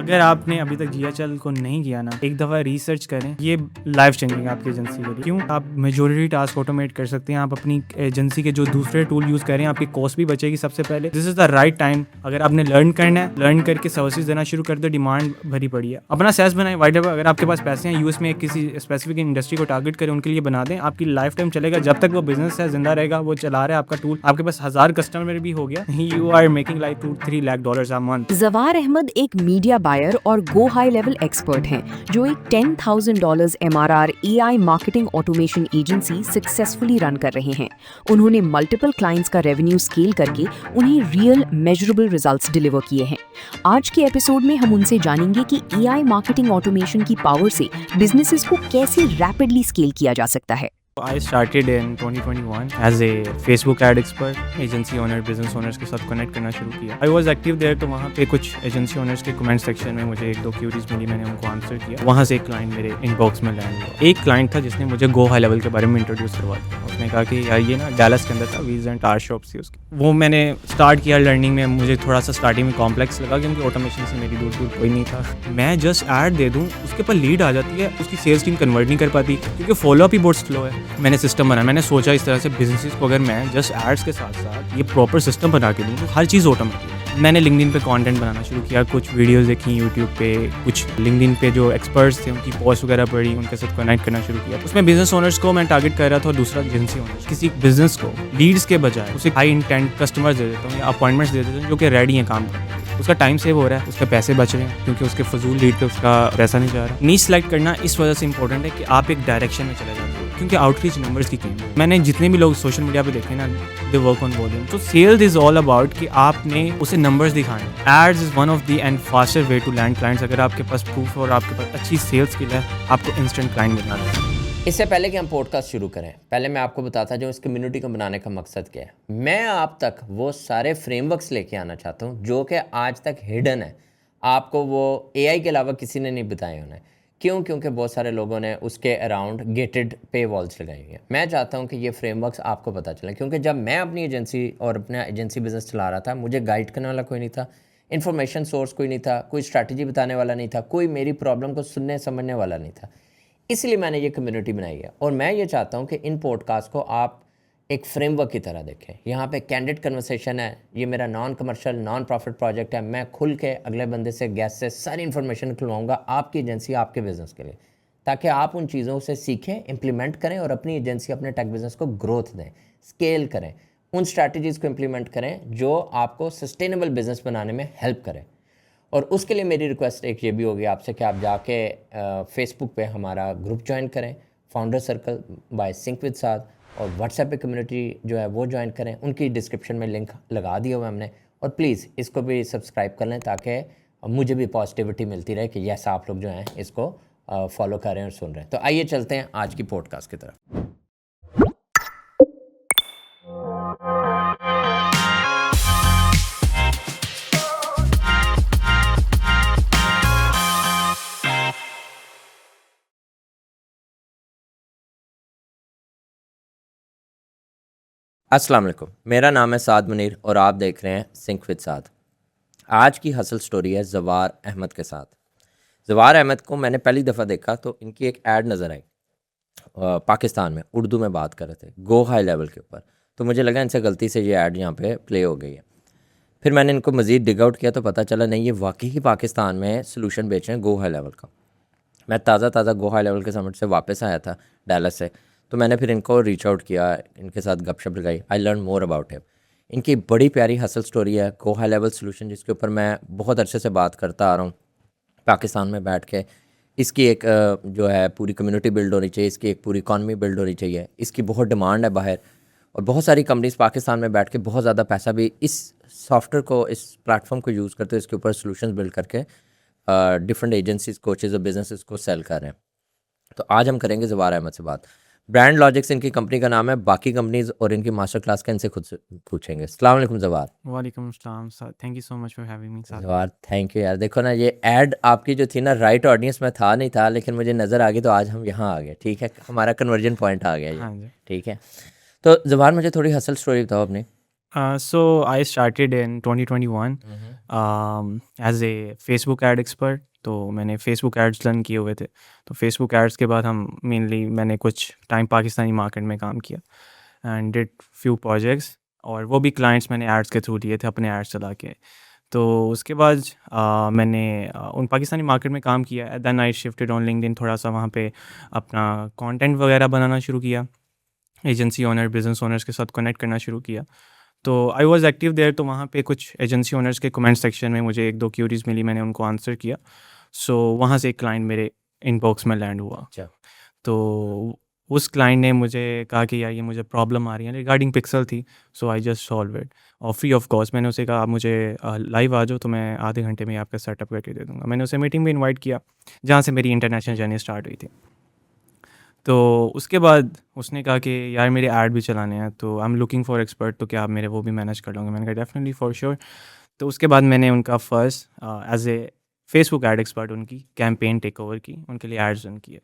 अगर आपने अभी तक GHL को नहीं किया ना, एक दफ़ा रिसर्च करें, ये लाइफ चेंजिंग है आपकी एजेंसी के लिए। क्यों? आप मेजॉरिटी टास्क ऑटोमेट कर सकते हैं, आप अपनी एजेंसी के जो दूसरे टूल यूज़ करें, आपकी कॉस्ट भी बचेगी। सबसे पहले this is the right time, अगर आपने लर्न करना है, लर्न करके सर्विसेज देना शुरू कर दो। डिमांड भरी पड़ी है, अपना सेल्स बनाए वाइड। अगर आपके पास पैसे हैं, यूएस में किसी स्पेसिफिक इंडस्ट्री को टारगेट करें, उनके लिए बना दें, आपकी लाइफ टाइम चलेगा। जब तक वो बिजनेस है, जिंदा रहेगा, वो चला रहा है आपका टूल, आपके पास 1000 कस्टमर भी हो गया, you are making like $2-3 lakh a month। जवार अहमद एक मीडिया बायर और गो हाई लेवल एक्सपर्ट हैं जो एक $10,000 MRR AI marketing automation agency successfully run कर रहे हैं। उन्होंने मल्टीपल क्लाइंट्स का रेवेन्यू स्केल करके उन्हें रियल मेजरेबल रिजल्ट्स डिलीवर किए हैं। आज के एपिसोड में हम उनसे जानेंगे कि AI मार्केटिंग ऑटोमेशन की पावर से बिजनेसेस को कैसे रैपिडली स्केल किया जा सकता है। I started in 2021 as a Facebook ad expert, agency owner, business owners के साथ कनेक्ट करना शुरू किया। I was active there, तो वहाँ पे कुछ एजेंसी ओनर्स के कमेंट सेक्शन में मुझे 1-2 क्यूरीज मिली, मैंने उनको आंसर किया। वहाँ से एक क्लाइंट मेरे इनबॉक्स में लैंड हुआ। एक क्लाइंट था जिसने मुझे गो हाई लेवल के बारे में इंट्रोड्यूस करवा दिया। उसने कहा कि यार ये ना डैलस के अंदर था, वीज एंड टार शॉप्स थी उसकी। वो मैंने स्टार्ट किया लर्निंग में। मुझे थोड़ा सा स्टार्टिंग में कॉम्प्लेक्स लगा क्योंकि ऑटोमेशन से मेरी दूर कोई नहीं था। मैं जस्ट ऐड दे दूँ, उसके ऊपर लीड आ जाती है, उसकी सेल्स टीम कन्वर्ट नहीं कर पाती क्योंकि फॉलो अप ही बहुत स्लो है। मैंने सिस्टम बनाया, मैंने सोचा इस तरह से बिजनेसेस को अगर मैं जस्ट एड्स के साथ साथ ये प्रॉपर सिस्टम बना के दूँ तो हर चीज़ ऑटोमेटिक। मैंने लिंक्डइन पे कंटेंट बनाना शुरू किया, कुछ वीडियोस देखी यूट्यूब पे, कुछ लिंक्डइन पे जो एक्सपर्ट्स थे उनकी पोस्ट वगैरह पढ़ी, उनके साथ कनेक्ट करना शुरू किया। उसमें बिजनेस ओनर्स को मैं टारगेट कर रहा था और दूसरा एजेंसी ओनर्स। किसी बिजनेस को लीड्स के बजाय उसे हाई इंटेंट कस्टमर्स दे देता हूँ या अपॉइंटमेंट्स दे देता हूँ जो कि रेडी हैं काम करने। उसका टाइम सेव हो रहा है, उसके पैसे बच रहे हैं क्योंकि उसके फजूल लीड पे उसका पैसा नहीं जा रहा। नीश सेलेक्ट करना इस वजह से इंपॉर्टेंट है कि आप एक डायरेक्शन में चले जाते हो क्योंकि आउटरीच नंबर्स की कीमत। मैंने जितने भी लोग सोशल मीडिया पे देखे ना, दे वर्क ऑन वॉल्यूम। तो सेल्स इज ऑल अबाउट कि आपने उसे नंबर्स दिखाने। Ads is one of the and faster way to land clients. अगर आपके पास प्रूफ और आपके पास अच्छी सेल्स स्किल है, आपको इंस्टेंट क्लाइंट मिलना है। इससे पहले कि हम पॉडकास्ट शुरू करें, पहले मैं आपको बताता जो इस कम्युनिटी को बनाने का मकसद क्या है। मैं आप तक वो सारे फ्रेमवर्क्स लेके आना चाहता हूँ जो कि आज तक हिडन है, आपको वो AI के अलावा किसी ने नहीं बताए उन्हें। क्यों? क्योंकि बहुत सारे लोगों ने उसके अराउंड गेटेड पे वॉल्स लगाई हुई हैं। मैं चाहता हूँ कि ये फ्रेमवर्क्स आपको पता चले, क्योंकि जब मैं अपनी एजेंसी और अपना एजेंसी बिजनेस चला रहा था, मुझे गाइड करने वाला कोई नहीं था, इन्फॉर्मेशन सोर्स कोई नहीं था, कोई स्ट्रैटेजी बताने वाला नहीं था, कोई मेरी प्रॉब्लम को सुनने समझने वाला नहीं था। इसलिए मैंने ये कम्युनिटी बनाई है और मैं ये चाहता हूँ कि इन पॉडकास्ट को आप एक फ्रेमवर्क की तरह देखें। यहाँ पे कैंडिड कन्वर्सेशन है, ये मेरा non commercial non profit project है। मैं खुल के अगले बंदे से, गेस्ट से सारी इन्फॉर्मेशन खुलवाऊँगा आपकी एजेंसी, आपके बिज़नेस के लिए, ताकि आप उन चीज़ों से सीखें, इम्प्लीमेंट करें और अपनी एजेंसी, अपने टेक बिज़नेस को ग्रोथ दें, स्केल करें, उन स्ट्रैटेजीज़ को इम्प्लीमेंट करें जो आपको सस्टेनेबल बिज़नेस बनाने में हेल्प करें। और उसके लिए मेरी रिक्वेस्ट एक ये भी होगी आपसे कि आप जाके फेसबुक पे हमारा ग्रुप ज्वाइन करें, founder circle by sync with Saad, और व्हाट्सएप पे कम्युनिटी जो है वो ज्वाइन करें। उनकी डिस्क्रिप्शन में लिंक लगा दिया हुआ हमने। और प्लीज़ इसको भी सब्सक्राइब कर लें ताकि मुझे भी पॉजिटिविटी मिलती रहे कि यस, आप लोग जो हैं इसको फॉलो कर रहे हैं और सुन रहे हैं। तो आइए चलते हैं आज की पॉडकास्ट की तरफ। अस्सलाम वालेकुम, मेरा नाम है साद मुनीर और आप देख रहे हैं सिंक विद साद। आज की हसल स्टोरी है जवार अहमद के साथ। जवार अहमद को मैंने पहली दफ़ा देखा तो इनकी एक ऐड नज़र आई, पाकिस्तान में उर्दू में बात कर रहे थे गो हाई लेवल के ऊपर। तो मुझे लगा इनसे गलती से ये ऐड यहाँ पे प्ले हो गई है। फिर मैंने इनको मज़ीद डिग आउट किया तो पता चला नहीं, ये वाकई ही पाकिस्तान में सोल्यूशन बेच रहे हैं गो हाई लेवल का। मैं ताज़ा गो हाई लेवल के समिट से वापस आया था डैलस से, तो मैंने फिर इनको रीच आउट किया, इनके साथ गपशप लगाई। I learn more about him. इनकी बड़ी प्यारी हसल स्टोरी है गो हाई लेवल सोल्यूशन, जिसके ऊपर मैं बहुत अरसे से बात करता आ रहा हूँ पाकिस्तान में बैठ के। इसकी एक जो है पूरी कम्युनिटी बिल्ड होनी चाहिए, इसकी एक पूरी इकॉनमी बिल्ड होनी चाहिए, इसकी बहुत डिमांड है बाहर, और बहुत सारी कंपनीज पाकिस्तान में बैठ के बहुत ज़्यादा पैसा भी इस सॉफ्टवेयर को, इस प्लेटफॉर्म को यूज़ करते हैं, इसके ऊपर सोल्यूशन बिल्ड करके डिफरेंट एजेंसीज, कोचेज़ और बिजनेसेस को सेल कर रहे हैं। तो आज हम करेंगे जवार अहमद से बात। ब्रांड लॉजिक्स इनकी कंपनी का नाम है। बाकी कंपनीज और इनकी मास्टर क्लास का इनसे खुद से पूछेंगे। अस्सलाम वालेकुम जवार। वालेकुम अस्सलाम, thank you so much for having me. जवार थैंक यू यार। देखो ना, ये ऐड आपकी जो थी ना, राइट ऑडियंस में था नहीं था, लेकिन मुझे नज़र आ गई तो आज हम यहाँ आ गए। ठीक है, हमारा कन्वर्जन पॉइंट आ गया ये। हाँ जी। ठीक है, तो जवार मुझे थोड़ी हसल स्टोरी बताओ अपनी। So I started in 2021 as a Facebook ad expert. तो मैंने फेसबुक एड्स लर्न किए हुए थे। तो फेसबुक एड्स के बाद मैंने कुछ टाइम पाकिस्तानी मार्केट में काम किया एंड डिड फ्यू प्रोजेक्ट्स, और वो भी क्लाइंट्स मैंने एड्स के थ्रू लिए थे अपने एड्स चला के। तो उसके बाद मैंने उन पाकिस्तानी मार्केट में काम किया। Then I shifted on LinkedIn, थोड़ा सा वहाँ पे अपना कंटेंट वगैरह बनाना शुरू किया, एजेंसी ओनर बिजनेस ओनर्स के साथ कनेक्ट करना शुरू किया। तो आई वॉज़ एक्टिव देयर। तो वहाँ पे कुछ एजेंसी ओनर्स के कमेंट सेक्शन में मुझे 1-2 क्यूरीज मिली, मैंने उनको आंसर किया। सो वहाँ से एक क्लाइंट मेरे इनबॉक्स में लैंड हुआ। अच्छा। तो उस क्लाइंट ने मुझे कहा कि यार ये मुझे प्रॉब्लम आ रही है रिगार्डिंग पिक्सल थी। सो आई जस्ट सॉल्व इट और फ्री ऑफ कॉस्ट। मैंने उसे कहा आप मुझे लाइव आ जाओ तो मैं आधे घंटे में आपका सेटअप करके दे दूँगा। मैंने उसे मीटिंग में इन्वाइट किया जहाँ से मेरी इंटरनेशनल जर्नी स्टार्ट हुई थी। तो उसके बाद उसने कहा कि यार मेरे ऐड भी चलाने हैं, तो I am looking for expert, तो क्या आप मेरे वो भी मैनेज कर लोगे? मैंने कहा डेफिनेटली फॉर श्योर। तो उसके बाद मैंने उनका first as a Facebook ad expert उनकी कैंपेन टेक ओवर की, उनके लिए एड्स रन किए।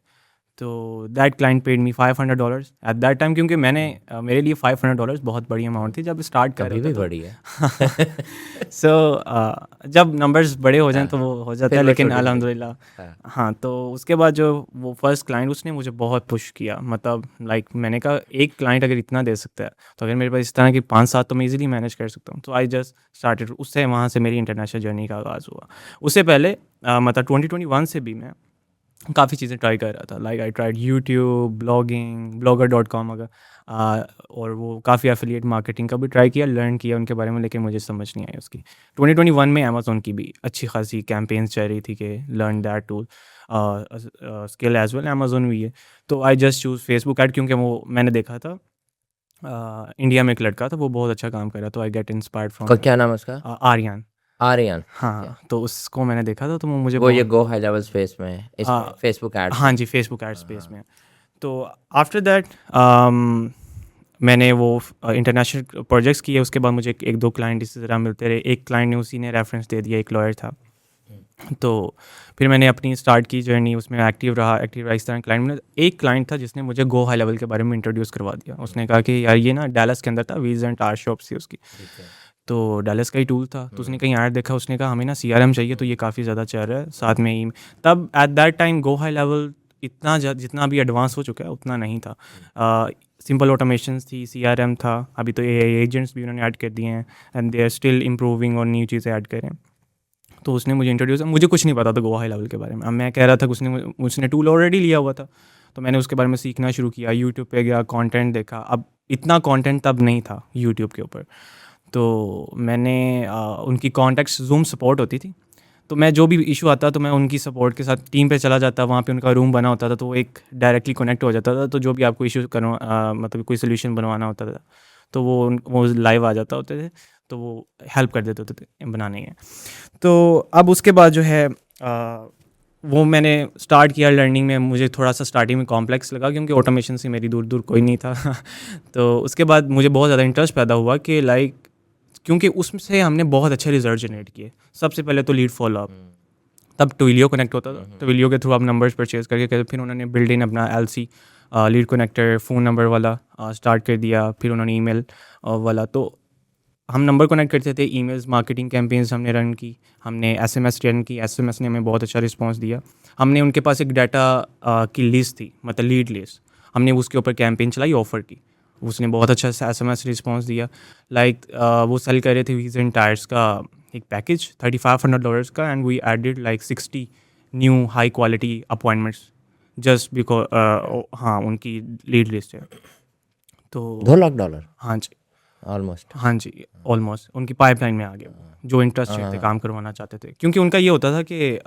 तो that client paid me $500 at that time, क्योंकि मेरे लिए $500 बहुत बड़ी अमाउंट थी जब स्टार्ट कर कभी रहा भी था। बड़ी है। सो जब नंबर्स बड़े हो जाएं तो वो हो जाता फिर है, वो लेकिन छोटी होती है। अल्हम्दुलिल्लाह। हाँ। हाँ, तो उसके बाद जो वो फर्स्ट क्लाइंट उसने मुझे बहुत पुश किया, मतलब लाइक मैंने कहा एक क्लाइंट अगर इतना दे सकता है तो अगर मेरे पास इस तरह की 5-7 तो मैं इजीली मैनेज कर सकता हूँ। तो आई जस्ट स्टार्टेड, उससे वहाँ से मेरी इंटरनेशनल जर्नी का आगाज़ हुआ। उससे पहले मतलब 2021 से भी मैं काफ़ी चीज़ें ट्राई कर रहा था। Like I tried YouTube, blogging, blogger.com अगर और वो काफ़ी एफिलिएट मार्केटिंग का भी ट्राई किया, लर्न किया उनके बारे में, लेकिन मुझे समझ नहीं आई उसकी। 2021 में अमेज़न की भी अच्छी खासी कैंपेन्स चल रही थी कि learn that tool skill as well, Amazon भी है। तो I just choose Facebook ad, क्योंकि वो मैंने देखा था इंडिया में एक लड़का था वो बहुत अच्छा काम कर रहा, तो आई गेट इंस्पायर्ड फ्रॉम क्या नाम है उसका? आर्यन। आर्यन। हाँ, तो उसको मैंने देखा था तो वो मुझे वो ये बहुत गो हाई लेवल स्पेस में है, इसमें फेसबुक एड्स हाँ जी, फेसबुक एड स्पेस में। तो आफ्टर दैट मैंने वो इंटरनेशनल प्रोजेक्ट्स किए। उसके बाद मुझे एक दो क्लाइंट इसी तरह मिलते रहे। एक क्लाइंट ने उसी ने रेफरेंस दे दिया, एक लॉयर था। तो फिर मैंने अपनी स्टार्ट की जर्नी, उसमें एक्टिव रहा इस तरह क्लाइंट में। एक क्लाइंट था जिसने मुझे गो हाई लेवल के बारे में इंट्रोड्यूस करवा दिया। उसने कहा कि यार ये ना डैलस के अंदर था, वीज़ एंड टार शॉप्स थी उसकी। तो डैलस का ही टूल था, तो उसने कहीं ऐड देखा, उसने कहा हमें ना CRM चाहिए, तो ये काफ़ी ज़्यादा चल रहा है साथ में ही। तब eight that time go high level इतना जितना अभी एडवांस हो चुका है उतना नहीं था। सिंपल ऑटोमेशंस थी, CRM था, अभी तो AI एजेंट्स भी उन्होंने ऐड कर दिए हैं and they are still improving और न्यू चीज़ें ऐड करें। तो उसने मुझे इंट्रोड्यूस, मुझे कुछ नहीं पता था गो हाई लेवल के बारे में। अब मैं कह रहा था कि उसने टूल ऑलरेडी लिया हुआ था, तो मैंने उसके बारे में सीखना शुरू किया। यूट्यूब पे गया, कंटेंट देखा। अब इतना कंटेंट तब नहीं था यूट्यूब के ऊपर, तो मैंने उनकी कॉन्टैक्ट जूम सपोर्ट होती थी, तो मैं जो भी इशू आता तो मैं उनकी सपोर्ट के साथ टीम पे चला जाता। वहाँ पे उनका रूम बना होता था, तो वो एक डायरेक्टली कनेक्ट हो जाता था। तो जो भी आपको इशू मतलब कोई सोल्यूशन बनवाना होता था तो वो लाइव आ जाता होते थे, तो वो हेल्प कर देते होते थे बनाने के। तो अब उसके बाद जो है वो मैंने स्टार्ट किया लर्निंग में। मुझे थोड़ा सा स्टार्टिंग में कॉम्प्लेक्स लगा क्योंकि ऑटोमेशन से मेरी दूर दूर कोई नहीं था तो उसके बाद मुझे बहुत ज़्यादा इंटरेस्ट पैदा हुआ कि लाइक, क्योंकि उससे हमने बहुत अच्छे रिजल्ट जनरेट किए। सबसे पहले तो लीड फॉलो अप, तब ट्विलियो कनेक्ट होता था, ट्विलियो के थ्रू आप नंबर्स परचेज करके फिर उन्होंने बिल्ड इन अपना LC lead connector phone number वाला स्टार्ट कर दिया। फिर उन्होंने ईमेल वाला, तो हम नंबर कनेक्ट करते थे। ईमेल्स मार्केटिंग कैंपेन्स हमने रन की, हमने SMS रन की। SMS ने हमें बहुत अच्छा रिस्पांस दिया। हमने उनके पास एक डाटा की लिस्ट थी, मतलब लीड लिस्ट, हमने उसके ऊपर कैंपेन चलाई ऑफ़र की। उसने बहुत अच्छा SMS रिस्पांस दिया। लाइक वो सेल कर रहे थे व्हील्स एंड टायर्स का एक पैकेज $3500 का, and we added like 60 new high quality appointments just because हाँ उनकी लीड लिस्ट है। तो $2 लाख? हाँ जी, ऑलमोस्ट। हाँ जी, ऑलमोस्ट उनकी पाइपलाइन में आ गए जो इंटरेस्टेड थे, काम करवाना चाहते थे। क्योंकि उनका ये होता था कि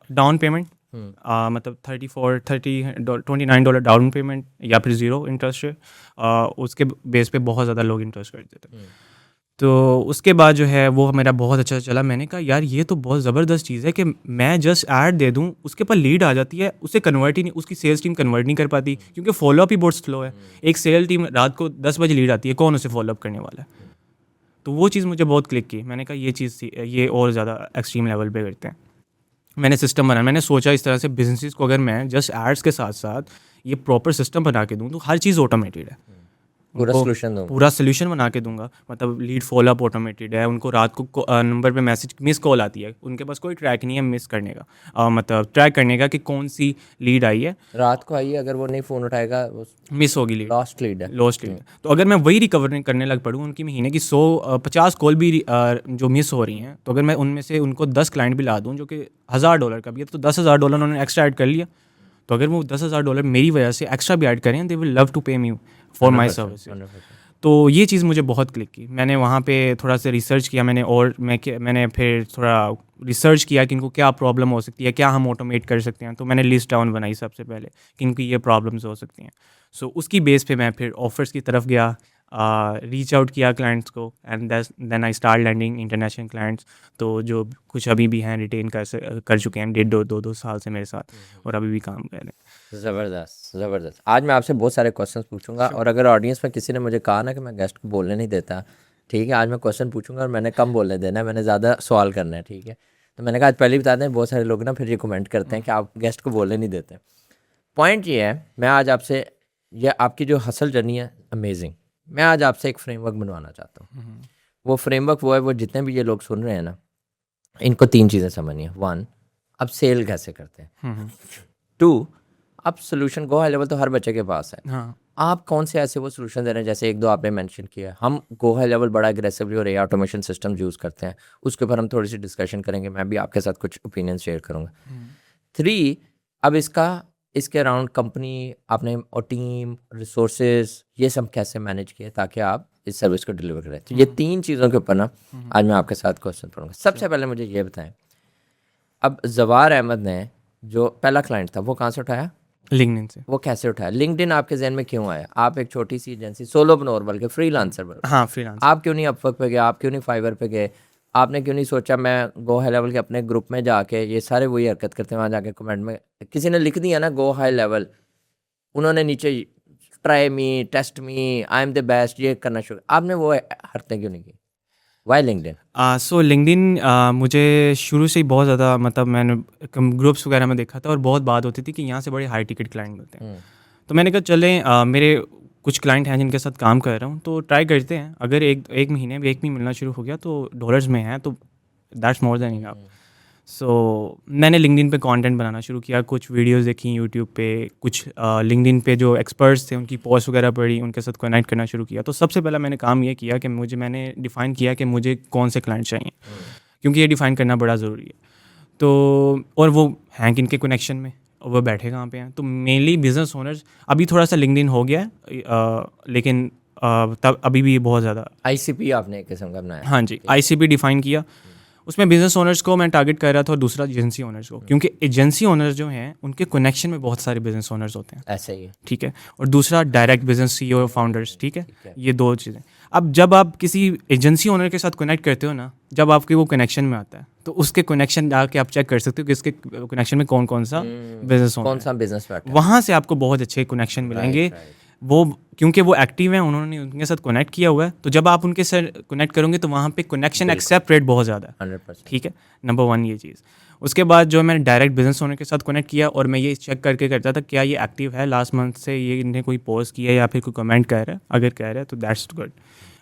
डाउन पेमेंट मतलब $29 डाउन पेमेंट या फिर 0 इंटरेस्ट है, उसके बेस पे बहुत ज़्यादा लोग इंटरेस्ट करते थे। तो उसके बाद जो है वो मेरा बहुत अच्छा चला। मैंने कहा यार ये तो बहुत ज़बरदस्त चीज़ है कि मैं जस्ट ऐड दे दूँ, उसके पर लीड आ जाती है, उसे कन्वर्ट ही नहीं, उसकी सेल्स टीम कन्वर्ट नहीं कर पाती क्योंकि फॉलोअप ही बहुत स्लो है। एक सेल टीम रात को 10 बजे लीड आती है, कौन उसे फॉलोअप करने वाला है? तो वो चीज़ मुझे बहुत क्लिक की। मैंने कहा ये चीज़ ये और ज़्यादा एक्सट्रीम लेवल पे करते हैं। मैंने सिस्टम बनाया, मैंने सोचा इस तरह से बिजनेसेस को अगर मैं जस्ट एड्स के साथ साथ ये प्रॉपर सिस्टम बना के दूँ तो हर चीज़ ऑटोमेटेड है। पूरा उनको solution दूंगा। पूरा सोल्यूशन बना के दूंगा। मतलब लीड फॉलो अप ऑटोमेटेड है, उनको रात को नंबर पे मैसेज मिस कॉल आती है, उनके पास कोई ट्रैक नहीं है मिस करने का, मतलब ट्रैक करने का कि कौन सी लीड आई है, रात को आइए, अगर वो नहीं फ़ोन उठाएगा वो मिस होगी लीड, लॉस्ट लीड है। Lost lead. तो अगर मैं वही रिकवर करने लग पड़ूँ, उनकी महीने की 50 कॉल भी जो मिस हो रही हैं, तो अगर मैं उनमें से उनको 10 क्लाइंट भी ला दूँ जो कि $1000 का भी है, तो $10,000 उन्होंने एक्स्ट्रा ऐड कर लिया। तो अगर वो $10,000 मेरी वजह से एक्स्ट्रा भी ऐड करें, दे विल लव टू पे मी फॉर माई सर्विस। 100%। तो ये चीज़ मुझे बहुत क्लिक की। मैंने वहाँ पे थोड़ा सा रिसर्च किया, मैंने फिर थोड़ा रिसर्च किया कि इनको क्या प्रॉब्लम हो सकती है, क्या हम ऑटोमेट कर सकते हैं। तो मैंने लिस्ट डाउन बनाई सबसे पहले कि इनकी ये प्रॉब्लम्स हो सकती हैं। सो उसकी बेस पे मैं फिर ऑफर्स की तरफ गया, रीच आउट किया क्लाइंट्स को, and then I start landing international clients. तो जो कुछ अभी भी हैं रिटेन कर चुके हैं 1.5-2 साल से मेरे साथ, और अभी भी काम कर रहे हैं। ज़बरदस्त ज़बरदस्त। आज मैं आपसे बहुत सारे क्वेश्चंस पूछूंगा, और अगर ऑडियंस में किसी ने मुझे कहा ना कि मैं गेस्ट को बोलने नहीं देता, ठीक है, आज मैं क्वेश्चन पूछूंगा और मैंने कम बोलने देना है, मैंने ज़्यादा सवाल करना है, ठीक है। तो मैंने कहा आज पहले ही बता दें, बहुत सारे लोग ना फिर ये कमेंट करते हैं कि आप गेस्ट को बोलने नहीं देते। पॉइंट ये है, मैं आज आपसे, ये आपकी जो हसल जर्नी है अमेजिंग, मैं आज आपसे एक फ्रेमवर्क बनवाना चाहता हूँ। वो फ्रेमवर्क वो है, वो जितने भी ये लोग सुन रहे हैं ना, इनको 3 चीज़ें समझनी है। 1, अब सेल कैसे करते हैं। 2, अब सोल्यूशन गो हाई लेवल तो हर बच्चे के पास है, हाँ, आप कौन से ऐसे वो सोल्यूशन दे रहे हैं, जैसे 1-2 आपने मेंशन किया, हम गो हाई लेवल बड़ा एग्रेसिवली और एआई ऑटोमेशन सिस्टम यूज़ करते हैं, उसके ऊपर हम थोड़ी सी डिस्कशन करेंगे, मैं भी आपके साथ कुछ ओपिनियन शेयर करूँगा। 3, अब इसके अराउंड कंपनी आपने और टीम रिसोर्सेज ये सब कैसे मैनेज किए ताकि आप इस सर्विस को डिलीवर करें। तो ये 3 चीज़ों के ऊपर ना आज मैं आपके साथ क्वेश्चन पढ़ूंगा। सबसे पहले मुझे ये बताएं, अब जवार अहमद ने जो पहला क्लाइंट था वो कहाँ से उठाया, लिंक्डइन से। वो कैसे उठाया, लिंक्डइन आपके जहन में क्यों आया? आप एक छोटी सी एजेंसी, सोलोप्रेन्योर बल्कि फ्रीलांसर बल्कि, हाँ, फ्रीलांस। आप क्यों नहीं अपवर्क पे गए, आप क्यों नहीं फाइवर पे गए, आपने क्यों नहीं सोचा मैं गो हाई लेवल के अपने ग्रुप में जाके, ये सारे वही हरकत करते हैं, वहाँ जाके कमेंट में किसी ने लिख दिया ना गो हाई लेवल, उन्होंने नीचे try me, test me, I am the best, ये करना शुरू, आपने वो हरकतें क्यों नहीं की? Y LinkedIn? सो लिंक्डइन मुझे शुरू से ही बहुत ज़्यादा, मतलब मैंने ग्रुप्स वगैरह में देखा था और बहुत बात होती थी कि यहाँ से बड़े हाई टिकट क्लाइंट मिलते हैं। तो मैंने कहा चलें, मेरे कुछ क्लाइंट हैं जिनके साथ काम कर रहा हूँ, तो ट्राई करते हैं। अगर एक महीने में एक भी मिलना शुरू हो गया तो डॉलर्स में है, तो दैट्स मोर देन इनफ। सो मैंने लिंक्डइन पे कंटेंट बनाना शुरू किया, कुछ वीडियोस देखी यूट्यूब पे, कुछ लिंक्डइन पे जो एक्सपर्ट्स थे उनकी पोस्ट वगैरह पढ़ी, उनके साथ कनेक्ट करना शुरू किया। तो सबसे पहला मैंने काम ये किया कि मैंने डिफ़ाइन किया कि मुझे कौन से क्लाइंट चाहिए, क्योंकि ये डिफ़ाइन करना बड़ा ज़रूरी है। तो और वो हैं किनके कनेक्शन में, और वो बैठे कहाँ पे हैं। तो मेनली बिजनेस ओनर्स, अभी थोड़ा सा लिंक्डइन हो गया है, लेकिन तब अभी भी बहुत ज़्यादा ICP आपने एक किस्म का बनाया? हाँ जी, ICP डिफ़ाइन किया। उसमें बिजनेस ओनर्स को मैं टारगेट कर रहा था और दूसरा एजेंसी ओनर्स को, क्योंकि एजेंसी ओनर्स जो हैं उनके कनेक्शन में बहुत सारे बिजनेस ओनर्स होते हैं, ऐसा ही है। ठीक है। और दूसरा डायरेक्ट बिजनेस CEO फाउंडर्स, ठीक है। ये 2 चीज़ें। अब जब आप किसी एजेंसी ओनर के साथ कनेक्ट करते हो ना, जब आपके वो कनेक्शन में आता है, तो उसके कनेक्शन जाके आप चेक कर सकते हो कि इसके कनेक्शन में कौन कौन सा बिजनेस ओनर, कौन सा बिजनेस पार्टनर, वहाँ से आपको बहुत अच्छे कनेक्शन मिलेंगे। वो क्योंकि वो एक्टिव हैं, उन्होंने उनके साथ कनेक्ट किया हुआ है, तो जब आप उनके साथ कनेक्ट करोगे तो वहाँ पे कनेक्शन एक्सेप्ट रेट बहुत ज़्यादा है, 100%। ठीक है। नंबर 1 ये चीज़। उसके बाद जो मैंने डायरेक्ट बिजनेस ओनर के साथ कनेक्ट किया, और मैं ये चेक करके करता था क्या ये एक्टिव है, लास्ट मंथ से ये इन्हें कोई पोस्ट किया या फिर कोई कमेंट कर रहा है, अगर कह रहा है तो that's good.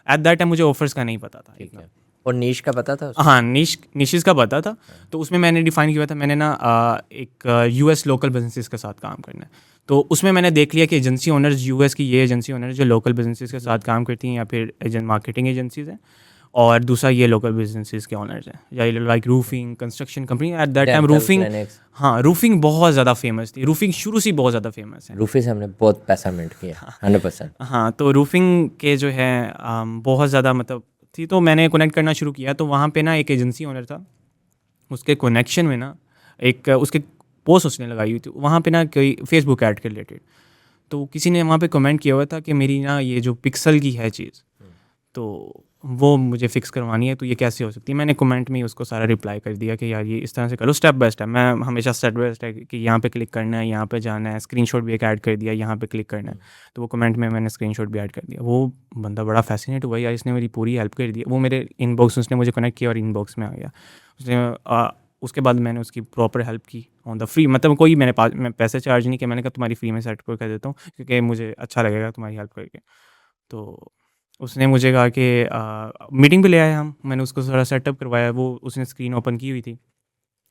Eight that time मुझे ऑफर्स का नहीं पता था, ठीक है। और नीश का पता था? हाँ, निशेस का पता था। तो उसमें मैंने डिफाइन किया था, मैंने ना एक US लोकल बिजनेसेस के साथ काम करना है। तो उसमें मैंने देख लिया कि एजेंसी ओनर्स US की ये एजेंसी ओनर्स जो लोकल बिजनेसेस के साथ काम करती हैं, या फिर मार्केटिंग एजेंसीज हैं, और दूसरा ये लोकल बिजनेसेस के ओनर्स हैं, या like roofing, construction company. Eight that time roofing, हाँ, रूफिंग बहुत ज़्यादा फेमस थी। रूफिंग शुरू से बहुत ज़्यादा फेमस है, रूफी से हमने बहुत पैसा मिंट किया, 100%। हाँ, तो रूफिंग के जो है बहुत ज़्यादा मतलब थी, तो मैंने कनेक्ट करना शुरू किया। तो वहाँ पे ना एक एजेंसी ओनर था, उसके कनेक्शन में ना एक उसके पोस्ट उसने लगाई हुई थी, वहाँ पे ना कोई फेसबुक ऐड के रिलेटेड, तो किसी ने वहाँ पे कमेंट किया हुआ था कि मेरी ना ये जो पिक्सल की है चीज़, तो वो मुझे फिक्स करवानी है, तो ये कैसे हो सकती है। मैंने कमेंट में ही उसको सारा रिप्लाई कर दिया कि यार ये इस तरह से करो, स्टेप बाय स्टेप। मैं हमेशा स्टेप बाय स्टेप कि यहाँ पे क्लिक करना है, यहाँ पे जाना है, स्क्रीनशॉट भी एक ऐड कर दिया, यहाँ पे क्लिक करना है। तो वो कमेंट में मैंने स्क्रीनशॉट भी ऐड कर दिया। वो बंदा बड़ा फैसिनेट हुआ, यार इसने मेरी पूरी हेल्प कर दी। वो मेरे इनबॉक्स, उसने मुझे कनेक्ट किया और इनबॉक्स में आ गया उसने। उसके बाद मैंने उसकी प्रॉपर हेल्प की ऑन द फ्री, मतलब कोई मैं पैसे चार्ज नहीं किया। मैंने कहा तुम्हारी फ्री में सेट कर देता हूँ, क्योंकि मुझे अच्छा लगेगा तुम्हारी हेल्प करके। तो उसने मुझे कहा कि मीटिंग पे ले आए हम, मैंने उसको थोड़ा सेटअप करवाया, वो उसने स्क्रीन ओपन की हुई थी,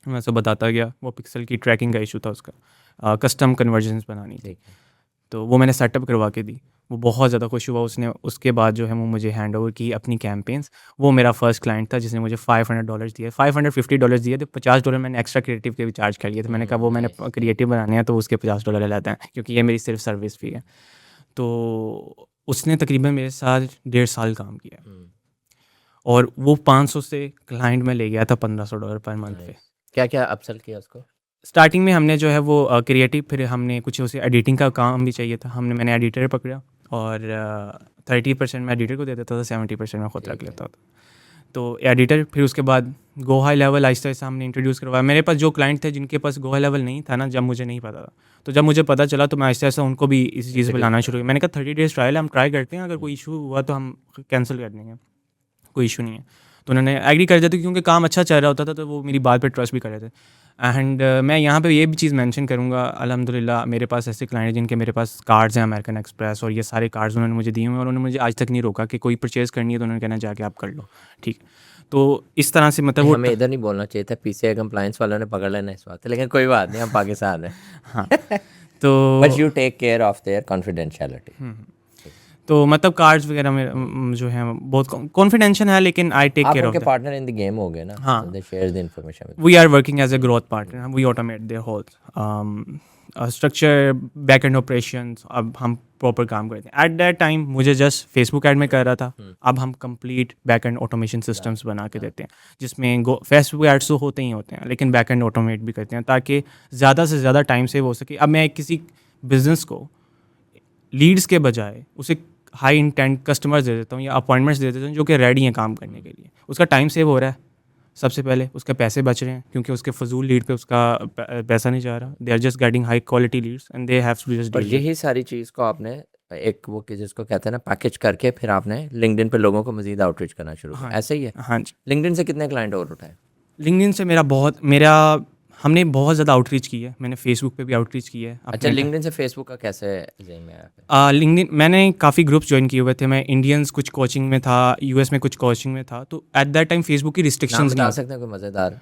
मैं सब बताता गया। वो पिक्सल की ट्रैकिंग का इशू था उसका, कस्टम कन्वर्जन्स बनानी थी, ठीक है। तो वो मैंने सेटअप करवा के दी। वो बहुत ज़्यादा खुश हुआ, उसने उसके बाद जो है वो मुझे हैंड ओवर की अपनी कैंपेन्स। वो मेरा फर्स्ट क्लाइंट था जिसने मुझे $500 दिए, $550 दिए थे, $50 मैंने एक्स्ट्रा क्रिएटिव के भी चार्ज कर लिए थे। मैंने कहा वो मैंने क्रिएटिव बनाने हैं तो उसके $50 लेते हैं, क्योंकि ये मेरी सिर्फ सर्विस फी है। तो उसने तकरीबन मेरे साथ 1.5 साल काम किया, और वो 500 से क्लाइंट में ले गया था $1500 पर मंथ पे। क्या क्या अपसेल किया उसको? स्टार्टिंग में हमने जो है वो क्रिएटिव, फिर हमने कुछ उसे एडिटिंग का काम भी चाहिए था, मैंने एडिटर पकड़ा, और 30% मैं एडिटर को दे देता था, 70% मैं खुद रख लेता था। तो एडिटर, फिर उसके बाद go high level Aahista Aahista हमने इंट्रोड्यूस करवाया। मेरे पास जो क्लाइंट थे जिनके पास गो हाई लेवल नहीं था ना, जब मुझे नहीं पता था, तो जब मुझे पता चला तो मैं आहिस्ता आहिस्ता उनको भी इस चीज़ पे लाना शुरू किया। मैंने कहा 30 डेज़ ट्रायल है, हम ट्राई करते हैं, अगर कोई इशू हुआ तो हम कैंसिल कर देंगे, कोई इशू नहीं है। तो उन्होंने एग्री कर दिया था, क्योंकि काम अच्छा चल रहा होता था, तो वो मेरी बात पे ट्रस्ट भी कर रहे थे। एंड मैं यहाँ पे ये भी चीज़ मेंशन करूँगा, अल्हम्दुलिल्लाह मेरे पास ऐसे क्लाइंट हैं जिनके मेरे पास कार्ड्स हैं अमेरिकन एक्सप्रेस, और ये सारे कार्ड्स उन्होंने मुझे दिए हुए हैं, और उन्होंने मुझे आज तक नहीं रोका कि कोई परचेज़ करनी है तो उन्होंने कहना जाके आप कर लो, ठीक। तो इस तरह से मतलब वो हमें इधर नहीं बोलना चाहिए था, पीसीआई कंप्लायंस वालों ने पकड़ लेना इस बात, लेकिन कोई बात नहीं, हम पाकिस्तान हैं। हाँ तो but you take care of their confidentiality. तो मतलब कार्ड्स वगैरह में जो है बहुत कॉन्फिडेंशियल है, लेकिन आई टेक आप केयर ऑफ उनके that. Partner in the game हो गए ना, हाँ। They share the information with. We are working as a growth partner. We automate their whole structure, back end operations. अब हम प्रॉपर काम करते हैं। एट दैट टाइम मुझे जस्ट फेसबुक ऐड में कर रहा था, अब हम complete back and automation systems बना के देते हैं, जिसमें फेसबुक एड्स तो होते ही होते हैं, लेकिन बैक एंड ऑटोमेट भी करते हैं, ताकि ज़्यादा से ज़्यादा टाइम सेव हो सके। अब मैं किसी बिजनेस को लीड्स के बजाय उसे हाई इंटेंट कस्टमर्स दे देता हूँ या अपॉइंटमेंट्स दे देता हूँ जो कि रेडी हैं काम करने के लिए, उसका टाइम सेव हो रहा है, सबसे पहले उसके पैसे बच रहे हैं, क्योंकि उसके फजूल लीड पे उसका पैसा नहीं जा रहा। They are just getting high quality leads and they have to just और डील। यही सारी चीज़ को आपने एक वो कि जिसको कहते हैं ना पैकेज करके, फिर आपने लिंक्डइन पे लोगों को मजीद आउटरीच करना शुरू किया, ऐसे ही है? हाँ जी। लिंक्डइन से कितने क्लाइंट और उठाए? लिंक्डइन से हमने बहुत ज़्यादा आउटरीच की है, मैंने फेसबुक पे भी आउटरीच की है। अच्छा, लिंक्डइन से फेसबुक का कैसे ज़हन में आया? लिंक्डइन मैंने काफ़ी ग्रुप्स ज्वाइन किए हुए थे, मैं इंडियंस कुछ कोचिंग में था, यूएस में कुछ कोचिंग में था, तो एट दैट टाइम फेसबुक की नाम रिस्ट्रिक्शंस बता नहीं। सकते हैं कोई मज़ेदार?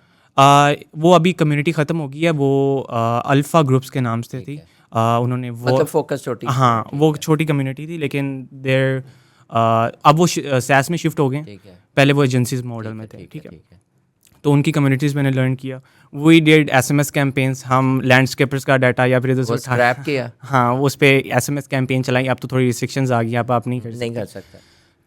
वो अभी कम्युनिटी ख़त्म हो गई है, वो अल्फ़ा ग्रुप्स के नाम से थी। उन्होंने वो मतलब फोकस छोटी? हाँ, वो छोटी कम्युनिटी थी, लेकिन देर अब वो सैस में शिफ्ट हो गए। ठीक है, पहले वो एजेंसीज मॉडल में थे, ठीक है। ठीक है। तो उनकी कम्युनिटीज़ मैंने लर्न किया। वी डिड एसएमएस कैंपेन्स, हम लैंडस्केपर्स का डाटा या फिर इधर से वो उठा स्क्रैप किया? हाँ, उस पर एसएमएस कैंपेन चलाई। अब तो थोड़ी रिस्ट्रिक्शंस आ गई, अब आप नहीं कर सकते।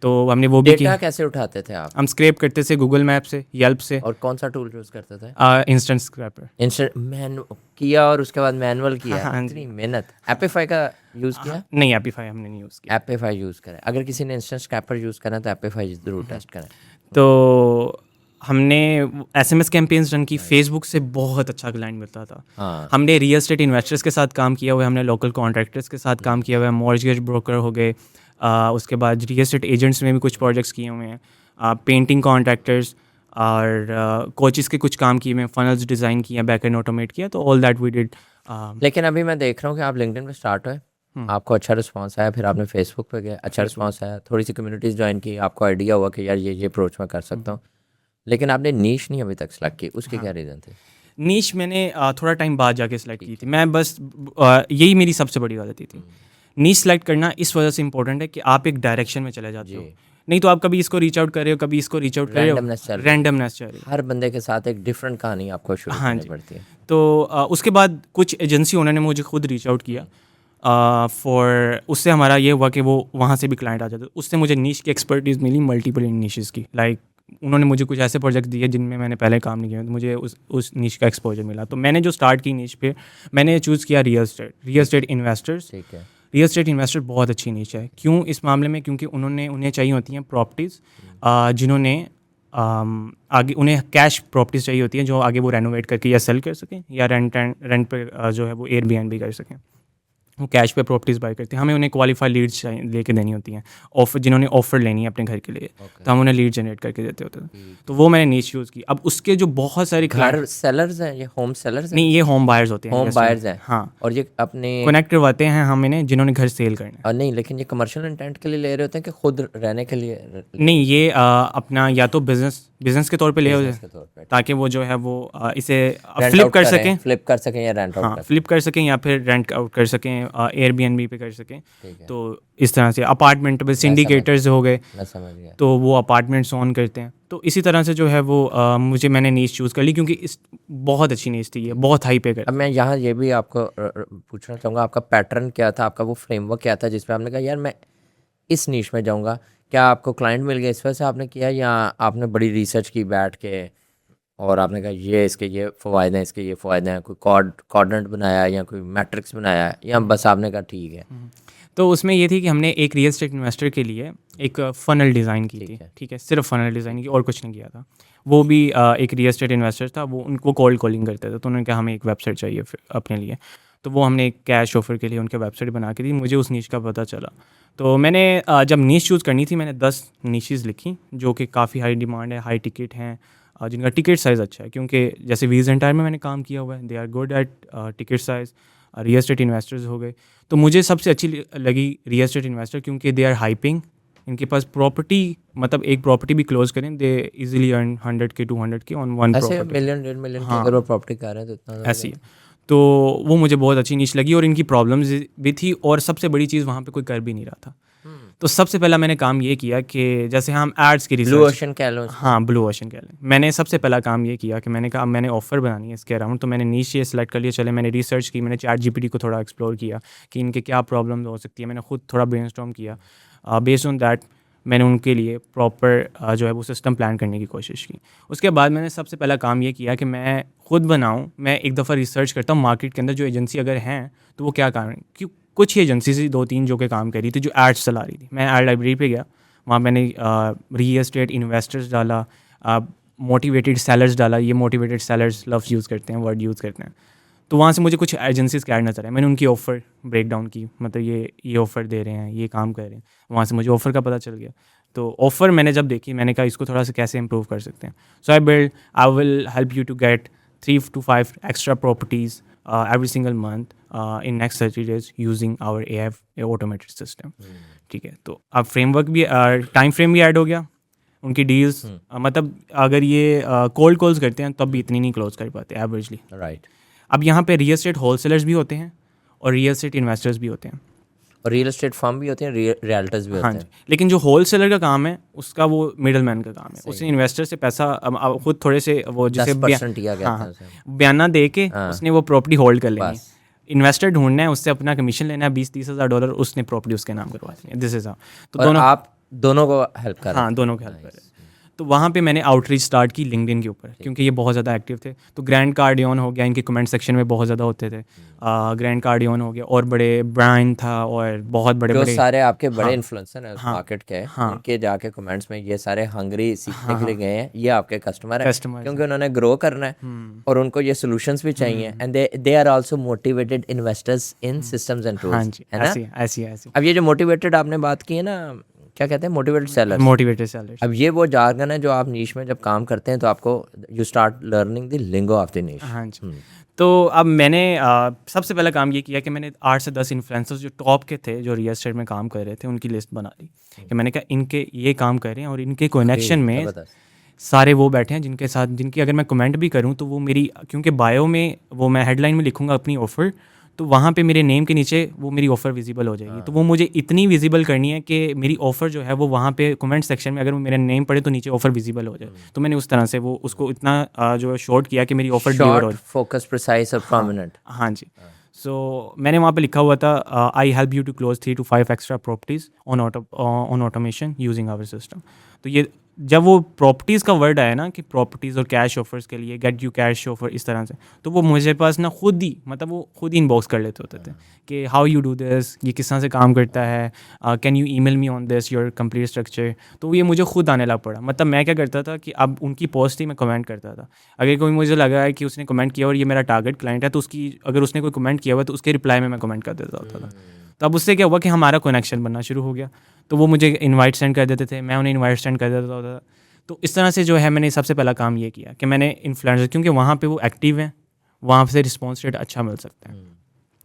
तो हमने वो भी डेटा किया। कैसे उठाते थे आप? हम स्क्रैप करते थे गूगल मैप से, येल्प से, और कौन सा टूल यूज़ करते थे? Instant scraper. इंस्टेंट किया और उसके बाद मैनुअल किया? हाँ इतनी मेहनत। एपिफाई का यूज़ किया? नहीं, एपीफाई हमने नहीं यूज़ किया। एपिफाई यूज़ करें। अगर किसी ने इंस्टेंट स्क्रैपर यूज़ करना तो एपिफाई ज़रूर टेस्ट करें। तो हमने एसएमएस कैंपेन्स रन की, फेसबुक से बहुत अच्छा क्लाइंट मिलता था। हाँ। हमने रियल एस्टेट इन्वेस्टर्स के साथ काम किया हुआ है, हमने लोकल कॉन्ट्रैक्टर्स के साथ काम किया हुआ है, मॉर्गेज ब्रोकर हो गए, उसके बाद रियल एस्टेट एजेंट्स में भी कुछ प्रोजेक्ट्स किए हुए हैं, पेंटिंग कॉन्ट्रैक्टर्स और कोचेस के कुछ काम किए हुए हैं, फनल्स डिज़ाइन किया, बैक एंड ऑटोमेट किया, तो ऑल दैट वी डिड। लेकिन अभी मैं देख रहा हूँ कि आप लिंक्डइन पे स्टार्ट हुए, आपको अच्छा रिस्पांस आया, फिर आपने फेसबुक पे गए, अच्छा रिस्पांस आया, थोड़ी सी कम्युनिटीज़ ज्वाइन की, आपको आइडिया हुआ कि यार ये अप्रोच मैं कर सकता हूँ, लेकिन आपने नीश नहीं अभी तक सेलेक्ट की, उसके क्या रीज़न थे? नीश मैंने थोड़ा टाइम बाद जाके सिलेक्ट की थी। मैं बस यही मेरी सबसे बड़ी गलती थी। नीश सेलेक्ट करना इस वजह से इंपॉर्टेंट है कि आप एक डायरेक्शन में चले जाते हो, नहीं तो आप कभी इसको रीच आउट कर रहे हो, कभी इसको रीच आउट कर रहे हो, रैंडमनेस चल रही है। हर बंदे के साथ एक डिफरेंट कहानी आपको शुरू करनी पड़ती है। तो उसके बाद कुछ एजेंसी ओनर ने मुझे खुद रीच आउट किया उससे हमारा ये हुआ कि वो वहाँ से भी क्लाइंट आ जाते, उससे मुझे नीश की एक्सपर्टीज़ मिली, मल्टीपल नीशेस की। लाइक उन्होंने मुझे कुछ ऐसे प्रोजेक्ट दिए जिनमें मैंने पहले काम नहीं किया, तो मुझे उस नीश का एक्सपोजर मिला। तो मैंने जो स्टार्ट की नीश पे, मैंने चूज़ किया रियल एस्टेट इन्वेस्टर्स। ठीक है। रियल एस्टेट इन्वेस्टर बहुत अच्छी नीश है। क्यों इस मामले में? क्योंकि उन्हें चाहिए होती हैं प्रॉपर्टीज़ जिन्होंने आगे उन्हें कैश प्रॉपर्टीज़ चाहिए होती हैं जो आगे वो रेनोवेट करके या सेल कर सकें या रेंट पे जो है वो एयरबीएनबी कर सकें। वो कैश पे प्रॉपर्टीज़ बाय करते हैं, हमें उन्हें क्वालिफाइड लीड्स लेके देनी होती हैं, ऑफर जिन्होंने ऑफर लेनी है अपने घर के लिए, तो हम उन्हें लीड जनरेट करके देते होते हैं। तो वो मैंने नीच यूज़ की। अब उसके जो बहुत सारे घर सेलर्स हैं, ये होम सेलर्स हैं? नहीं, ये होम बायर्स होते हैं, होम बायर्स हैं। हाँ, और ये अपने कनेक्ट करवाते हैं हम इन्हें जिन्होंने घर सेल करना है। और नहीं, लेकिन ये कमर्शियल इंटेंट के लिए ले रहे होते हैं कि खुद रहने के लिए? नहीं, ये अपना या तो बिजनेस के तौर पे ले Business के तौर पे। ताकि वो जो है वो इसे Rent फ्लिप out कर करें, सकें, फ्लिप कर सकें या रेंट आउट हाँ कर फ्लिप कर सकें या फिर रेंट आउट कर सकें, एयरबीएनबी पे कर सकें। ठीक है। तो इस तरह से अपार्टमेंट में सिंडिकेटर्स हो गए, मैं समझ गया। तो वो अपार्टमेंट्स ओन करते हैं। तो इसी तरह से जो है वो मैंने नीश चूज़ कर ली क्योंकि इस बहुत अच्छी नीश थी, ये बहुत हाई पे कर। अब मैं यहाँ ये भी आपको पूछना चाहूँगा, आपका पैटर्न क्या था, आपका वो फ्रेमवर्क क्या था जिस पे आपने कहा यार मैं इस नीश में जाऊँगा? क्या आपको क्लाइंट मिल गया इस वजह से आपने किया, या आपने बड़ी रिसर्च की बैठ के और आपने कहा ये इसके ये फ़वायदे हैं, इसके ये फ़वायदे हैं, कोई कोऑर्डिनेट बनाया या कोई मैट्रिक्स बनाया, या बस आपने कहा ठीक है? तो उसमें ये थी कि हमने एक रियल एस्टेट इन्वेस्टर के लिए एक फ़नल डिज़ाइन की थी, ठीक है, सिर्फ फ़नल डिज़ाइन की और कुछ नहीं किया था। वो भी एक रियल एस्टेट इन्वेस्टर था, वो उनको कोल्ड कॉलिंग करते थे, तो उन्होंने कहा हमें एक वेबसाइट चाहिए अपने लिए। तो वो हमने एक कैश ऑफर के लिए उनके वेबसाइट बना के दी। मुझे उस नीश का पता चला, तो मैंने जब नीश चूज़ करनी थी मैंने 10 नीशेज़ लिखी जो कि काफ़ी हाई डिमांड है, हाई टिकट हैं, जिनका टिकट साइज़ अच्छा है, क्योंकि जैसे वीज़ एंड टायर में मैंने काम किया हुआ है, they are good at ticket size. Real estate investors हो गए, तो मुझे सबसे अच्छी लगी रियल एस्टेट इन्वेस्टर क्योंकि दे आर हाइपिंग, इनके पास प्रॉपर्टी, मतलब एक प्रॉपर्टी भी क्लोज करें they easily earn 100K 200K on one ऐसे प्रॉपर्टी। मिलियन 1.5 मिलियन की अगर वो प्रॉपर्टी कर रहे हैं तो इतना ऐसी है, तो वो मुझे बहुत अच्छी नीच लगी और इनकी प्रॉब्लम्स भी थी, और सबसे बड़ी चीज़ वहाँ पे कोई कर भी नहीं रहा था। तो सबसे पहला मैंने काम ये किया कि जैसे हम एड्स की ब्लू रिसर्च, ओशन कह लो इसको। हाँ ब्लू ओशन कह लें, मैंने सबसे पहला काम ये किया कि मैंने कहा अब मैंने ऑफ़र बनानी है इसके अराउंड, तो मैंने नीश ये सेलेक्ट कर लिया। चले मैंने रिसर्च की, मैंने ChatGPT को थोड़ा एक्सप्लोर किया कि इनके क्या प्रॉब्लम हो सकती है, मैंने खुद थोड़ा ब्रेनस्टॉर्म किया। बेस्ड ऑन दैट मैंने उनके लिए प्रॉपर जो है वो सिस्टम प्लान करने की कोशिश की। उसके बाद मैंने सबसे पहला काम ये किया कि मैं खुद बनाऊँ। मैं एक दफ़ा रिसर्च करता हूँ मार्केट के अंदर जो एजेंसी अगर हैं तो वो क्या कारण, क्यों कुछ ही एजेंसी से 2-3 जो कि काम कर रही थी, जो एड्स चला रही थी। मैं एड लाइब्रेरी पे गया, वहाँ मैंने रियल एस्टेट इन्वेस्टर्स डाला, मोटिवेटेड सेलर्स डाला। ये मोटिवेटेड सेलर्स लफ्ज़ यूज़ करते हैं, वर्ड यूज़ करते हैं। तो वहाँ से मुझे कुछ एजेंसीज़ के ऐड नज़र आए, मैंने उनकी ऑफ़र ब्रेक डाउन की, मतलब ये ऑफ़र दे रहे हैं, ये काम कर रहे हैं। वहाँ से मुझे ऑफ़र का पता चल गया। तो ऑफ़र मैंने जब देखी मैंने कहा इसको थोड़ा सा कैसे इम्प्रूव कर सकते हैं। So I will help you to get 3 to 5 extra properties every single month in next 30 days using our AI automated system। ठीक है, तो अब फ्रेमवर्क भी, टाइम फ्रेम भी ऐड हो गया, उनकी डील्स मतलब अगर ये कोल्ड कॉल्स करते हैं तब भी इतनी नहीं क्लोज कर पाते एवरेजली। राइट। अब यहाँ पे रियल एस्टेट होलसेलर्स भी होते हैं और रियल एस्टेट इन्वेस्टर्स भी होते हैं। और रियल एस्टेट फर्म भी होते हैं, रियल्टर्स भी होते हाँ हैं। जी, लेकिन जो होलसेलर का काम है उसका वो मिडल मैन का काम है, उसने इन्वेस्टर से पैसा अब खुद थोड़े से वो जैसे 10% या कहते हैं हाँ, उसे। बयाना दे के उसने वो प्रॉपर्टी होल्ड कर लेनी है। बस। इन्वेस्टर ढूंढना है, उससे अपना कमीशन लेना है 20-30 हज़ार डॉलर, उसने प्रॉपर्टी उसके नाम करवानी है। दिस इज तो और दोनों, आप दोनों को हेल्प कर रहे हैं। हाँ दोनों को हेल्प कर रहे हैं। तो वहाँ पे मैंने आउटरीच स्टार्ट की लिंक्डइन के ऊपर, क्योंकि ये बहुत ज़्यादा एक्टिव थे। तो ग्रैंड कार्डियन हो गया, इनके कमेंट सेक्शन में बहुत ज़्यादा होते थे। ग्रैंड कार्डियन हो गया, और बड़े ब्रांड था, और बहुत बड़े जो बड़े सारे आपके बड़े इन्फ्लुएंसर हैं मार्केट के, हाँ। उनके जाके कमेंट्स में ये सारे हंगरी सीखने के लिए गए हैं, ये आपके कस्टमर हैं, Customers क्योंकि उन्होंने ग्रो करना है और उनको ये सॉल्यूशंस भी चाहिए, and they are also motivated investors in systems and हाँ टूल्स, जी, है ना? ऐसी अब ये जो मोटिवेटेड आपने बात की है ना, क्या कहते हैं, मोटिवेटेड सेलर्स। Motivated sellers. अब ये वो जार्गन है जो आप नीश में जब काम करते हैं तो आपको you start learning the lingo of the niche. हाँ जी। तो अब मैंने सबसे पहला काम ये किया कि मैंने 8 से 10 इन्फ्लुएंसर्स जो टॉप के थे, जो रियल एस्टेट में काम कर रहे थे, उनकी लिस्ट बना ली कि मैंने कहा इनके ये काम कर रहे हैं और इनके कनेक्शन में सारे वो बैठे हैं जिनके साथ, जिनकी अगर मैं कमेंट भी करूं तो वो मेरी, क्योंकि बायो में वो मैं हेडलाइन में लिखूंगा अपनी ऑफ़र, तो वहाँ पे मेरे नेम के नीचे वो मेरी ऑफ़र विजिबल हो जाएगी। तो वो मुझे इतनी विजिबल करनी है कि मेरी ऑफ़र जो है वो वहाँ पे कमेंट सेक्शन में अगर मेरा नेम पड़े तो नीचे ऑफ़र विजिबल हो जाए। तो मैंने उस तरह से वो उसको इतना जो शॉर्ट किया कि मेरी ऑफ़र डिलीवर हो, फोकस, प्रिसाइज और प्रोमिनेंट। हाँ जी। सो मैंने वहाँ पे लिखा हुआ था I help you to close 3 to 5 extra properties on automation using our system. तो ये जब वो प्रॉपर्टीज़ का वर्ड आया ना कि प्रॉपर्टीज़ और कैश ऑफर्स के लिए गेट यू कैश ऑफर इस तरह से, तो वो मुझे पास ना खुद ही मतलब वो खुद ही इनबॉक्स कर लेते होते थे कि हाउ यू डू दिस, ये किस तरह से काम करता है, can you email me on this your complete structure. तो ये मुझे खुद आने लग पड़ा। मतलब मैं क्या करता था कि अब उनकी पोस्ट ही मैं कमेंट करता था। अगर कोई मुझे लगा है कि उसने कमेंट किया और ये मेरा टारगेट क्लाइंट है, तो उसकी अगर उसने कोई कमेंट किया हुआ तो उसके रिप्लाई में मैं कमेंट कर देता होता था। तो अब उससे क्या हुआ कि हमारा कनेक्शन बनना शुरू हो गया। तो वो मुझे इनवाइट सेंड कर देते थे, मैं उन्हें इनवाइट सेंड कर देता होता था। तो इस तरह से जो है मैंने सबसे पहला काम ये किया कि मैंने इन्फ्लुएंसर, क्योंकि वहाँ पे वो एक्टिव हैं, वहाँ से रिस्पॉन्स रेट अच्छा मिल सकता है।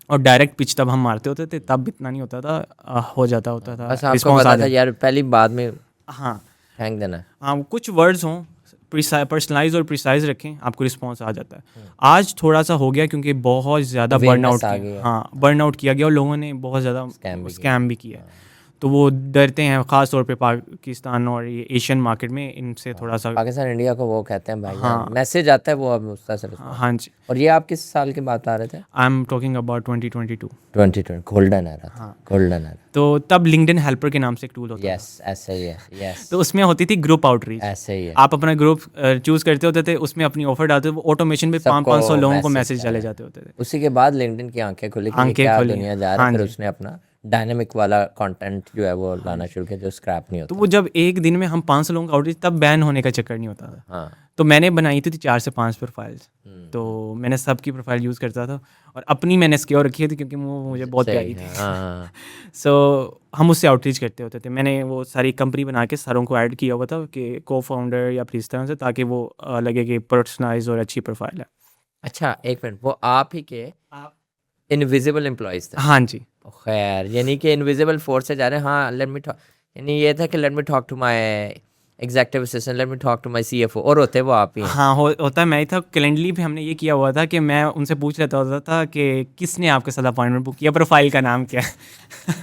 और डायरेक्ट पिच तब हम मारते होते थे, तब इतना नहीं होता था, हो जाता होता था, बस आपको रिस्पॉन्स पता आ था जाता। यार पहली बात में हाँ फेंक देना है। हाँ, कुछ वर्ड्स हों पर्सनलाइज और प्रिसाइज रखें, आपको रिस्पॉन्स आ जाता है। आज थोड़ा सा हो गया क्योंकि बहुत ज़्यादा Awareness बर्नआउट आ किया, गई है। हाँ बर्नआउट किया गया और लोगों ने बहुत ज़्यादा Scam भी स्कैम भी किया है। तो वो डरते हैं, ख़ास तौर पे पाकिस्तान और ये एशियन मार्केट में इनसे थोड़ा सा। पाकिस्तान इंडिया को वो कहते हैं भाई, हाँ। मैसेज आता है वो अब उस तरह से response। हाँ जी, और ये आप किस साल की बात आ रहे थे? I am talking about 2022। 2020 golden era था। Golden era. तो तब लिंक्डइन हेल्पर के नाम से एक टूल होता यस ऐसे ही है। यस तो उसमें होती थी ग्रुप आउटरीच। ऐसे ही है। आप अपना ग्रुप चूज़ करते होते थे, उसमें अपनी ऑफर डालते थे, वो ऑटोमेशन पे 500 लोगों को मैसेज चले जाते होते थे। उसी के बाद लिंक्डइन की आंखें खुली कि ये आंखें क्या खुली, दुनिया जा रहा हाँ है। फिर जी। उसने अपना डायनेमिक वाला कंटेंट जो है वो लाना शुरू किया जो स्क्रैप नहीं तो होता। वो जब एक दिन में हम 500 लोगों का आउटरीच, तब बैन होने का चक्कर नहीं होता था। हाँ। तो मैंने बनाई थी 4 से 5 प्रोफाइल्स। तो मैंने सबकी प्रोफाइल यूज़ करता था और अपनी मैंने सिक्योर रखी थी क्योंकि वो मुझे बहुत प्यारी थी। हाँ। सो हम उससे आउटरीच करते होते थे। मैंने वो सारी कंपनी बना के सारों को ऐड किया हुआ था कि को फाउंडर या फिर इस तरह से, ताकि वो लगे कि पर्सनलाइज और अच्छी प्रोफाइल है। अच्छा एक मिनट, वो आप ही के इनविजिबल एम्प्लॉयज थे? हाँ जी। खैर यानी कि इनविजिबल फोर्स से जा रहे हैं। हाँ लेट मी टॉक, यानी ये था कि let me talk to my executive assistant, let me talk to my CFO, और होते वो आप ही हैं। हाँ होता मैं ही था। कैलेंडली भी हमने ये किया हुआ था कि मैं उनसे पूछ लेता होता था कि किसने आपके साथ अपॉइंटमेंट बुक किया, प्रोफाइल का नाम क्या है।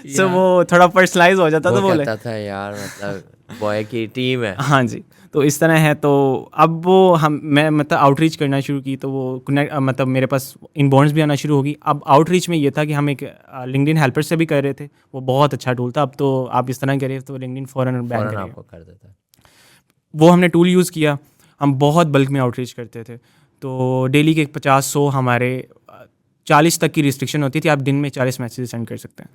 सो वो थोड़ा पर्सनलाइज हो जाता था। वो बोले कहता था यार मतलब बॉय की टीम है। हाँ जी, तो इस तरह है। तो अब वो मैं मतलब आउटरीच करना शुरू की, तो वो कनेक्ट मतलब मेरे पास इनबाउंड्स भी आना शुरू होगी। अब आउटरीच में ये था कि हम एक लिंक्डइन हेल्पर से भी कर रहे थे, वो बहुत अच्छा टूल था। अब तो आप इस तरह करें तो लिंक्डइन फ़ौरन बैन फौरन करेगा। आपको कर देता है। वो हमने टूल यूज़ किया, हम बहुत बल्क में आउटरीच करते थे। तो डेली के 50-100 हमारे 40 तक की रिस्ट्रिक्शन होती थी, आप दिन में 40 मैसेज सेंड कर सकते हैं।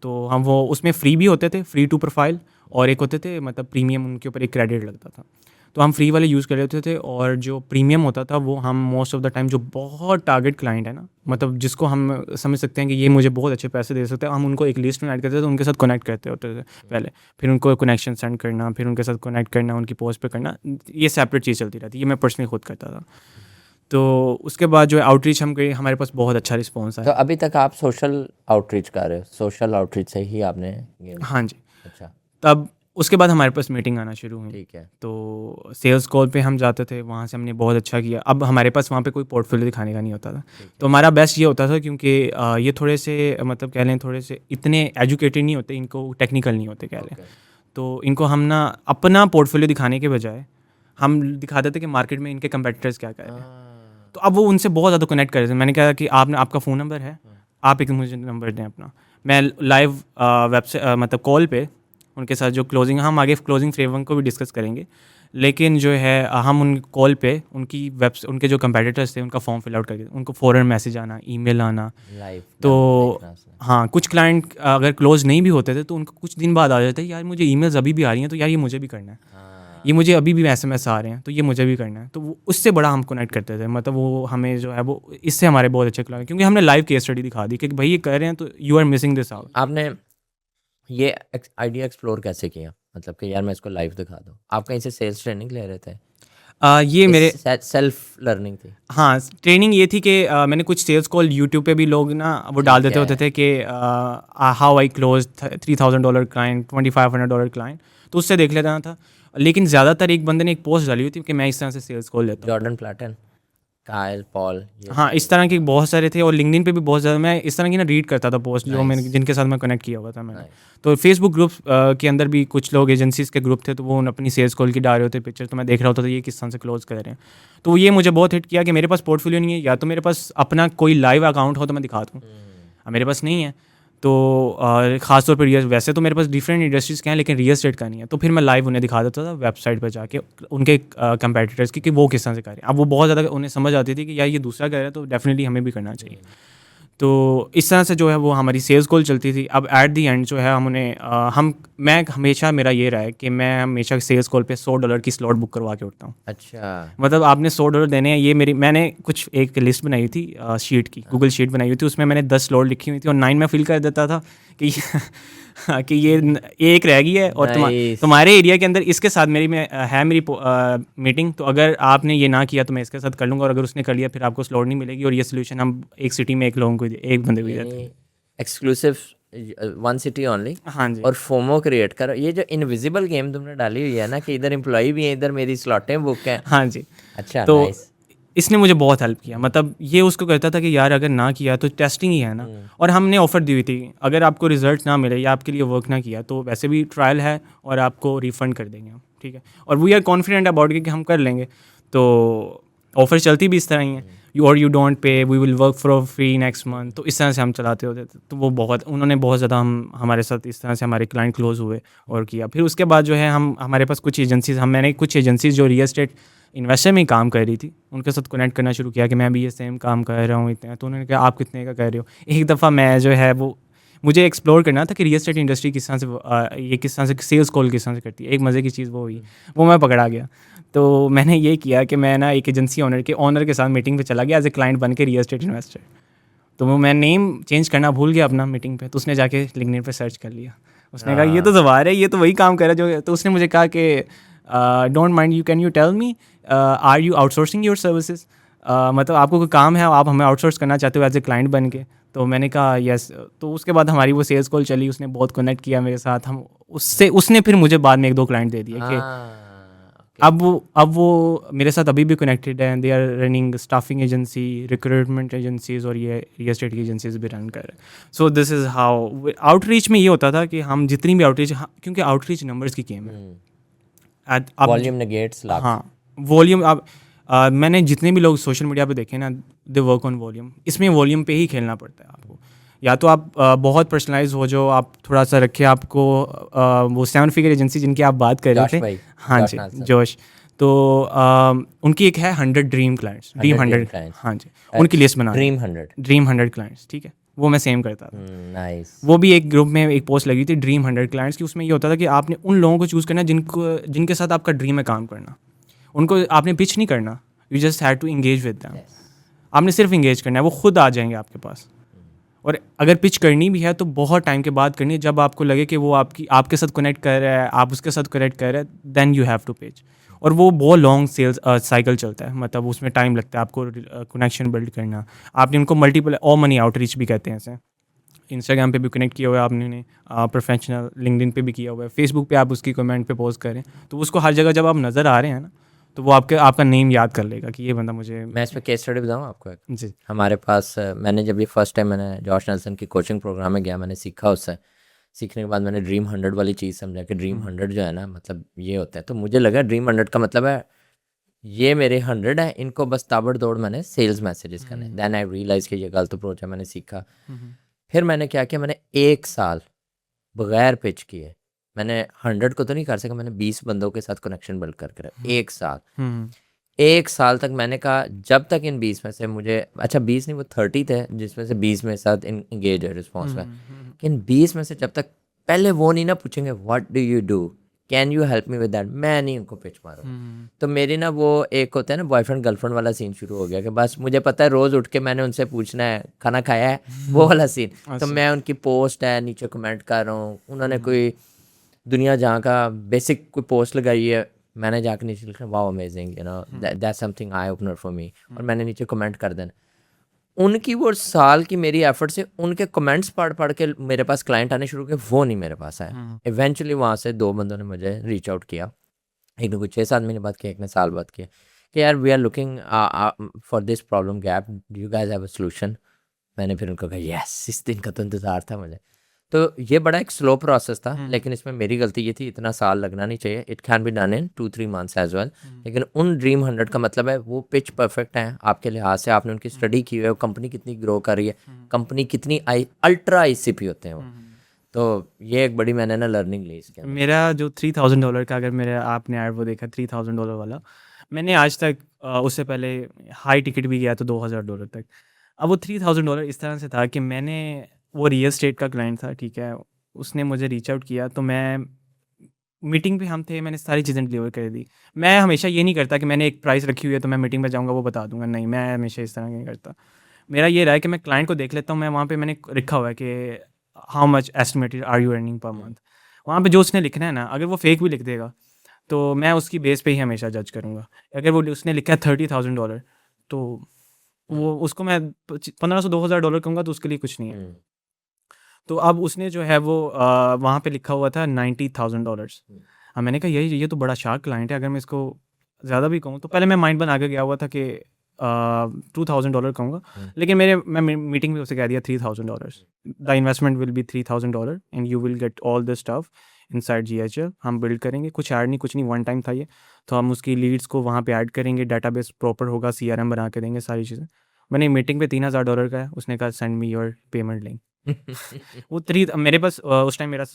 तो हम वो उसमें फ्री भी होते थे, फ्री टू प्रोफाइल, और एक होते थे मतलब प्रीमियम, उनके ऊपर एक क्रेडिट लगता था। तो हम फ्री वाले यूज़ कर लेते थे, और जो प्रीमियम होता था वो हम मोस्ट ऑफ द टाइम जो बहुत टारगेट क्लाइंट है ना, मतलब जिसको हम समझ सकते हैं कि ये मुझे बहुत अच्छे पैसे दे सकते हैं, हम उनको एक लिस्ट में ऐड करते थे, उनके साथ कनेक्ट करते होते थे पहले, फिर उनको कनेक्शन सेंड करना, फिर उनके साथ कनेक्ट करना, उनकी पोस्ट पे करना, ये सेपरेट चीज़ चलती रहती है। ये मैं पर्सनली खुद करता था। तो उसके बाद जो है आउटरीच हम गए, हमारे पास बहुत अच्छा रिस्पॉन्स तो आया। अभी तक आप सोशल आउटरीच कर रहे हो? सोशल आउटरीच से ही आपने हाँ जी। अच्छा तब उसके बाद हमारे पास मीटिंग आना शुरू हुई। ठीक है। तो सेल्स कॉल पे हम जाते थे, वहाँ से हमने बहुत अच्छा किया। अब हमारे पास वहाँ पे कोई पोर्टफोलियो दिखाने का नहीं होता था, तो हमारा बेस्ट ये होता था, क्योंकि ये थोड़े से मतलब कह लें थोड़े से इतने एजुकेटेड नहीं होते, इनको टेक्निकल नहीं होते कह लें। तो इनको हम ना अपना पोर्टफोलियो दिखाने के बजाय हम दिखा देते कि मार्केट में इनके कंपेटिटर्स क्या कर रहे हैं। तो अब वो उनसे बहुत ज़्यादा कनेक्ट कर रहे थे। मैंने कहा कि आपका फ़ोन नंबर है, आप एक मुझे नंबर दें अपना, मैं लाइव वेबसाइट मतलब कॉल पे उनके साथ जो क्लोजिंग, हम आगे क्लोजिंग फ्रेमवर्क को भी डिस्कस करेंगे, लेकिन जो है हम उन कॉल पे उनकी उनके जो कंपेटिटर्स थे उनका फॉर्म फिल आउट करके उनको फ़ौरन मैसेज आना, ईमेल आना। लाइव तो हाँ, कुछ क्लाइंट अगर क्लोज नहीं भी होते थे तो उनको कुछ दिन बाद आ जाते हैं, यार मुझे ईमेल्स अभी भी आ रही हैं, तो यार ये मुझे भी करना है, ये मुझे अभी भी SMS आ रहे हैं, तो ये मुझे भी करना है। तो वो उससे बड़ा हम कनेक्ट करते थे, मतलब वो हमें जो है वो इससे हमारे बहुत अच्छे क्लाइंट, क्योंकि हमने लाइव केस स्टडी दिखा दी कि भाई ये कर रहे हैं, तो you are missing this out. आपने ये आइडिया एक्सप्लोर कैसे किया, मतलब कि यार मैं इसको लाइव दिखा दूँ? आप कहीं से सेल्स ट्रेनिंग ले रहे थे? ये मेरे सेल्फ लर्निंग थी? हाँ, ट्रेनिंग ये थी कि मैंने कुछ सेल्स कॉल यूट्यूब पे भी लोग ना वो डाल देते होते थे कि how I close $3,000 client, $2,500 client, तो उससे देख लेता था। लेकिन ज़्यादातर एक बंदे ने एक पोस्ट डाली हुई थी कि मैं इस तरह से सेल्स कॉल लेता हूँ। जॉर्डन प्लेटन, कायल पॉल, हाँ, इस तरह के बहुत सारे थे, और लिंक्डइन पे भी बहुत ज़्यादा मैं इस तरह की ना रीड करता था पोस्ट, जो मैंने जिनके साथ मैं कनेक्ट किया हुआ था मैंने। तो फेसबुक ग्रुप के अंदर भी कुछ लोग एजेंसीज़ के ग्रुप थे, तो वो अपनी सेल्स कॉल की डाल रहे होते पिक्चर, तो मैं देख रहा होता था ये किस तरह से क्लोज कर रहे हैं। तो ये मुझे बहुत हिट किया कि मेरे पास पोर्टफोलियो नहीं है, या तो मेरे पास अपना कोई लाइव अकाउंट हो तो मैं दिखा दूँ, मेरे पास नहीं है। तो ख़ास तौर पर रियल, वैसे तो मेरे पास डिफरेंट इंडस्ट्रीज़ के हैं लेकिन रियल एस्टेट का नहीं है, तो फिर मैं लाइव उन्हें दिखा देता था वेबसाइट पर जाके उनके कंपेटिटर्स की कि वो किस तरह से कर रहे हैं। अब वो बहुत ज़्यादा उन्हें समझ आती थी कि यार ये दूसरा कर रहा है तो डेफिनेटली हमें भी करना चाहिए। तो इस तरह से जो है वो हमारी सेल्स कॉल चलती थी। अब एट दी एंड जो है हम उन्हें मैं हमेशा, मेरा ये रहा है कि मैं हमेशा सेल्स कॉल पे $100 की स्लॉट बुक करवा के उठता हूँ। अच्छा। मतलब आपने $100 देने हैं, ये मैंने कुछ एक लिस्ट बनाई थी शीट की, गूगल शीट बनाई हुई थी, उसमें मैंने 10 स्लॉट लिखी हुई थी और 9 में फिल कर देता था कि कि ये एक रह गई है और Nice. तुम्हारे एरिया के अंदर इसके साथ मेरी मीटिंग, तो अगर आपने ये ना किया तो मैं इसके साथ कर लूँगा और अगर उसने कर लिया फिर आपको स्लॉट नहीं मिलेगी और ये सोल्यूशन हम एक सिटी में एक लोगों को, एक बंदे को ही देते हैं। Exclusive one city only. हाँ जी। और फोमो क्रिएट करो। ये जो इनविजिबल गेम तुमने डाली हुई है ना कि इधर एम्प्लॉय भी है, इधर मेरी स्लॉटें बुक हैं। हाँ जी। अच्छा, तो नाइस। इसने मुझे बहुत हेल्प किया। मतलब ये उसको कहता था कि यार अगर ना किया तो टेस्टिंग ही है ना, और हमने ऑफ़र दी हुई थी अगर आपको रिजल्ट ना मिले या आपके लिए वर्क ना किया तो वैसे भी ट्रायल है और आपको रिफ़ंड कर देंगे हम, ठीक है, और वी आर कॉन्फिडेंट अबाउट कि हम कर लेंगे। तो ऑफ़र चलती भी इस तरह ही है, you don't pay, we will work for free next month, तो इस तरह से हम चलाते होते थे। तो वो उन्होंने बहुत ज़्यादा हमारे साथ इस तरह से हमारे क्लाइंट क्लोज हुए और किया। फिर उसके बाद जो है हमारे पास कुछ एजेंसीज, मैंने कुछ एजेंसीज जो रियल एस्टेट इन्वेस्टर में ही काम कर रही थी उनके साथ कनेक्ट करना शुरू किया कि मैं भी ये सेम काम कर रहा हूँ इतने, तो उन्होंने कहा आप कितने का कर रहे हो। एक दफ़ा मैं जो है वो मुझे एक्सप्लोर करना था कि रियल एस्टेट इंडस्ट्री किस तरह से ये किस तरह से सेल्स कॉल किस तरह से करती है। एक मज़े की चीज़ वो हुई, वो मैं पकड़ा गया। तो मैंने ये किया कि मैं ना एक एजेंसी ऑनर के साथ मीटिंग पे चला गया एज ए क्लाइंट बन के रियल एस्टेट इन्वेस्टर। तो वो मैं नेम चेंज करना भूल गया अपना मीटिंग पे, तो उसने जाके लिंक्डइन पे सर्च कर लिया। उसने कहा ये तो ज़वार है, ये तो वही काम कर रहा है जो। तो उसने मुझे कहा कि don't mind you can you tell me are you outsourcing your services, मतलब आपको कोई काम है आप हमें आउटसोर्स करना चाहते हो एज ए क्लाइंट बन के। तो मैंने कहा यस। तो उसके बाद हमारी वो सेल्स कॉल चली, उसने बहुत कनेक्ट किया मेरे साथ, हम उसने फिर मुझे बाद में 1-2 क्लाइंट दे दिए कि अब वो मेरे साथ अभी भी कनेक्टेड है। They are running staffing agency, recruitment agencies और ये रियल एस्टेट की एजेंसीज भी रन कर रहे हैं। So this is how outreach में ये होता था कि हम जितनी भी आउटरीच, क्योंकि आउटरीच नंबर्स की गेम है। Volume negates lakh. हाँ, वॉल्यूम। अब मैंने जितने भी लोग सोशल मीडिया पे देखे ना, दे वर्क ऑन वॉल्यूम। इसमें वॉल्यूम पे ही खेलना पड़ता है आपको। या तो आप बहुत पर्सनलाइज हो, जो आप थोड़ा सा रखे आपको, वो 7 फिगर एजेंसी जिनकी आप बात कर रहे थे, हाँ जी, जोश। तो उनकी एक है 100 ड्रीम क्लाइंट्स, ड्रीम 100, हाँ जी, उनकी लिस्ट बना, ड्रीम 100 क्लाइंट्स, ठीक है, वो मैं सेम करता था। नाइस। वो भी एक ग्रुप में एक पोस्ट लगी थी ड्रीम 100 क्लाइंट्स की। उसमें ये होता था कि आपने उन लोगों को चूज़ करना जिनके साथ आपका ड्रीम है काम करना। उनको आपने पिच नहीं करना, you just have to engage with them. आपने सिर्फ इंगेज करना है, वो खुद आ जाएंगे आपके पास। और अगर पिच करनी भी है तो बहुत टाइम के बाद करनी है, जब आपको लगे कि वो आपके साथ कनेक्ट कर रहा है, आप उसके साथ कनेक्ट कर रहे हैं, then you have to pitch. और वो बहुत लॉन्ग सेल्स साइकिल चलता है, मतलब उसमें टाइम लगता है आपको कनेक्शन बिल्ड करना। आपने उनको मल्टीपल और मनी आउटरीच भी कहते हैं ऐसे। इंस्टाग्राम पे भी कनेक्ट किया हुआ है आपने, प्रोफेशनल लिंक्डइन पे भी किया हुआ है, फेसबुक पे आप उसकी कमेंट पे पोस्ट करें तो उसको हर जगह जब आप नज़र आ रहे हैं ना, तो वो आपका नेम याद कर लेगा कि ये बंदा मुझे। मैं इस पर केस स्टडी बताऊँ आपको एक? जी। हमारे पास मैंने जब ये फर्स्ट टाइम मैंने जॉश नेल्सन की कोचिंग प्रोग्राम में गया, मैंने सीखा उससे। सीखने के बाद मैंने ड्रीम 100 वाली चीज़ समझा कि ड्रीम 100 जो है ना, मतलब ये होता है। तो मुझे लगा ड्रीम 100 का मतलब है ये मेरे 100 है, इनको बस ताबड़तोड़ मैंने सेल्स मैसेजेस करने। देन आई रियलाइज़ कि ये गलत अप्रोच है, मैंने सीखा। फिर मैंने क्या किया, मैंने 1 साल बगैर पिच किए, मैंने 100 को तो नहीं कर सका, मैंने 20 बंदों के साथ कनेक्शन बिल्ड कर 1 साल। 1 साल तक मैंने कहा जब तक इन 20 में से मुझे, अच्छा 20 नहीं वो 30 थे, जिसमें से 20 में साथ इंगेज है रिस्पॉन्स में, कि इन 20 में से जब तक पहले वो नहीं ना पूछेंगे what do you do, can you help me with that, मैं नहीं उनको पिच मारूँ। तो मेरी ना वो एक होता है ना बॉयफ्रेंड गर्लफ्रेंड वाला सीन शुरू हो गया कि बस मुझे पता है रोज़ उठ के मैंने उनसे पूछना है खाना खाया है, वो वाला सीन। तो मैं उनकी पोस्ट है नीचे कमेंट कर रहा हूँ, उन्होंने कोई दुनिया जहाँ का बेसिक कोई पोस्ट लगाई है, मैंने जाकर नीचे लिखा wow amazing, you know that's something eye opener for me, और मैंने नीचे कमेंट कर देना। उनकी वो साल की मेरी एफर्ट से उनके कमेंट्स पढ़ के मेरे पास क्लाइंट आने शुरू किए, वो नहीं मेरे पास आए। इवेंचुअली वहाँ से 2 बंदों ने मुझे रीच आउट किया, एक ने कुछ 6-7 महीने बाद किया, एक ने साल बाद किया, कि यार we are looking for this problem gap, do you guys have a solution. मैंने फिर उनको कहा यस, इस दिन का तो इंतज़ार था मुझे। तो ये बड़ा एक स्लो प्रोसेस था, लेकिन इसमें मेरी गलती ये थी, इतना साल लगना नहीं चाहिए। It can be done in 2-3 months as well. लेकिन उन ड्रीम 100 का मतलब है वो पिच परफेक्ट है आपके लिहाज से, आपने उनकी स्टडी की हुई है, कंपनी कितनी ग्रो कर रही है, कंपनी कितनी अल्ट्रा ICP होते हैं वो। तो ये एक बड़ी मैंने ना लर्निंग ली इसके अंदर। मेरा जो $3000 का, अगर मेरे आपने ऐड वो देखा $3000 वाला, मैंने आज तक उससे पहले हाई टिकट भी गया तो $2000 तक। अब वो $3000 इस तरह से था कि मैंने, वो रियल स्टेट का क्लाइंट था, ठीक है, उसने मुझे रीच आउट किया, तो मैं मीटिंग पे हम थे, मैंने सारी चीज़ें डिलीवर कर दी। मैं हमेशा ये नहीं करता कि मैंने एक प्राइस रखी हुई है तो मैं मीटिंग में जाऊँगा वो बता दूँगा, नहीं, मैं हमेशा इस तरह नहीं करता। मेरा ये रहा है कि मैं क्लाइंट को देख लेता हूँ, मैं वहाँ पे मैंने लिखा हुआ है कि how much estimated are you earning per month. वहाँ पे जो उसने लिखना है ना, अगर वो फेक भी लिख देगा तो मैं उसकी बेस पे ही हमेशा जज करूँगा। अगर वो उसने लिखा है $30,000 तो वो उसको मैं $1500-2000 कहूँगा तो उसके लिए कुछ नहीं है। तो अब उसने जो है वो वहाँ पे लिखा हुआ था $90,000। अब मैंने कहा ये तो बड़ा शार्क क्लाइंट है, अगर मैं इसको ज़्यादा भी कहूँ तो पहले मैं माइंड बना के गया हुआ था कि $2,000 कहूँगा, लेकिन मैं मीटिंग में उसे कह दिया $3,000। The investment will be $3,000 and you will get all the stuff inside GHL। हम बिल्ड करेंगे, कुछ ऐड नहीं, कुछ नहीं, वन टाइम था ये, तो हम उसकी लीड्स को वहाँ पे ऐड करेंगे, डाटाबेस प्रॉपर होगा, CRM बना के देंगे, सारी चीज़ें। मैंने मीटिंग पे $3,000 का है, उसने कहा send me your payment link. वो मेरे पास उस टाइम मेरा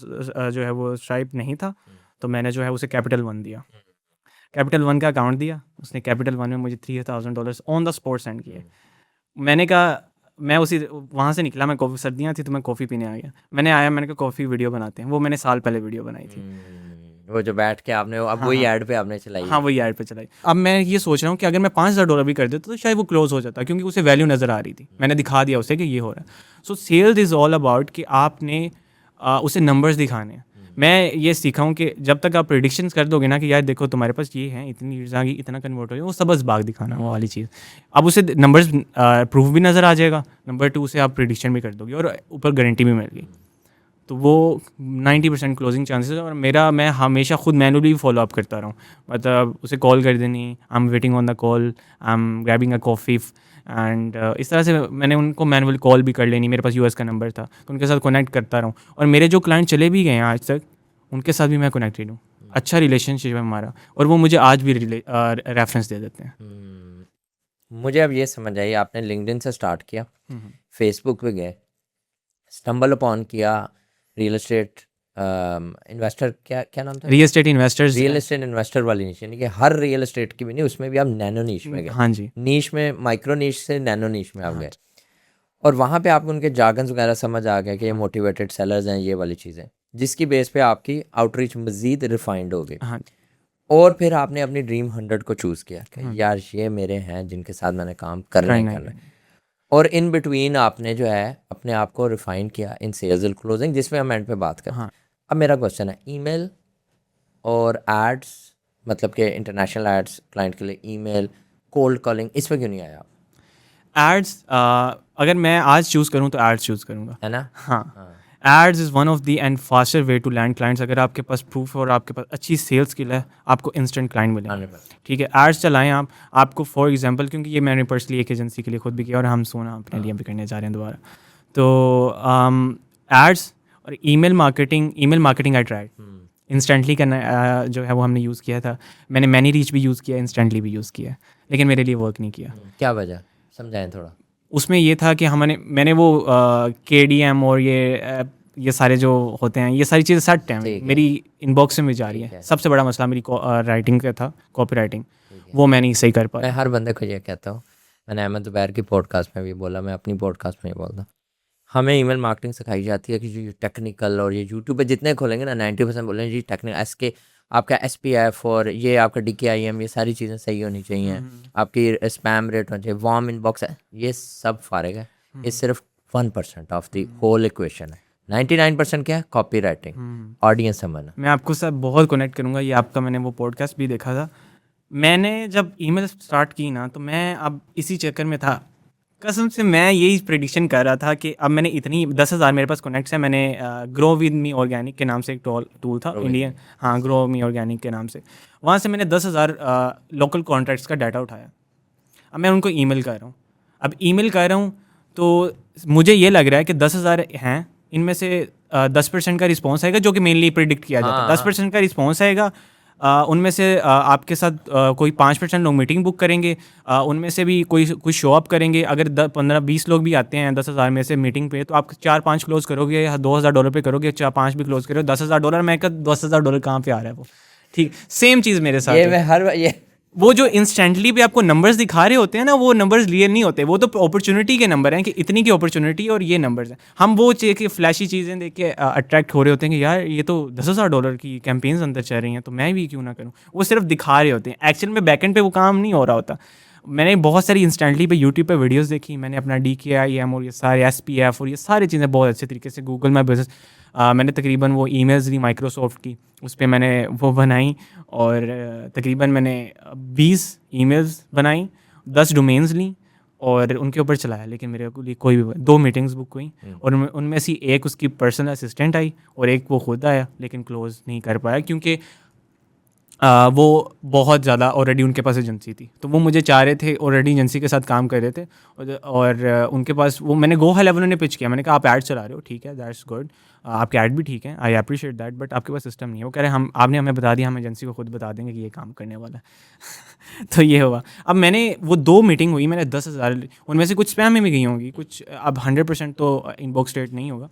जो है वो स्ट्राइप नहीं था, तो मैंने जो है उसे कैपिटल वन दिया, कैपिटल वन का अकाउंट दिया, उसने कैपिटल वन में मुझे $3,000 ऑन द स्पॉट सेंड किए। मैंने कहा, मैं उसी वहाँ से निकला, मैं कॉफ़ी, सर्दियाँ थी तो मैं कॉफ़ी पीने आ गया, मैंने कहा कॉफ़ी वीडियो बनाते हैं, वो मैंने साल पहले वीडियो बनाई थी। वो जो बैठ के आपने अब वही ऐड पे आपने चलाई। हाँ, वही ऐड पे चलाई। अब मैं ये सोच रहा हूँ कि अगर मैं $5,000 भी कर देता तो शायद वो क्लोज हो जाता, क्योंकि उसे वैल्यू नज़र आ रही थी, मैंने दिखा दिया उसे कि ये हो रहा है। So sales is all about कि आपने उसे नंबर्स दिखाने हैं। मैं ये सीखा हूँ कि जब तक आप प्रेडिक्शंस कर दोगे ना कि यार देखो तुम्हारे पास ये है, इतनी लीड्स आ गई, इतना कन्वर्ट हो गया, वो सबस बाग दिखाना, वो वाली चीज़। अब उसे नंबर्स प्रूफ भी नज़र आ जाएगा, नंबर 2 से आप प्रेडिक्शन भी कर दोगे और ऊपर गारंटी भी मिल गई, तो वो 90% क्लोजिंग चांसेस। और मैं हमेशा खुद मैनुअली फॉलो अप करता रहा हूँ, मतलब उसे कॉल कर देनी, I am waiting on the call, I am grabbing a coffee, and इस तरह से मैंने उनको मैनुअल कॉल भी कर लेनी। मेरे पास US का नंबर था तो उनके साथ कनेक्ट करता रहूँ, और मेरे जो क्लाइंट चले भी गए हैं आज तक, उनके साथ भी मैं कनेक्टेड हूँ, अच्छा रिलेशनशिप है हमारा, और वो मुझे आज भी रेफरेंस दे देते हैं। मुझे अब ये समझ आई, आपने लिंक्डइन से स्टार्ट किया, फेसबुक पे गए, स्टम्बल अपॉन किया, रियल एस्टेट इन्वेस्टर, क्या नाम था? Real estate investors, real estate investor वाली नीश, यानी कि हर रियल एस्टेट की भी नहीं, उसमें भी आप नैनो नीश में गए। हाँ जी, नीश में, माइक्रो नीश से नैनो नीश में आप गए, और वहाँ पे आपको उनके जार्गन्स वगैरह समझ आ गया कि ये मोटिवेटेड सेलर्स हैं, ये वाली चीज़ें, जिसकी बेस पे आपकी आउटरीच मज़ीद रिफाइंड हो गई। हाँ, और फिर आपने अपनी ड्रीम 100 को चूज़ किया कि यार ये मेरे हैं जिनके साथ मैंने काम करना है। और इन बिटवीन आपने जो है अपने आप को रिफाइन किया इन सेल्स एंड क्लोजिंग, जिसमें हम एंड पे बात करें। हाँ। अब मेरा क्वेश्चन है, ईमेल और एड्स, मतलब कि इंटरनेशनल एड्स क्लाइंट के लिए, ईमेल, कोल्ड कॉलिंग, इस पर क्यों नहीं आया आप? एड्स, अगर मैं आज चूज़ करूँ तो एड्स चूज़ करूँगा, है ना? हाँ। Ads is one of the and faster way to land clients. अगर आपके पास प्रूफ और आपके पास अच्छी सेल्स स्किल है, आपको इंस्टेंट क्लाइंट मिलेंगे, ठीक है। एड्स चलाएं आप, आपको फॉर एग्जांपल, क्योंकि ये मैंने पर्सनली एक एजेंसी के लिए खुद भी किया और हम सोना अपने लिए भी करने जा रहे हैं दोबारा, तो एड्स और email marketing I tried instantly करना, जो है वो हमने यूज़ किया था, मैंने मैनी रीच भी यूज़ किया, इंस्टेंटली भी यूज़ किया, लेकिन मेरे लिए वर्क नहीं किया। क्या वजह, समझाएं थोड़ा। उसमें ये था कि मैंने वो KDM और ये सारे जो होते हैं, ये सारी चीज़ें सेट हैं, मेरी इनबॉक्स में जा रही है। सबसे बड़ा मसला मेरी राइटिंग का था, कॉपी राइटिंग, वो मैं नहीं सही कर पाया। मैं हर बंदे को ये कहता हूँ, मैंने अहमद ज़ुबैर की पॉडकास्ट में भी बोला, मैं अपनी पॉडकास्ट में ये बोलता हूँ, हमें ईमेल मार्केटिंग सिखाई जाती है कि जो टेक्निकल, और ये यूट्यूब पे जितने खोलेंगे ना 90% बोलेंगे जी टेक्निकल, आपका SPF और ये आपका DKIM, ये सारी चीज़ें सही होनी चाहिए, आपकी स्पैम रेट होनी चाहिए, वार्म इनबॉक्स है, ये सब फारिग है। ये सिर्फ 1% ऑफ द होल इक्वेशन है। 99% क्या है? कॉपी राइटिंग, ऑडियंस समझना। मैं आपको सब बहुत कनेक्ट करूँगा, ये आपका मैंने वो पॉडकास्ट भी देखा था। मैंने जब ईमेल स्टार्ट की ना, तो मैं अब इसी चक्कर में था, कसम से मैं यही प्रेडिक्शन कर रहा था कि अब मैंने इतनी 10,000 मेरे पास कनेक्ट्स हैं। मैंने ग्रो विद मी ऑर्गेनिक के नाम से एक टूल था इंडियन, हाँ, ग्रो मी ऑर्गेनिक के नाम से, वहाँ से मैंने 10,000 लोकल कॉन्टैक्ट्स का डाटा उठाया। अब मैं उनको ईमेल कर रहा हूँ, अब ईमेल कर रहा हूँ तो मुझे ये लग रहा है कि 10,000 हैं, इनमें से 10% का रिस्पॉन्स आएगा, जो कि मेनली प्रिडिक्ट किया जाता है। 10% का रिस्पॉन्स आएगा, उनमें से आपके साथ कोई 5% लोग मीटिंग बुक करेंगे, उनमें से भी कोई कुछ शो अप करेंगे। अगर 15-20 लोग भी आते हैं 10,000 में से मीटिंग पे, तो आप 4-5 क्लोज करोगे, या $2,000 पे करोगे, 4-5 भी क्लोज करोगे। $10,000 मैं का $10,000 कहाँ पे आ रहा है वो? ठीक, सेम चीज़ मेरे साथ ये है। मैं हर ये वो जो इंस्टेंटली पे आपको नंबर्स दिखा रहे होते हैं ना, वो नंबर्स रियल नहीं होते, वो तो अपॉर्चुनिटी के नंबर हैं कि इतनी की अपॉर्चुनिटी और ये नंबर्स हैं। हम वो फ्लैशी चीज़ें देख के अट्रैक्ट हो रहे होते हैं कि यार ये तो $10,000 की कैंपेन्स अंदर चल रही हैं, तो मैं भी क्यों ना करूँ। वो सिर्फ दिखा रहे होते हैं, एक्चुअल में बैकएंड पे वो काम नहीं हो रहा होता। मैंने बहुत सारी इंस्टेंटली पे यूट्यूब पे वीडियोस देखी, मैंने अपना DKIM और ये सारे SPF और ये सारी चीज़ें बहुत अच्छे तरीके से गूगल माई बिजनेस, मैंने तकरीबन वो ईमेल्स ली माइक्रोसॉफ्ट की, उस पर मैंने वो बनाई, और तकरीबन मैंने 20 ईमेल्स बनाई, 10 डोमेन्स ली और उनके ऊपर चलाया। लेकिन मेरे को लिए कोई भी 2 मीटिंग्स बुक हुई, और उनमें से एक उसकी पर्सनल असिस्टेंट आई और एक वो खुद आया, लेकिन क्लोज़ नहीं कर पाया क्योंकि वो बहुत ज़्यादा ऑलरेडी उनके पास एजेंसी थी। तो वो मुझे चाह रहे थे, ऑलरेडी एजेंसी के साथ काम कर रहे थे, और उनके पास वो, मैंने गो हाई लेवल उन्होंने पिच किया। मैंने कहा आप ऐड चला रहे हो, ठीक है, दैट्स गुड, आपके ऐड भी ठीक है, आई अप्रिशिएट दैट, बट आपके पास सिस्टम नहीं है। वो कह रहे हम, आपने हमें बता दिया, हम एजेंसी को खुद बता देंगे कि ये काम करने वाला है। तो ये हुआ। अब मैंने वो 2 मीटिंग हुई, मैंने 10,000, उनमें से कुछ स्पैम में भी गई होंगी, कुछ, अब 100% तो इनबॉक्स रेट नहीं होगा,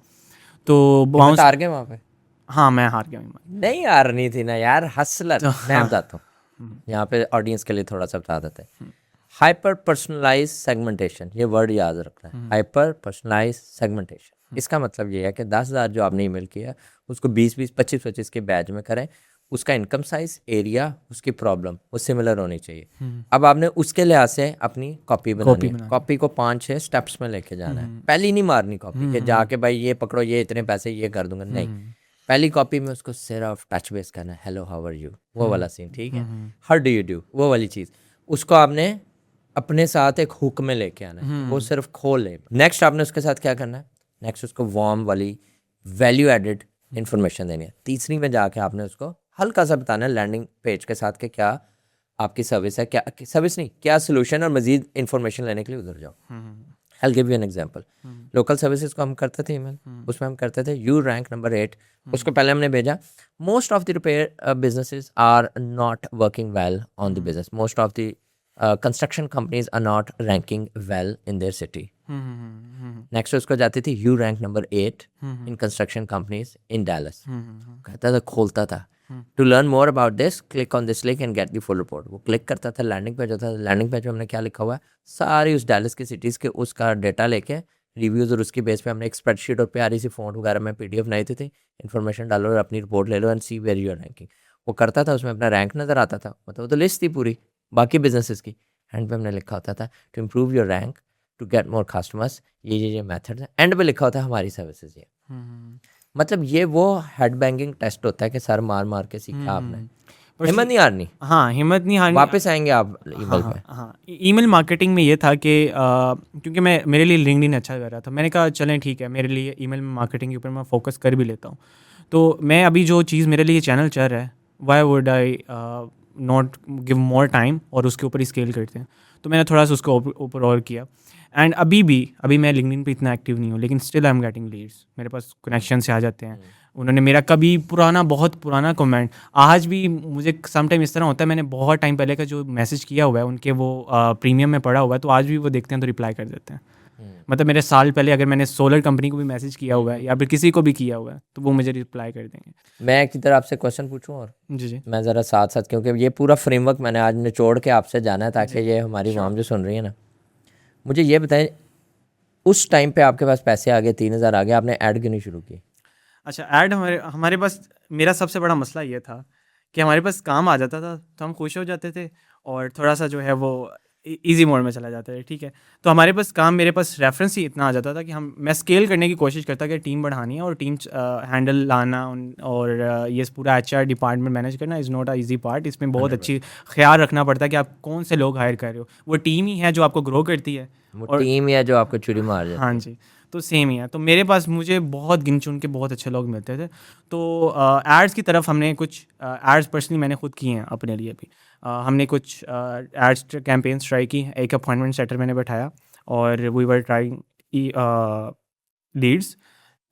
तो बाउंस। हार गए वहाँ पे? हाँ, मैं हार गया। नहीं हारनी थी ना यार, हसलत। तो मैं बताता हूँ, यहाँ पे ऑडियंस के लिए थोड़ा सा बता देते हैं। हाइपर पर्सनलाइज सेगमेंटेशन, ये वर्ड याद रखना है, हाइपर पर्सनलाइज सेगमेंटेशन। इसका मतलब ये है कि 10,000 जो आपने ईमेल किया उसको 20-20, 25-25 के बैच में करें। उसका इनकम साइज, एरिया, उसकी प्रॉब्लम वो सिमिलर होनी चाहिए। अब आपने उसके लिहाज से अपनी कॉपी बनानी है। कॉपी को 5-6 स्टेप्स में लेके जाना है। पहली नहीं मारनी कॉपी के जाके भाई ये पकड़ो, ये इतने पैसे ये कर दूंगा, नहीं। पहली कॉपी में उसको सिर्फ टच बेस करना है, हेलो हाउ आर यू, वो वाला सीन, ठीक है, हाउ डू यू डू, वो वाली चीज़। उसको आपने अपने साथ एक हुक में लेके आना है, वो सिर्फ खोल ले। नेक्स्ट आपने उसके साथ क्या करना है, नेक्स्ट उसको वार्म वाली वैल्यू एडेड इन्फॉर्मेशन देनी है। तीसरी में जाके आपने उसको हल्का सा बताना है लैंडिंग पेज के साथ कि क्या आपकी सर्विस है, क्या सर्विस नहीं, क्या सोल्यूशन, और मजीद इन्फॉर्मेशन लेने के लिए उधर जाओ। I'll give you an example. Local services को हम करते थे ईमेल, उसमें हम करते थे यू रैंक नंबर 8, उसको पहले हमने भेजा, most of the repair businesses are not working well on the business, most of the construction companies are not ranking well in their city. Next उसको जाती थी you rank number 8 in construction companies in Dallas. कहता था, खोलता था, to learn more about this click on this link and get the full report. वो click करता था, लैंडिंग पेज होता था, लैंडिंग पेज में हमने क्या लिखा हुआ है, सारी उस डैलस की सिटीज़ के उसका डेटा लेके रिव्यूज़, और उसकी बेस पे हमने एक स्प्रेडशीट और प्यारी सी फ़ॉन्ट वगैरह में PDF बनाई थी, इन्फॉर्मेशन डालो और अपनी रिपोर्ट ले लो and see where your ranking. वो करता था, उसमें अपना रैंक नज़र आता था, मतलब वो तो लिस्ट थी पूरी बाकी बिजनेसेस की। एंड पे हमने लिखा होता था to improve your rank, to get more customers, ये मेथड है। एंड पे लिखा होता है हमारी सर्विसेज ये। मतलब ये वो हेड बैंगिंग टेस्ट होता है कि सर मार मार के सीखा आपने, हिम्मत नहीं हारनी। हाँ, हिम्मत नहीं हारनी। वापस आएंगे आप ईमेल पे। हाँ, ईमेल मार्केटिंग में ये था कि क्योंकि मेरे लिए लिंक्डइन अच्छा कर रहा था, मैंने कहा चलें ठीक है, मेरे लिए ईमेल मार्केटिंग के ऊपर मैं फोकस कर भी लेता हूँ। तो मैं अभी जो चीज़ मेरे लिए चैनल चल रहा है, why would I not give more time और उसके ऊपर ही स्केल करते हैं। तो मैंने थोड़ा सा उसको ऊपर और किया। एंड अभी मैं लिंक्डइन पे इतना एक्टिव नहीं हूँ, लेकिन still I am getting leads, मेरे पास कनेक्शन से आ जाते हैं। उन्होंने मेरा कभी बहुत पुराना कमेंट, आज भी मुझे समटाइम इस तरह होता है, मैंने बहुत टाइम पहले का जो मैसेज किया हुआ है उनके, वो प्रीमियम में पड़ा हुआ है, तो आज भी वो देखते हैं तो रिप्लाई कर देते हैं। मतलब मेरे साल पहले अगर मैंने सोलर कंपनी को भी मैसेज किया हुआ है या फिर किसी को भी किया हुआ है, तो वो मुझे रिप्लाई कर देंगे। मैं एक तरह आपसे क्वेश्चन पूछूं, और जी मैं ज़रा साथ साथ, क्योंकि ये पूरा फ्रेमवर्क मैंने आज निचोड़ के आपसे जाना है, ताकि ये हमारी माम जो सुन रही है ना, मुझे ये बताएं, उस टाइम पे आपके पास पैसे आ गए, 3,000 आ गए, आपने ऐड क्यों नहीं शुरू की? अच्छा, ऐड हमारे पास, मेरा सबसे बड़ा मसला ये था कि हमारे पास काम आ जाता था तो हम खुश हो जाते थे, और थोड़ा सा जो है वो इजी मोड में चला जाता है, ठीक है। तो हमारे पास काम, मेरे पास रेफरेंस ही इतना आ जाता था कि मैं स्केल करने की कोशिश करता कि टीम बढ़ानी है, और टीम हैंडल लाना, और ये पूरा HR डिपार्टमेंट मैनेज करना is not a easy part. इसमें बहुत अच्छी ख्याल रखना पड़ता है कि आप कौन से लोग हायर कर रहे हो। वो टीम ही है जो आपको ग्रो करती है, वो टीम या जो आपको चुरी मार जाती है। हाँ जी, तो सेम ही है। तो मेरे पास, मुझे बहुत गिन चुन के बहुत अच्छे लोग मिलते थे। तो एड्स की तरफ हमने कुछ एड्स पर्सनली मैंने खुद किए हैं अपने लिए भी। हमने कुछ एड्स कैंपेन्स ट्राई की। एक अपॉइंटमेंट सेटर मैंने बैठाया और we were trying leads,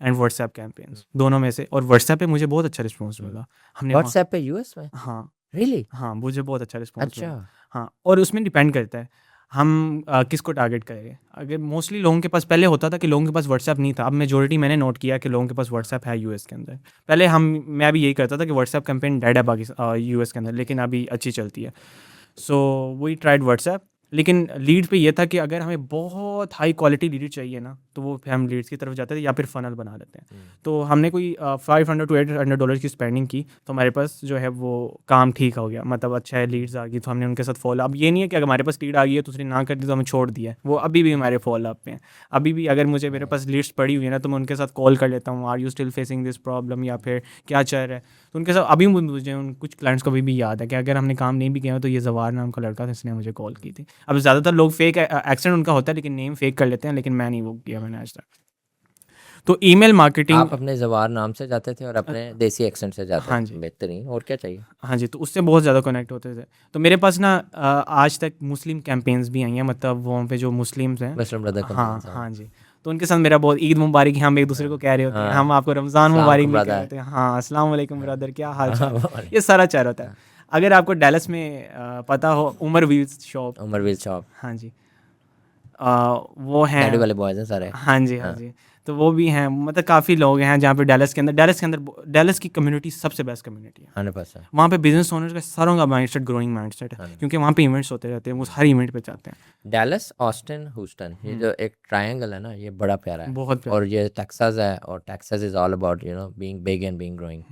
and WhatsApp campaigns, दोनों में से। और व्हाट्सएप पे मुझे बहुत अच्छा रिस्पॉन्स मिला। हमने व्हाट्सएप पे यूएस में? हाँ रियली? हाँ, मुझे बहुत अच्छा रिस्पॉन्स अच्छा। मिला। हाँ, और उसमें डिपेंड करता है हम किसको टारगेट करेंगे। अगर मोस्टली लोगों के पास पहले होता था कि लोगों के पास व्हाट्सएप नहीं था, अब मेजोरिटी मैंने नोट किया कि लोगों के पास व्हाट्सएप है यूएस के अंदर। पहले मैं भी यही करता था कि व्हाट्सएप कैंपेन डेड है पाकिस्तान यूएस के अंदर, लेकिन अभी अच्छी चलती है। So we tried WhatsApp. लेकिन लीड पे ये था कि अगर हमें बहुत हाई क्वालिटी लीड चाहिए ना, तो वो फिर हम लीड्स की तरफ जाते थे या फिर फनल बना लेते हैं। तो हमने कोई $500 to $800 की स्पेंडिंग की, तो हमारे पास जो है वो काम ठीक हो गया, मतलब अच्छा है, लीड्स आ गई तो हमने उनके साथ फॉलो। अब ये नहीं है कि अगर हमारे पास लीड आ गई है तो उसने ना कर दी तो हमें छोड़ दिया है, वो अभी भी हमारे फॉलो अप पे हैं। अभी भी अगर मेरे पास लीड्स पड़ी हुई है ना, तो मैं उनके साथ कॉल कर लेता हूँ, are you still facing this problem, या फिर क्या चल रहा है। तो उनके साथ अभी मुझे उन कुछ क्लाइंट्स को भी याद है कि अगर हमने काम नहीं भी किया तो ये जवार नाम का लड़का था, इसने मुझे कॉल की थी। अब ज़्यादातर लोग फेक एक्सेंट उनका होता है लेकिन नेम फेक कर लेते हैं, लेकिन मैं नहीं वो किया मैंने आज तक। तो ईमेल मार्केटिंग, आप अपने जवार नाम से जाते थे और अपने देसी एक्सेंट से जाते हाँ थे? जी। बेहतरीन, और क्या चाहिए। हाँ जी, तो उससे बहुत ज़्यादा कनेक्ट होते थे। तो मेरे पास ना आज तक मुस्लिम कैंपेन्स भी आई हैं, मतलब वहाँ पे जो मुस्लिम्स हैं, मुस्लिम ब्रदर हाँ हाँ जी, तो उनके साथ मेरा बहुत ईद मुबारक हम एक दूसरे को कह रहे होते हैं, हाँ। हम आपको रमज़ान अस्सलाम मुबारक भी वालेकुम कह brother। रहे होते हैं, हाँ अस्सलाम वालेकुम ब्रदर, क्या हाल हाँ, चाल, वालेकुम। ये सारा चल होता है। अगर आपको डैलस में पता हो Umar wheels shop, Umar wheel shop, हाँ जी, वो हैं, गाड़ी वाले बॉयज हैं सारे। हाँ जी हाँ जी, तो वो भी हैं, मतलब काफ़ी लोग हैं जहाँ पे डैलस के अंदर डैलस की कम्युनिटी सबसे बेस्ट कम्युनिटी है। 100%। वहाँ पे बिजनेस ओनर्स का सारों का माइंडसेट ग्रोइंग माइंडसेट है, क्योंकि वहाँ पे इवेंट्स होते रहते हैं, वो हर इवेंट पे जाते हैं। डैलस, ऑस्टिन, ह्यूस्टन, ये जो एक ट्रायंगल है ना, ये बड़ा प्यारा है। बहुत प्यारा। और ये टेक्सास है, और Texas is all about being big and being growing.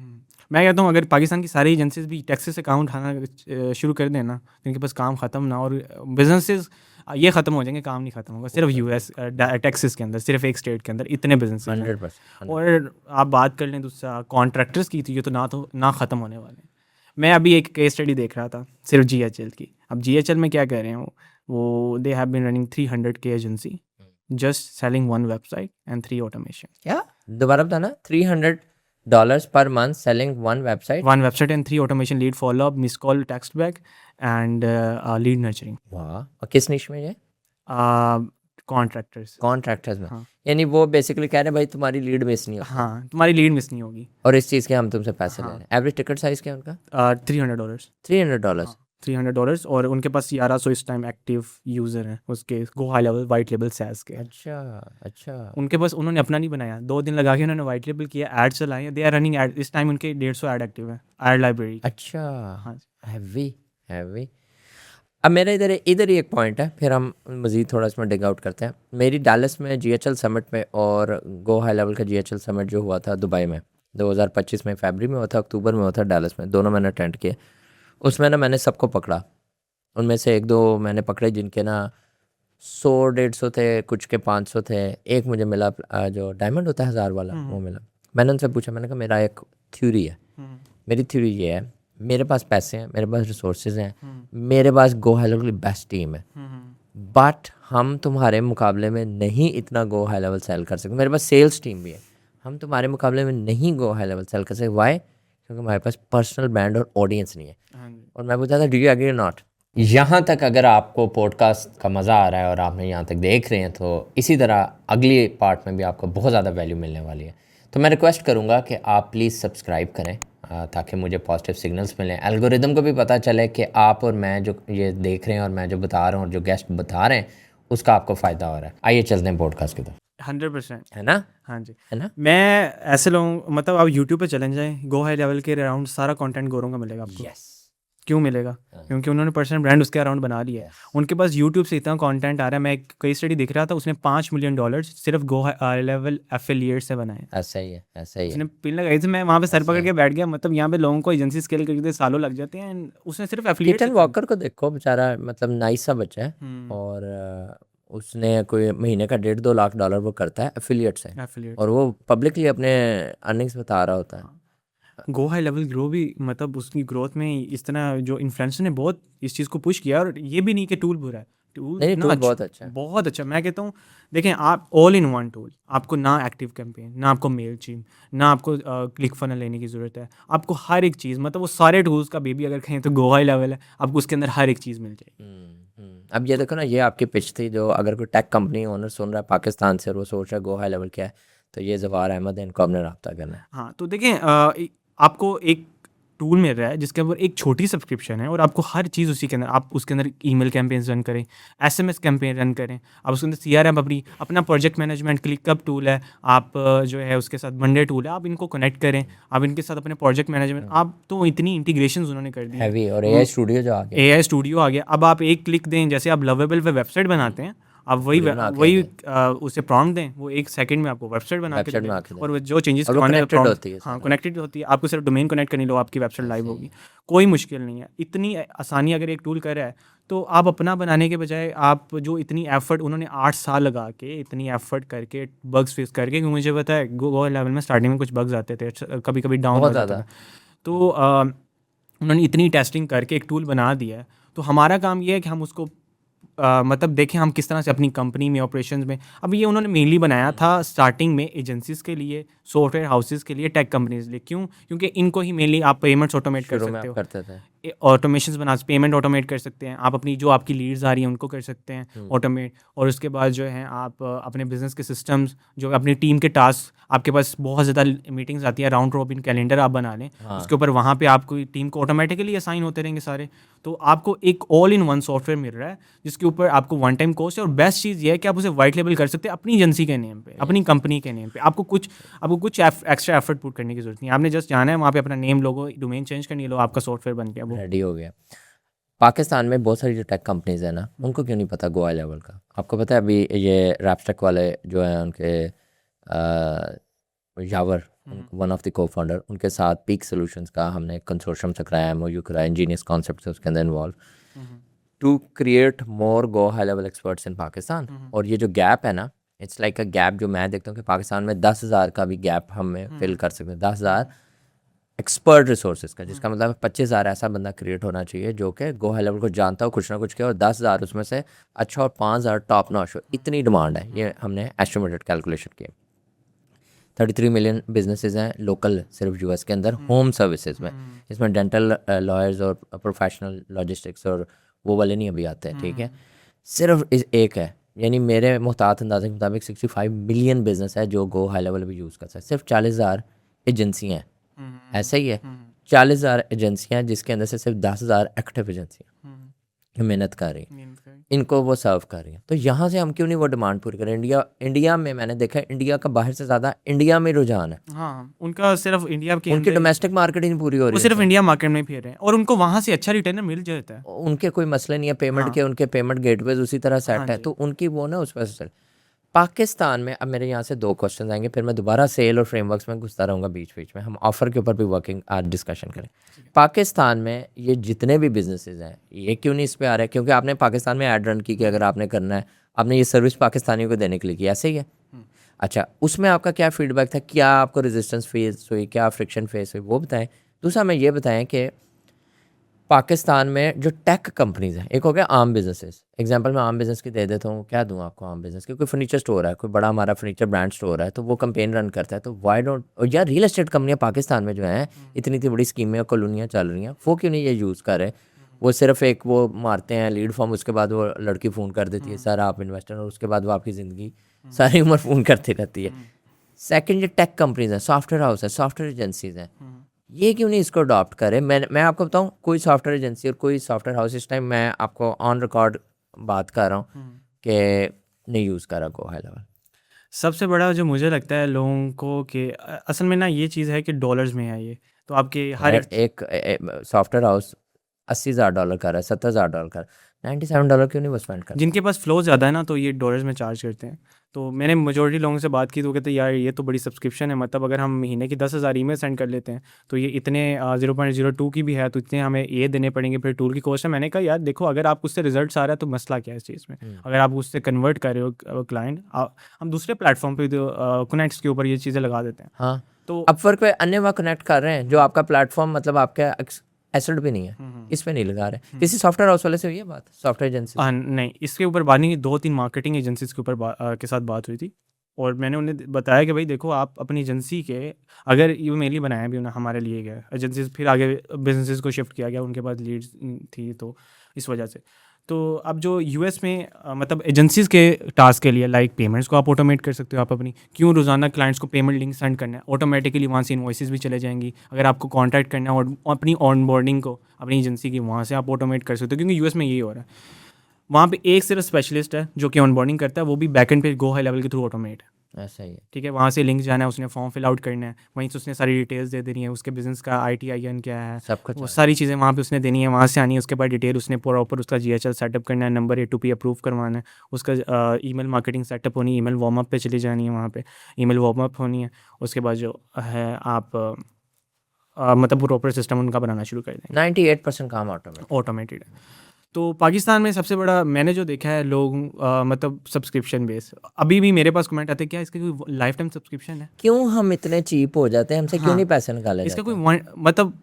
मैं कहता हूँ अगर पाकिस्तान की सारी एजेंसीज भी टैक्सेस से काम उठाना शुरू कर दें ना, तो इनके पास काम ख़त्म ना, और बिजनेसेस ये ख़त्म हो जाएंगे, काम नहीं ख़त्म होगा। सिर्फ यूएस टैक्सेस के अंदर, सिर्फ एक स्टेट के अंदर इतने बिजनेस 100%। और आप बात कर लें दूसरा कॉन्ट्रैक्टर्स की, तो ये तो ना ख़त्म होने वाले हैं। मैं अभी एक केस स्टडी देख रहा था सिर्फ जीएचएल की। अब जीएचएल में क्या कह रहे हैं वो they have been running 300K agency, just selling 1 website and 3 automation. क्या दोबारा बताना? $300 per month selling 1 website? 1 website and 3 automation, lead follow up, miss call, text back, and lead nurturing. वाह। और किस निश में ये? Contractors. कॉन्ट्रैक्टर्स में? हाँ यानी वो बेसिकली कह रहे हैं भाई तुम्हारी लीड मिस नहीं हो, हाँ, तुम्हारी लीड मिस नहीं होगी। और इस चीज़ के हम तुमसे पैसे ले रहे हैं। एवरेज टिकट साइज क्या है उनका? $300। $300। $300, और उनके पास 1100 इस टाइम एक्टिव यूज़र हैं उसके, GoHighLevel white label SaaS के। अच्छा अच्छा। उनके पास उन्होंने अपना नहीं बनाया, 2 दिन लगा के उन्होंने वाइट लेबल किया, ऐड चलाए, दे आर रनिंग ऐड। इस टाइम उनके 150 ऐड एक्टिव है ऐड लाइब्रेरी। अच्छा। हाँ हैवी हैवी। अब मेरा इधर ही एक पॉइंट है, फिर हम मज़ीद थोड़ा इसमें डिग आउट करते हैं। मेरी डैलस में जीएचएल समिट में, और गो हाई लेवल का जीएचएल समिट जो हुआ था दुबई में 2025 में, फरवरी में हुआ था, अक्टूबर में हुआ था डैलस में, दोनों मैंने अटेंड किए। उसमें ना मैंने सबको पकड़ा, उनमें से 1-2 मैंने पकड़े जिनके ना 100-150 थे, कुछ के 500 थे। एक मुझे मिला जो डायमंड होता है 1000 वाला, वो मिला। मैंने उनसे पूछा, मैंने कहा मेरा एक थ्योरी है, मेरी थ्योरी ये है, मेरे पास पैसे हैं, मेरे पास रिसोर्सेज हैं, मेरे पास गो हाई लेवल की बेस्ट टीम है, बट हम तुम्हारे मुकाबले में नहीं इतना गो हाई लेवल सेल कर सकते। मेरे पास सेल्स टीम भी है, हम तुम्हारे मुकाबले में नहीं गो हाई लेवल सेल कर सकते। वाई? क्योंकि हमारे पास पर्सनल ब्रांड और ऑडियंस नहीं है। और मैं पूछा था डू यू एग्री और नॉट? यहाँ तक अगर आपको पॉडकास्ट का मज़ा आ रहा है और आपने यहाँ तक देख रहे हैं, तो इसी तरह अगली पार्ट में भी आपको बहुत ज़्यादा वैल्यू मिलने वाली है। तो मैं रिक्वेस्ट करूँगा कि आप प्लीज़ सब्सक्राइब करें, ताकि मुझे पॉजिटिव सिग्नल्स मिलें, एल्गोरिदम को भी पता चले कि आप और मैं जो ये देख रहे हैं और मैं जो बता रहा हूँ और जो गेस्ट बता रहे हैं उसका आपको फ़ायदा हो रहा है। आइए चलते हैं पॉडकास्ट की तरफ। 100%, है ना? हाँ जी, है ना? मैं ऐसे लोगों, मतलब आप यूट्यूब पे चले जाएं, गो हाई लेवल के अराउंड सारा कंटेंट गोरों का मिलेगा आपको। यस। क्यों मिलेगा? क्योंकि उन्होंने पर्सनल ब्रांड उसके अराउंड बना लिया है। उनके पास यूट्यूब से इतना कंटेंट आ रहा है। मैं एक कई स्टडी दिख रहा था, उसने $5 मिलियन सिर्फ गो हाई लेवल एफिलिएट से बनाए। ऐसा ही है, ऐसा ही है। उसने पिन लगाई थी, मैं वहाँ पे सर पकड़ के बैठ गया, मतलब यहाँ पे लोगों को एजेंसी स्केल करके सालों लग जाते हैं, and उसने सिर्फ एफिलिएट। कीटन वॉकर को देखो, बेचारा मतलब नाइस सा बच्चा है, और उसने कोई महीने का $1.5-2 लाख वो करता है एफिलिएट से, और वो पब्लिकली अपने अर्निंग्स बता रहा होता है। गो हाई लेवल ग्रो भी, मतलब उसकी ग्रोथ में इस तरह जो इन्फ्लुएंसर ने बहुत इस चीज़ को पुश किया। और ये भी नहीं कि टूल बुरा है, टूल बहुत अच्छा है, बहुत अच्छा। मैं कहता हूँ देखें, आप ऑल इन वन टूल, आपको ना एक्टिव कैंपेन, ना आपको मेल चीम, ना आपको क्लिक फनल लेने की ज़रूरत है, आपको हर एक चीज़, मतलब वो सारे टूल्स का बेबी अगर कहें तो गो हाई लेवल है, आपको उसके अंदर हर एक चीज़ मिल जाएगी। अब ये देखो ना, ये आपकी पिच थी, जो अगर कोई टेक कंपनी ओनर सुन रहा है पाकिस्तान से और वो सोच रहा है गो हाई लेवल क्या है, तो ये ज़फ़ार अहमद है, इनको आपने रब्ता करना है। हाँ, तो देखें आपको एक टूल मिल रहा है जिसके ऊपर एक छोटी सब्सक्रिप्शन है और आपको हर चीज़ उसी के अंदर, आप उसके अंदर ईमेल कैंपेन्स रन करें, एसएमएस कैंपेन रन करें, आप उसके अंदर सीआरएम अपना प्रोजेक्ट मैनेजमेंट क्लिकअप टूल है, आप जो है उसके साथ मंडे टूल है, आप इनको कनेक्ट करें, आप इनके साथ अपने प्रोजेक्ट मैनेजमेंट, आप तो इतनी इंटीग्रेशंस उन्होंने कर दी है। हैवी और एआई स्टूडियो जो आ गया एआई स्टूडियो आ गया, अब आप एक क्लिक दें, जैसे आप लवेबल पे वेबसाइट बनाते हैं, आप वही उसे प्रॉम्प्ट दें, वो 1 सेकंड में आपको वेबसाइट बना के वेबसाइट दे बना देगा। के दे और वो जो चेंजेस और वो करवाने हैं कनेक्टेड prompt- होती है हाँ सारा। कनेक्टेड होती है, आपको सिर्फ डोमेन कनेक्ट करनी लो, आपकी वेबसाइट लाइव होगी, कोई मुश्किल नहीं है। इतनी आसानी अगर एक टूल कर रहा है तो आप अपना बनाने के बजाय आप जो इतनी एफर्ट उन्होंने 8 साल लगा के, इतनी एफर्ट करके, बग्स फेस करके, क्योंकि मुझे पता है गो लेवल में स्टार्टिंग में कुछ बग्स आते थे, कभी कभी डाउन बहुत हो जाता ज़्यादा। था, तो उन्होंने इतनी टेस्टिंग करके एक टूल बना दिया है। तो हमारा काम ये है कि हम उसको मतलब देखें हम किस तरह से अपनी कंपनी में, ऑपरेशंस में, अब ये उन्होंने मेनली बनाया था स्टार्टिंग में एजेंसीज के लिए, सॉफ्टवेयर हाउसेस के लिए, टेक कंपनीज लिए। क्यों? क्योंकि इनको ही मेनली आप पेमेंट्स ऑटोमेट कर शुरू में सकते आप हो, करते थे। ऑटोमेशन बना, पेमेंट ऑटोमेट कर सकते हैं आप, अपनी जो आपकी लीड्स आ रही हैं उनको कर सकते हैं ऑटोमेट, और उसके बाद जो है आप अपने बिजनेस के सिस्टम्स, जो अपनी टीम के टास्क, आपके पास बहुत ज़्यादा मीटिंग्स आती है, राउंड रॉबिन कैलेंडर आप बना लें, उसके ऊपर वहाँ पे आपको टीम को ऑटोमेटिकली असाइन होते रहेंगे सारे। तो आपको एक ऑल इन वन सॉफ्टवेयर मिल रहा है जिसके ऊपर आपको वन टाइम कॉस्ट है, और बेस्ट चीज़ ये है कि आप उसे वाइट लेबल कर सकते हैं अपनी एजेंसी के नेम पे, अपनी कंपनी के नेम पे। आपको कुछ एक्स्ट्रा एफर्ट पुट करने की जरूरत नहीं है, आपने जस्ट जाना है वहाँ पे, अपना नेम लोगो, डोमेन चेंज करनी लो, आपका सॉफ्टवेयर बन गया वो। रेडी हो गया। पाकिस्तान में बहुत सारी जो टेक कंपनीज हैं ना, उनको क्यों नहीं पता गो हाई लेवल का? आपको पता है अभी ये रैपस्टैक वाले जो हैं उनके यावर, वन ऑफ द को फाउंडर, उनके साथ पीक सॉल्यूशंस का हमने कंसोर्शियम से कराया, एमओयू कराया, इंजीनियस कॉन्सेप्ट से उसके अंदर involve to create more GoHighLevel experts in Pakistan. और ये जो गैप है ना, इट्स लाइक अ गैप जो मैं देखता हूँ कि पाकिस्तान में 10,000 का भी गैप हमें फिल कर सकते हैं, 10,000 एक्सपर्ट रिसोर्सेज का, जिसका मतलब 25,000 ऐसा बंदा क्रिएट होना चाहिए जो कि गो हाई लेवल को जानता हो, कुछ ना कुछ किया, और 10,000 उसमें से अच्छा, और 5,000 टॉप नॉच हो। इतनी डिमांड है, ये हमने एस्टिमेटेड कैलकुलेशन की। 33 मिलियन बिजनेसेस हैं लोकल, सिर्फ यूएस के अंदर, होम सर्विसेज में। इसमें डेंटल, लॉयर्स और प्रोफेशनल लॉजिस्टिक्स और वो वाले नहीं अभी आते हैं, ठीक है। सिर्फ एक है, यानी मेरे मुहतात अंदाजे के मुताबिक 65 मिलियन बिजनेस है जो गो हाई लेवल भी यूज़ करता है। सिर्फ 40,000 एजेंसियाँ हैं, ऐसा ही है, 40,000 एजेंसियाँ हैं जिसके अंदर से सिर्फ 10,000 एक्टिव एजेंसियाँ मेहनत कर रही हैं, इनको वो सर्व कर रही हैं। तो यहाँ से हम क्यों नहीं वो डिमांड पूरी करें? इंडिया में मैंने देखा है, इंडिया का बाहर से ज़्यादा इंडिया में रुझान है। हाँ, उनका सिर्फ इंडिया के उनकी डोमेस्टिक मार्केट ही नहीं पूरी हो वो रही सिर्फ है। इंडिया मार्केट में फिर रहे हैं, और उनको वहाँ से अच्छा रिटर्न मिल जाता है। उनके कोई मसले नहीं है पेमेंट के, उनके पेमेंट गेटवेज उसी तरह सेट है, तो उनकी वो ना उस वजह से। पाकिस्तान में अब मेरे यहाँ से 2 क्वेश्चन आएंगे, फिर मैं दोबारा सेल और फ्रेमवर्क्स में घुसता रहूँगा बीच बीच में, हम ऑफर के ऊपर भी वर्किंग आज डिस्कशन करें। पाकिस्तान में ये जितने भी बिजनेसेस हैं, ये क्यों नहीं इस पे आ रहे? क्योंकि आपने पाकिस्तान में ऐड रन की कि अगर आपने करना है, आपने ये सर्विस पाकिस्तानियों को देने के लिए की, ऐसे ही है। अच्छा, उसमें आपका क्या फीडबैक था? क्या आपको रेजिस्टेंस फेस हुई? क्या फ्रिक्शन फेस हुई? वो बताएं। दूसरा मैं ये बताएं कि पाकिस्तान में जो टेक कंपनीज हैं, एक हो गया आम बिजनेसेस, एग्जांपल मैं आम बिजनेस की दे देता हूँ, क्या दूँ आपको आम बिजनेस की? कोई फर्नीचर स्टोर है, कोई बड़ा हमारा फर्नीचर ब्रांड स्टोर है, तो वो कंपेन रन करता है, तो वाई डोंट, और यार रियल एस्टेट कंपनियाँ पाकिस्तान में जो हैं, इतनी इतनी बड़ी स्कीमें और कॉलोनियाँ चल रही हैं, वो क्यों नहीं ये यूज़ कर रहे? वो सिर्फ एक वो मारते हैं लीड फॉर्म, उसके बाद वो लड़की फ़ोन कर देती है सर आप इन्वेस्टर, और उसके बाद वो आपकी ज़िंदगी सारी उम्र फ़ोन करती रहती है। सेकंड, ये टेक कंपनीज हैं, सॉफ्टवेयर हाउस है, सॉफ्टवेयर एजेंसीज हैं, ये क्यों नहीं इसको अडॉप्ट करें? मैं आपको बताऊं, कोई सॉफ्टवेयर एजेंसी और कोई सॉफ्टवेयर हाउस इस टाइम मैं आपको ऑन रिकॉर्ड बात कर रहा हूँ कि नहीं यूज़ कर रहा गो हाई लेवल। सबसे बड़ा जो मुझे लगता है लोगों को कि असल में ना ये चीज़ है कि डॉलर्स में है ये, तो आपके हर एक सॉफ्टवेयर हाउस $80,000 कर रहा है, $70,000 कर, $97 क्यों नहीं वो स्पेंड कर? जिनके पास फ्लो ज़्यादा है ना, तो ये डॉलर्स में चार्ज करते हैं। तो मैंने मेजोरिटी लोगों से बात की तो कहते हैं यार ये तो बड़ी सब्सक्रिप्शन है, मतलब अगर हम महीने की 10,000 ईमेल सेंड कर लेते हैं तो ये इतने 0.02 की भी है, तो इतने हमें ये देने पड़ेंगे, फिर टूल की कॉस्ट है। मैंने कहा यार देखो, अगर आप उससे रिजल्ट आ रहा है तो मसला क्या है इस चीज़ में? अगर आप उससे कन्वर्ट कर रहे हो क्लाइंट, हम दूसरे प्लेटफॉर्म पर कनेक्ट्स के ऊपर ये चीज़ें लगा देते हैं। हाँ, तो अपवर्क पे अन्य वहाँ कनेक्ट कर रहे हैं, जो आपका प्लेटफॉर्म मतलब आपका एसेट भी नहीं है, इस पे नहीं लगा रहे। किसी सॉफ्टवेयर हाउस वाले से हुई है बात, सॉफ्टवेयर एजेंसी? नहीं, इसके ऊपर बात नहीं, 2-3 मार्केटिंग एजेंसीज के ऊपर के साथ बात हुई थी, और मैंने उन्हें बताया कि भाई देखो, आप अपनी एजेंसी के, अगर ये मेनली बनाया भी उन्हें हमारे लिए गया एजेंसीज, फिर आगे बिजनेसेस को शिफ्ट किया गया, उनके पास लीड्स थी तो इस वजह से। तो अब जो यूएस में मतलब एजेंसीज के टास्क के लिए लाइक पेमेंट्स को आप ऑटोमेट कर सकते हो। आप अपनी क्यों रोज़ाना क्लाइंट्स को पेमेंट लिंक सेंड करना है, ऑटोमेटिकली वहाँ से इन्वॉइसेस भी चले जाएंगी। अगर आपको कॉन्टैक्ट करना है और अपनी ऑनबोर्डिंग को अपनी एजेंसी की, वहाँ से आप ऑटोमेट कर सकते हो, क्योंकि यूएस में यही हो रहा है। वहाँ पे एक सिर्फ स्पेशलिस्ट है जो कि ऑनबोर्डिंग करता है, वो भी बैकएंड पे गो हाई लेवल के थ्रू ऑटोमेट है। ऐसा ही है। ठीक है, वहाँ से लिंक जाना है, उसने फॉर्म फिल आउट करना है, वहीं से उसने सारी डिटेल्स दे देनी है, उसके बिजनेस का ITIN क्या है, सब कुछ वो सारी चीज़ें वहाँ पे उसने देनी है, वहाँ से आनी है। उसके बाद डिटेल उसने प्रॉपर उसका GHL सेटअप करना है, नंबर A2P अप्रूव करवाना है, उसका ईमेल मार्केटिंग सेटअप होनी है, ईमेल वार्म अप पे चली जानी है, वहाँ पे ईमेल वार्म अप होनी है। उसके बाद जो है आप मतलब प्रॉपर सिस्टम उनका बनाना शुरू कर देंगे। 98% काम ऑटोमेटेड है। तो पाकिस्तान में सबसे बड़ा मैंने जो देखा है लोग मतलब सब्सक्रिप्शन बेस, अभी भी मेरे पास कमेंट आते हैं क्या इसका कोई लाइफ टाइम सब्सक्रिप्शन है, क्यों हम इतने चीप हो जाते हैं, हमसे क्यों हाँ, नहीं पैसे निकाले इसका जाते? कोई मतलब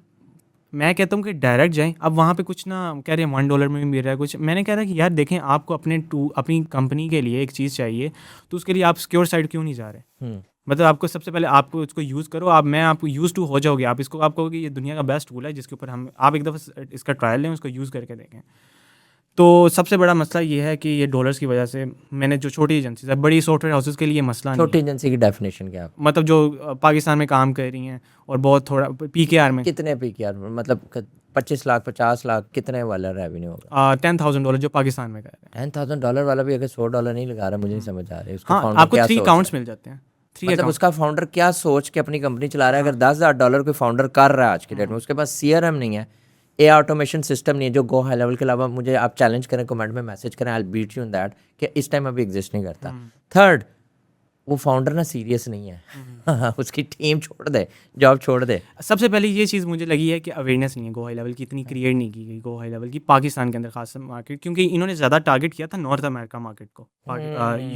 मैं कहता हूँ कि डायरेक्ट जाएं। अब वहाँ पे कुछ ना कह रहे हैं $1 में भी मिल रहा है कुछ, मैंने कह रहा है कि यार देखें, आपको अपनी कंपनी के लिए एक चीज़ चाहिए, तो उसके लिए आप सिक्योर साइड क्यों नहीं जा रहे? मतलब आपको सबसे पहले आपको इसको यूज़ करो, मैं आपको यूज़ टू हो जाओगे, आप इसको आप कहोगे ये दुनिया का बेस्ट टूल है जिसके ऊपर आप एक दफ़ा इसका ट्रायल लें, उसको यूज़ करके देखें। तो सबसे बड़ा मसला ये है कि ये डॉलर्स की वजह से मैंने जो छोटी एजेंसीज है, बड़ी सॉफ्टवेयर हाउसेस के लिए मसला नहीं छोटी है। एजेंसी की डेफिनेशन क्या है? मतलब जो पाकिस्तान में काम कर रही हैं और बहुत थोड़ा PKR में कितने PKR मतलब 25 लाख 50 लाख कितने वाला रेवेन्यू होगा? $10,000 जो पाकिस्तान में कर रहे हैं। $10,000 वाला भी अगर $100 नहीं लगा रहा, मुझे नहीं समझ आ रहा है उसका हाँ, फाउंडर आपको क्या 3 सोच अकाउंट्स रहा है? मिल जाते हैं, 3 मतलब अकाउंट। उसका फाउंडर क्या सोच के अपनी कंपनी चला रहा है? अगर $10,000 कोई फाउंडर कर रहा है आज के डेट में, उसके पास CRM नहीं है, ऑटोमेशन सिस्टम नहीं है, जो गो हाई लेवल के अलावा मुझे आप चैलेंज करें, कमेंट में मैसेज करें, I beat you in that कि इस टाइम अभी एग्जिस्ट नहीं करता। थर्ड, वो फाउंडर ना सीरियस नहीं है उसकी टीम छोड़ दे, जॉब छोड़ दे। सबसे पहले ये चीज़ मुझे लगी है कि अवेयरनेस नहीं है गो हाई लेवल की, इतनी क्रिएट नहीं की गई गो हाई लेवल की पाकिस्तान के अंदर खास मार्केट, क्योंकि इन्होंने ज़्यादा टारगेट किया था नॉर्थ अमेरिका मार्केट को,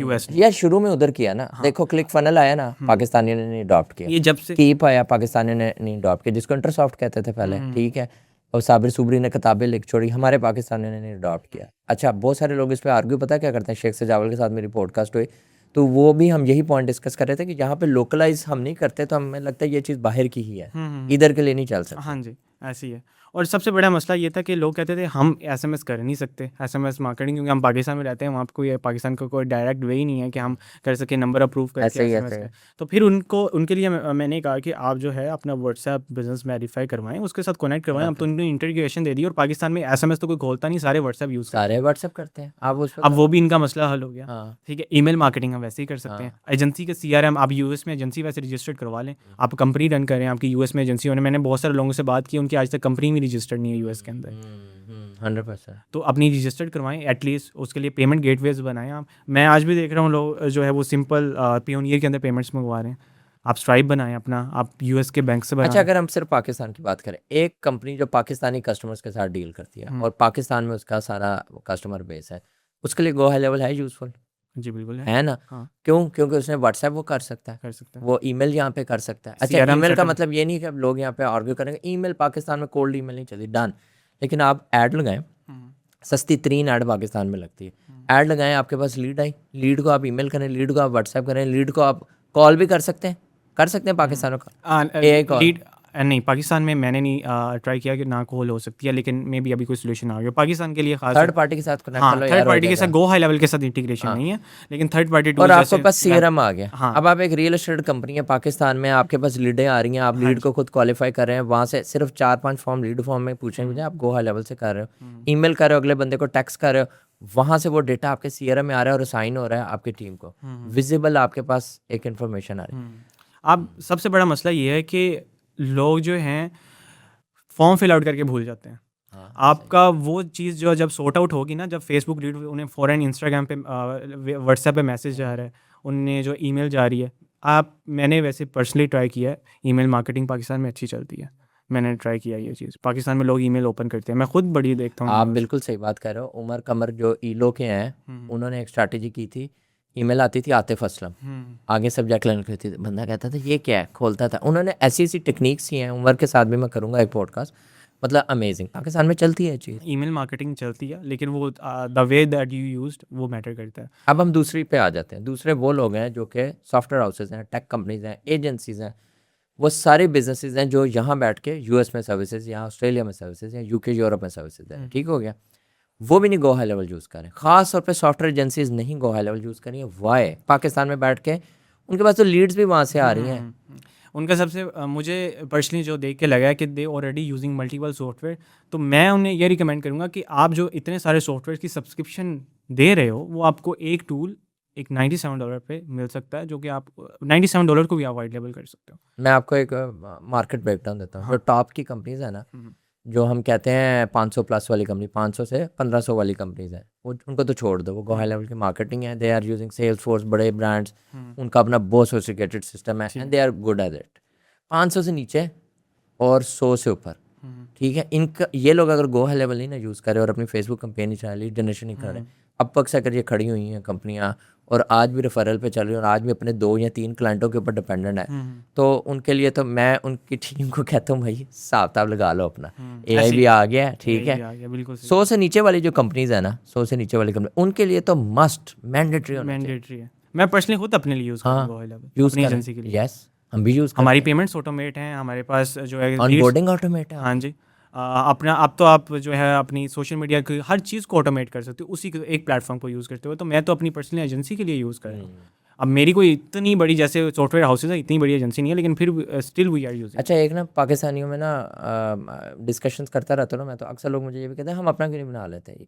US ने। यार शुरू में उधर किया ना, देखो क्लिक फनल आया ना, पाकिस्तानियों ने नहीं अडॉप्ट किया। ये जब से कीप आया, पाकिस्तानियों ने नहीं अडॉप्ट किया, जिसको इंटरसॉफ्ट कहते थे पहले, ठीक है, और साबिर सुबरी ने किताबें लिख छोड़ी, हमारे पाकिस्तानियों ने नहीं अडॉप्ट किया। अच्छा, बहुत सारे लोग इस पे आर्ग्यू पता क्या करते हैं, शेख सजावल के साथ मेरी पॉडकास्ट हुई तो वो भी हम यही पॉइंट डिस्कस कर रहे थे कि यहाँ पे लोकलाइज हम नहीं करते, तो हमें लगता है ये चीज़ बाहर की ही है, इधर के लिए नहीं चल सकती। हाँ जी, ऐसी है। और सबसे बड़ा मसला ये था कि लोग कहते थे हम SMS कर नहीं सकते, SMS मार्केटिंग, क्योंकि हम पाकिस्तान में रहते हैं, वहाँ पे कोई पाकिस्तान का कोई डायरेक्ट वे ही नहीं है कि हम कर सके नंबर अप्रूव करके ऐसे ही SMS ऐसे का। तो फिर उनके लिए मैंने कहा कि आप जो है अपना WhatsApp बिजनेस वेरीफाई करवाएं, उसके साथ कनेक्ट करवाएं। अब तो उन्होंने इंटीग्रेशन दे दी और पाकिस्तान में SMS तो कोई खोलता नहीं, सारे WhatsApp यूज़ करते सारे व्हाट्सएप करते हैं, आप उस हैं। अब वो भी इनका मसला हल हो गया। हाँ। ठीक है, ईमेल मार्केटिंग हम वैसे ही कर सकते हैं। एजेंसी के CRM आप US में एजेंसी वैसे रजिस्टर्ड करवा लें, आप कंपनी रन करें, आपकी US में एजेंसी होने। मैंने बहुत सारे लोगों से बात की, उनकी आज तक कंपनी भी रजिस्टर्ड नहीं है US के अंदर। 100%। तो अपनी रजिस्टर्ड करवाएं एटलीस्ट, उसके लिए पेमेंट गेटवेज बनाएं आप। मैं आज भी देख रहा हूँ लोग जो है वो सिंपल पियोनियर के अंदर पेमेंट्स मंगवा रहे हैं। आप स्ट्राइप बनाएं अपना, आप US के बैंक से बनाएं। अच्छा, अगर हम सिर्फ पाकिस्तान की बात करें, एक कंपनी जो पाकिस्तानी कस्टमर्स के साथ डील करती है और पाकिस्तान में उसका सारा कस्टमर बेस है, उसके लिए गो हाई लेवल है यूजफुल? जी बिल्कुल है ना। हाँ, क्यों? क्योंकि उसने व्हाट्सएप वो कर सकता है, कर सकते हैं। वो ईमेल यहाँ पे कर सकता है। अच्छा, CRM ईमेल का setup- मतलब ये नहीं कि अब लोग यहाँ पे आर्ग्यू करेंगे ईमेल पाकिस्तान में कोल्ड ईमेल नहीं चलती, डन। लेकिन आप ऐड लगाएं, सस्ती तरीन ऐड पाकिस्तान में लगती है, ऐड लगाएं, आपके पास लीड आई, लीड को आप ईमेल करें, लीड को आप व्हाट्सएप करें, लीड को आप कॉल भी कर सकते हैं पाकिस्तान का AI कॉल। लीड नहीं, पाकिस्तान में मैंने नहीं ट्राई किया कि ना कॉल हो सकती है, लेकिन मे बी अभी कोई सोल्यूशन आ गया पाकिस्तान के लिए खास। थर्ड पार्टी के साथ कनेक्ट हाँ, कर लो थर्ड यार, हो पार्टी के साथ जाएगा। गो हाई लेवल के साथ इंटीग्रेशन नहीं है, लेकिन थर्ड पार्टी और आपके पास CRM आ गया। हाँ। अब आप एक रियल एस्टेट कंपनी है पाकिस्तान में, आपके पास लीडें आ रही हैं, आप लीड को खुद क्वालिफाई कर रहे हैं, वहाँ से सिर्फ 4-5 फॉर्म लीड फॉर्म में पूछेंगे मुझे, आप गो हाई लेवल से कर रहे हो, ईमेल कर रहे हो, अगले बंदे को टेक्स्ट कर रहे हो, वहाँ से वो डेटा आपके CRM में आ रहा है और असाइन हो रहा है आपकी टीम को, विजिबल आपके पास एक इन्फॉर्मेशन आ रही है। अब सबसे बड़ा मसला ये है कि लोग जो हैं फॉर्म फिल आउट करके भूल जाते हैं। आपका वो चीज़ जो जब सॉर्ट आउट होगी ना, जब फेसबुक लीड उन्हें फ़ौरन इंस्टाग्राम पे व्हाट्सएप पे मैसेज जा रहा है, उन्हें जो ईमेल जा रही है, मैंने वैसे पर्सनली ट्राई किया है, ईमेल मार्केटिंग पाकिस्तान में अच्छी चलती है, मैंने ट्राई किया ये चीज़। पाकिस्तान में लोग ईमेल ओपन करते हैं, मैं खुद बड़ी देखता हूँ। आप बिल्कुल सही बात कर रहे हो। उमर कमर जो ईलो के हैं, उन्होंने एक स्ट्रैटेजी की थी, ईमेल आती थी आतिफ असलम, आगे सब्जेक्ट लाइन करती थी, बंदा कहता था ये क्या है, खोलता था। उन्होंने ऐसी ऐसी टेक्निक्स ही हैं, उमर के साथ भी मैं करूँगा एक पॉडकास्ट, मतलब अमेजिंग। पाकिस्तान में चलती है चीज़, ईमेल मार्केटिंग चलती है, लेकिन वो the way that you used वो मैटर करता है। अब हम दूसरी पे आ जाते हैं। दूसरे वो लोग हैं जो कि सॉफ्टवेयर हाउसेज हैं, टेक कंपनीज हैं, एजेंसीज हैं, वो सारे बिजनेसेस हैं जो यहाँ बैठ के US में सर्विसेज या ऑस्ट्रेलिया में सर्विसेज या UK यूरोप में सर्विसेज हैं, ठीक हो गया। वो भी नहीं गो हाई लेवल यूज़ कर रहे हैं। ख़ास तौर पे सॉफ्टवेयर एजेंसीज नहीं गो हाई लेवल यूज़ कर रही हैं। वाई? पाकिस्तान में बैठ के उनके पास तो लीड्स भी वहाँ से आ रही हैं। उनका सबसे मुझे पर्सनली जो देख के लगा है कि they already using multiple software, तो मैं उन्हें ये रिकमेंड करूँगा कि आप जो इतने सारे सॉफ्टवेयर की सब्सक्रिप्शन दे रहे हो वो आपको एक टूल एक $97 पे मिल सकता है, जो कि आप $97 को भी आप वाइट लेवल कर सकते हो। मैं आपको एक मार्केट ब्रेकडाउन देता हूँ। जो टॉप की कंपनीज है ना, जो हम कहते हैं 500 प्लस वाली कंपनी, 500 से 1500 वाली कंपनीज हैं, वो उनको तो छोड़ दो, वो गो हाई लेवल की मार्केटिंग है। They are using Salesforce, बड़े ब्रांड्स, उनका अपना बहुत सोफिस्टिकेटेड सिस्टम है and they are good at it. 500 से नीचे और 100 से ऊपर, ठीक है, इनका ये लोग अगर गो हाई लेवल नहीं ना यूज़ करें और अपनी फेसबुक कंपेन नहीं चला, लीड जनरेशन नहीं कर रहे, अब तक से अगर ये खड़ी हुई हैं कंपनियाँ और आज भी रेफरल पे चल रही है और आज भी अपने 2 या 3 क्लाइंटों के ऊपर डिपेंडेंट है, तो उनके लिए तो मैं उनकी टीम को कहता हूँ भाई हिसाब किताब लगा लो अपना। AI भी आ गया है, ठीक है। बिल्कुल 100 से नीचे वाली जो कंपनीज है ना, 100 से नीचे वाली कंपनी, उनके लिए तो मस्ट मैंडेटरी मैंडेटरी है। मैं पर्सनली खुद अपने लिए यूज़ करूँगा गो हाई लेवल, यूज़ अपनी एजेंसी के लिए। यस, हम भी यूज़ हमारी पेमेंट्स ऑटोमेट हैं, हमारे पास जो है ऑनबोर्डिंग ऑटोमेट है। हाँ जी, अपना अब तो आप जो है अपनी सोशल मीडिया की हर चीज़ को ऑटोमेट कर सकते हो उसी एक प्लेटफॉर्म को यूज़ करते हो। तो मैं तो अपनी पर्सनल एजेंसी के लिए यूज़ कर रहा हूँ। अब मेरी कोई इतनी बड़ी, जैसे सॉफ्टवेयर हाउसेज है, इतनी बड़ी एजेंसी नहीं है, लेकिन फिर स्टिल वी आर यूजिंग। अच्छा, एक ना पाकिस्तानियों में ना डिस्कशंस करता रहता हूँ ना मैं, तो अक्सर लोग मुझे ये भी कहते हैं हम अपना क्यों नहीं बना लेते।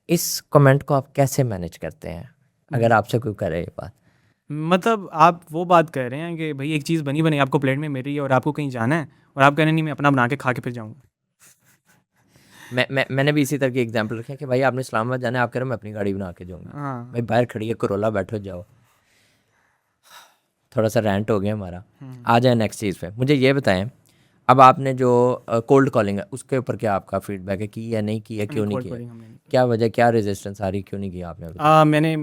इस कमेंट को आप कैसे मैनेज करते हैं अगर आपसे कोई करे ये बात? मतलब आप वो बात कर रहे हैं कि भाई एक चीज़ बनी बनी आपको प्लेट में मिल रही है और आपको कहीं जाना है और आप कह रहे हैं नहीं मैं अपना बना के खा के फिर जाऊँगा। मैंने भी इसी तरह की एग्जांपल रखे कि भाई आपने इस्लामाबाद जाना है, आप कह रहे हो मैं अपनी गाड़ी बना के जाऊँगा। हाँ, भाई बाहर खड़ी है करोला, बैठो जाओ। थोड़ा सा रेंट हो गया हमारा। आ जाए नेक्स्ट चीज़ पे। मुझे ये बताएं, अब आपने जो कोल्ड कॉलिंग है उसके ऊपर क्या आपका फीडबैक है, की या नहीं की है, क्यों नहीं कोल्ड किया, कॉलिंग हमने नहीं की। क्या वजह, क्या रेजिस्टेंस आ रही, क्यों नहीं किया आपने अभी? मैंने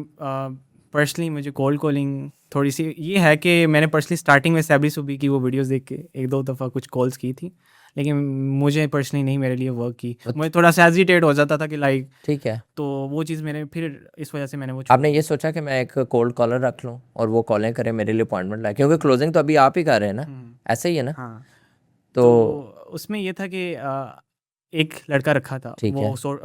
पर्सनली मुझे कोल्ड कॉलिंग थोड़ी सी ये है कि मैंने पर्सनली स्टार्टिंग में सैबरी सुबी की वो वीडियोस देख के एक दो दफ़ा कुछ कॉल्स की थी, लेकिन मुझे पर्सनली नहीं मेरे लिए वर्क की। मुझे थोड़ा सा हेजिटेट हो जाता था कि लाइक, ठीक है, तो वो चीज़ मैंने फिर इस वजह से मैंने वो आपने ये सोचा कि मैं एक कोल्ड कॉलर रख लूँ और वो कॉलें करें मेरे लिए अपॉइंटमेंट लाए, क्योंकि क्लोजिंग तो अभी आप ही कर रहे हैं ना, ऐसे ही है ना? हाँ, तो उसमें ये था कि एक लड़का रखा था, ठीक है, वो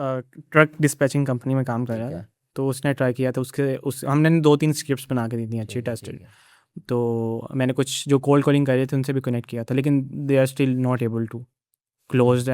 ट्रक डिस्पैचिंग कंपनी में काम कर रहा ठीक था। है, तो उसने ट्राई किया था, उस हमने 2-3 स्क्रिप्ट्स बना के दी थी अच्छी ठीक है, टेस्टेड। ठीक है। तो मैंने कुछ जो कोल्ड कॉलिंग कर रहे थे उनसे भी कनेक्ट किया था, लेकिन they are still not able to close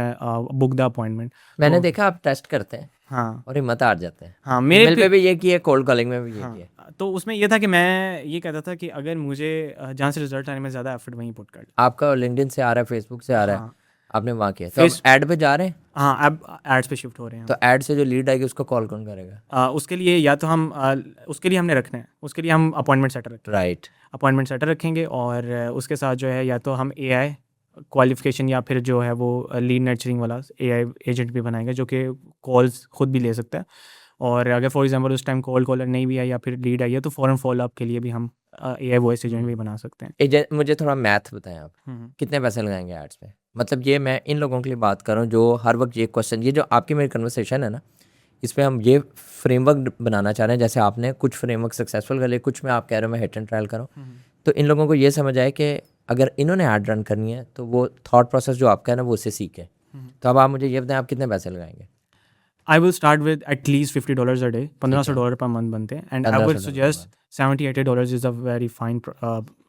book the appointment. मैंने तो देखा आप टेस्ट करते हैं हाँ और हिम्मत हार जाते हैं। हाँ ईमेल पे भी ये किया, कोल्ड कॉलिंग में भी ये हाँ, किया। तो उसमें ये था कि मैं ये कहता था कि अगर मुझे जहाँ से रिजल्ट आने में ज़्यादा एफर्ट वहीं पुट कर। आपका लिंक्डइन से आ रहा है, फेसबुक से आ रहा है, हाँ आपने वहाँ किया, तो अब ऐड पे जा रहे हैं, हाँ, अब एड्स पे शिफ्ट हो रहे हैं। तो ऐड से जो लीड आएगी उसको कॉल कौन करेगा? उसके लिए या तो हम उसके लिए हमने रखना है, उसके लिए हम अपॉइंटमेंट सेटर रखेंगे, राइट, अपॉइंटमेंट सेटर रखेंगे और उसके साथ जो है या तो हम AI क्वालिफिकेशन या फिर जो है वो लीड नर्चरिंग वाला AI एजेंट भी बनाएंगे जो कि कॉल्स खुद भी ले सकता है। और अगर फॉर एग्जांपल उस टाइम कॉल कॉलर नहीं भी आई या फिर लीड आई है तो फ़ौरन फॉलो अप के लिए भी हम AI वॉइस एजेंट भी बना सकते हैं। एजेंट, मुझे थोड़ा मैथ बताएं आप, कितने पैसे लगाएंगे एड्स पे? मतलब ये मैं इन लोगों के लिए बात कर रहा हूँ जो हर वक्त ये क्वेश्चन, ये जो आपकी मेरी कन्वर्सेशन है ना, इस पर हम ये फ्रेमवर्क बनाना चाह रहे हैं। जैसे आपने कुछ फ्रेमवर्क सक्सेसफुल कर लिए, कुछ में आप कह रहे हो मैं हिट एंड ट्रायल करूँ, तो इन लोगों को ये समझ आए कि अगर इन्होंने ऐड रन करनी है तो वो थॉट प्रोसेस जो आपका है ना वो उससे सीखे। तो अब आप मुझे ये बताएं आप कितने पैसे लगाएंगे? I will start with at least $50 a day, $1500 per month बनते हैं। And I would suggest $70-80 is a very fine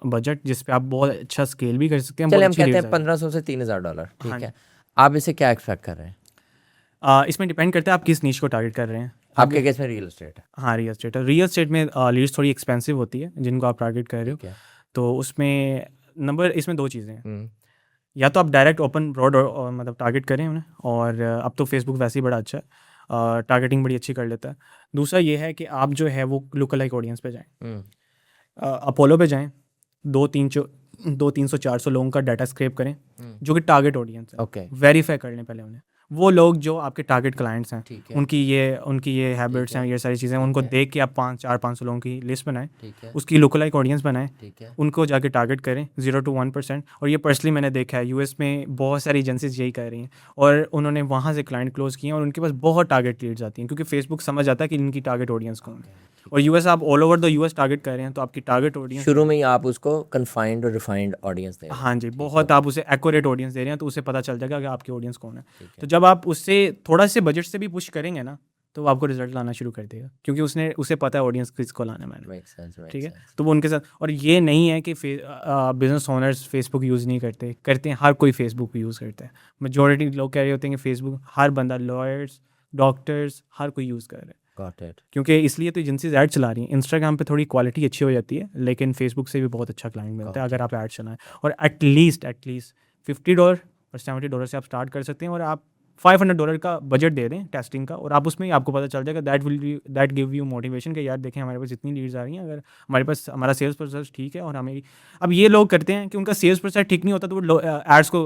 budget जिस पे आप बहुत अच्छा स्केल भी कर सकते हैं। चलिए हम कहते हैं $1500 से $3000, ठीक है। आप इसे क्या एक्सपेक्ट कर रहे हैं? इसमें डिपेंड करता है आप किस नीश को टारगेट कर रहे हैं। आपके केस में रियल एस्टेट है? हाँ, रियल एस्टेट है। रियल एस्टेट में लीड्स थोड़ी एक्सपेंसिव होती है जिनको आप टारगेट कर रहे हो। तो उसमें नंबर इसमें 2 चीज़ें हैं, या तो आप डायरेक्ट ओपन ब्रॉड मतलब टारगेट करें उन्हें, और अब तो फेसबुक वैसे ही बड़ा अच्छा है, टारगेटिंग बड़ी अच्छी कर लेता है। दूसरा ये है कि आप जो है वो लुक लाइक ऑडियंस पे जाएं, अपोलो पे जाएं, 200-300-400 लोगों का डाटा स्क्रैप करें जो कि टारगेट ऑडियंस है। ओके, वेरीफाई कर लें पहले उन्हें, वो लोग जो आपके टारगेट क्लाइंट्स हैं, ठीक है, उनकी ये हैबिट्स हैं, ये सारी चीज़ें उनको देख के आप 500 लोगों की लिस्ट बनाएं, ठीक है, उसकी लुक लाइक ऑडियंस बनाएं, ठीक है, उनको जाके टारगेट करें 0 to 1%। और ये पर्सनली मैंने देखा है US में बहुत सारी एजेंसीज यही कर रही हैं और उन्होंने वहाँ से क्लाइंट क्लोज किए हैं और उनके पास बहुत टारगेट लीड्स आती हैं क्योंकि फेसबुक समझ आता है कि इनकी टारगेट ऑडियंस कौन है। और यूएस आप all over the US target कर रहे हैं, तो आपकी टारगेट ऑडियंस शुरू में ही आप उसको कन्फाइंड और रिफाइंड ऑडियंस दे रहे हैं। हाँ जी, बहुत आप उसे एक्यूरेट ऑडियंस दे रहे हैं, तो उसे पता चल जाएगा कि आपकी ऑडियंस कौन है। तो जब आप उससे थोड़ा से बजट से भी पुश करेंगे ना, तो वो आपको रिजल्ट लाना शुरू कर देगा, क्योंकि उसे पता है ऑडियंस किसको लाना है मैंने। Makes sense, makes ठीक है, sense. तो वो उनके साथ। और ये नहीं है कि बिजनेस ओनर्स फेसबुक यूज़ नहीं करते हैं, हर कोई फेसबुक यूज़ करता है। मेजॉरिटी लोग कह रहे होते हैं कि फेसबुक हर बंदा, लॉयर्स, डॉक्टर्स, हर कोई यूज़ कर रहा है। Got it. क्योंकि इसलिए तो एजेंसीज ऐड चला रही हैं। इंस्टाग्राम पे थोड़ी क्वालिटी अच्छी हो जाती है, लेकिन फेसबुक से भी बहुत अच्छा क्लाइंट मिलता है अगर आप ऐड चलाएं। और एटलीस्ट $50 और $70 से आप स्टार्ट कर सकते हैं, और आप $500 का बजट दे दें टेस्टिंग का, और आप उसमें ही आपको पता चल जाएगा। दैट गिव यू मोटिवेशन कि यार देखें हमारे पास इतनी लीड्स आ रही हैं, अगर हमारे पास हमारा सेल्स प्रोसेस ठीक है और हमें। अब ये लोग करते हैं कि उनका सेल्स प्रोसेस ठीक नहीं होता, तो वो एड्स को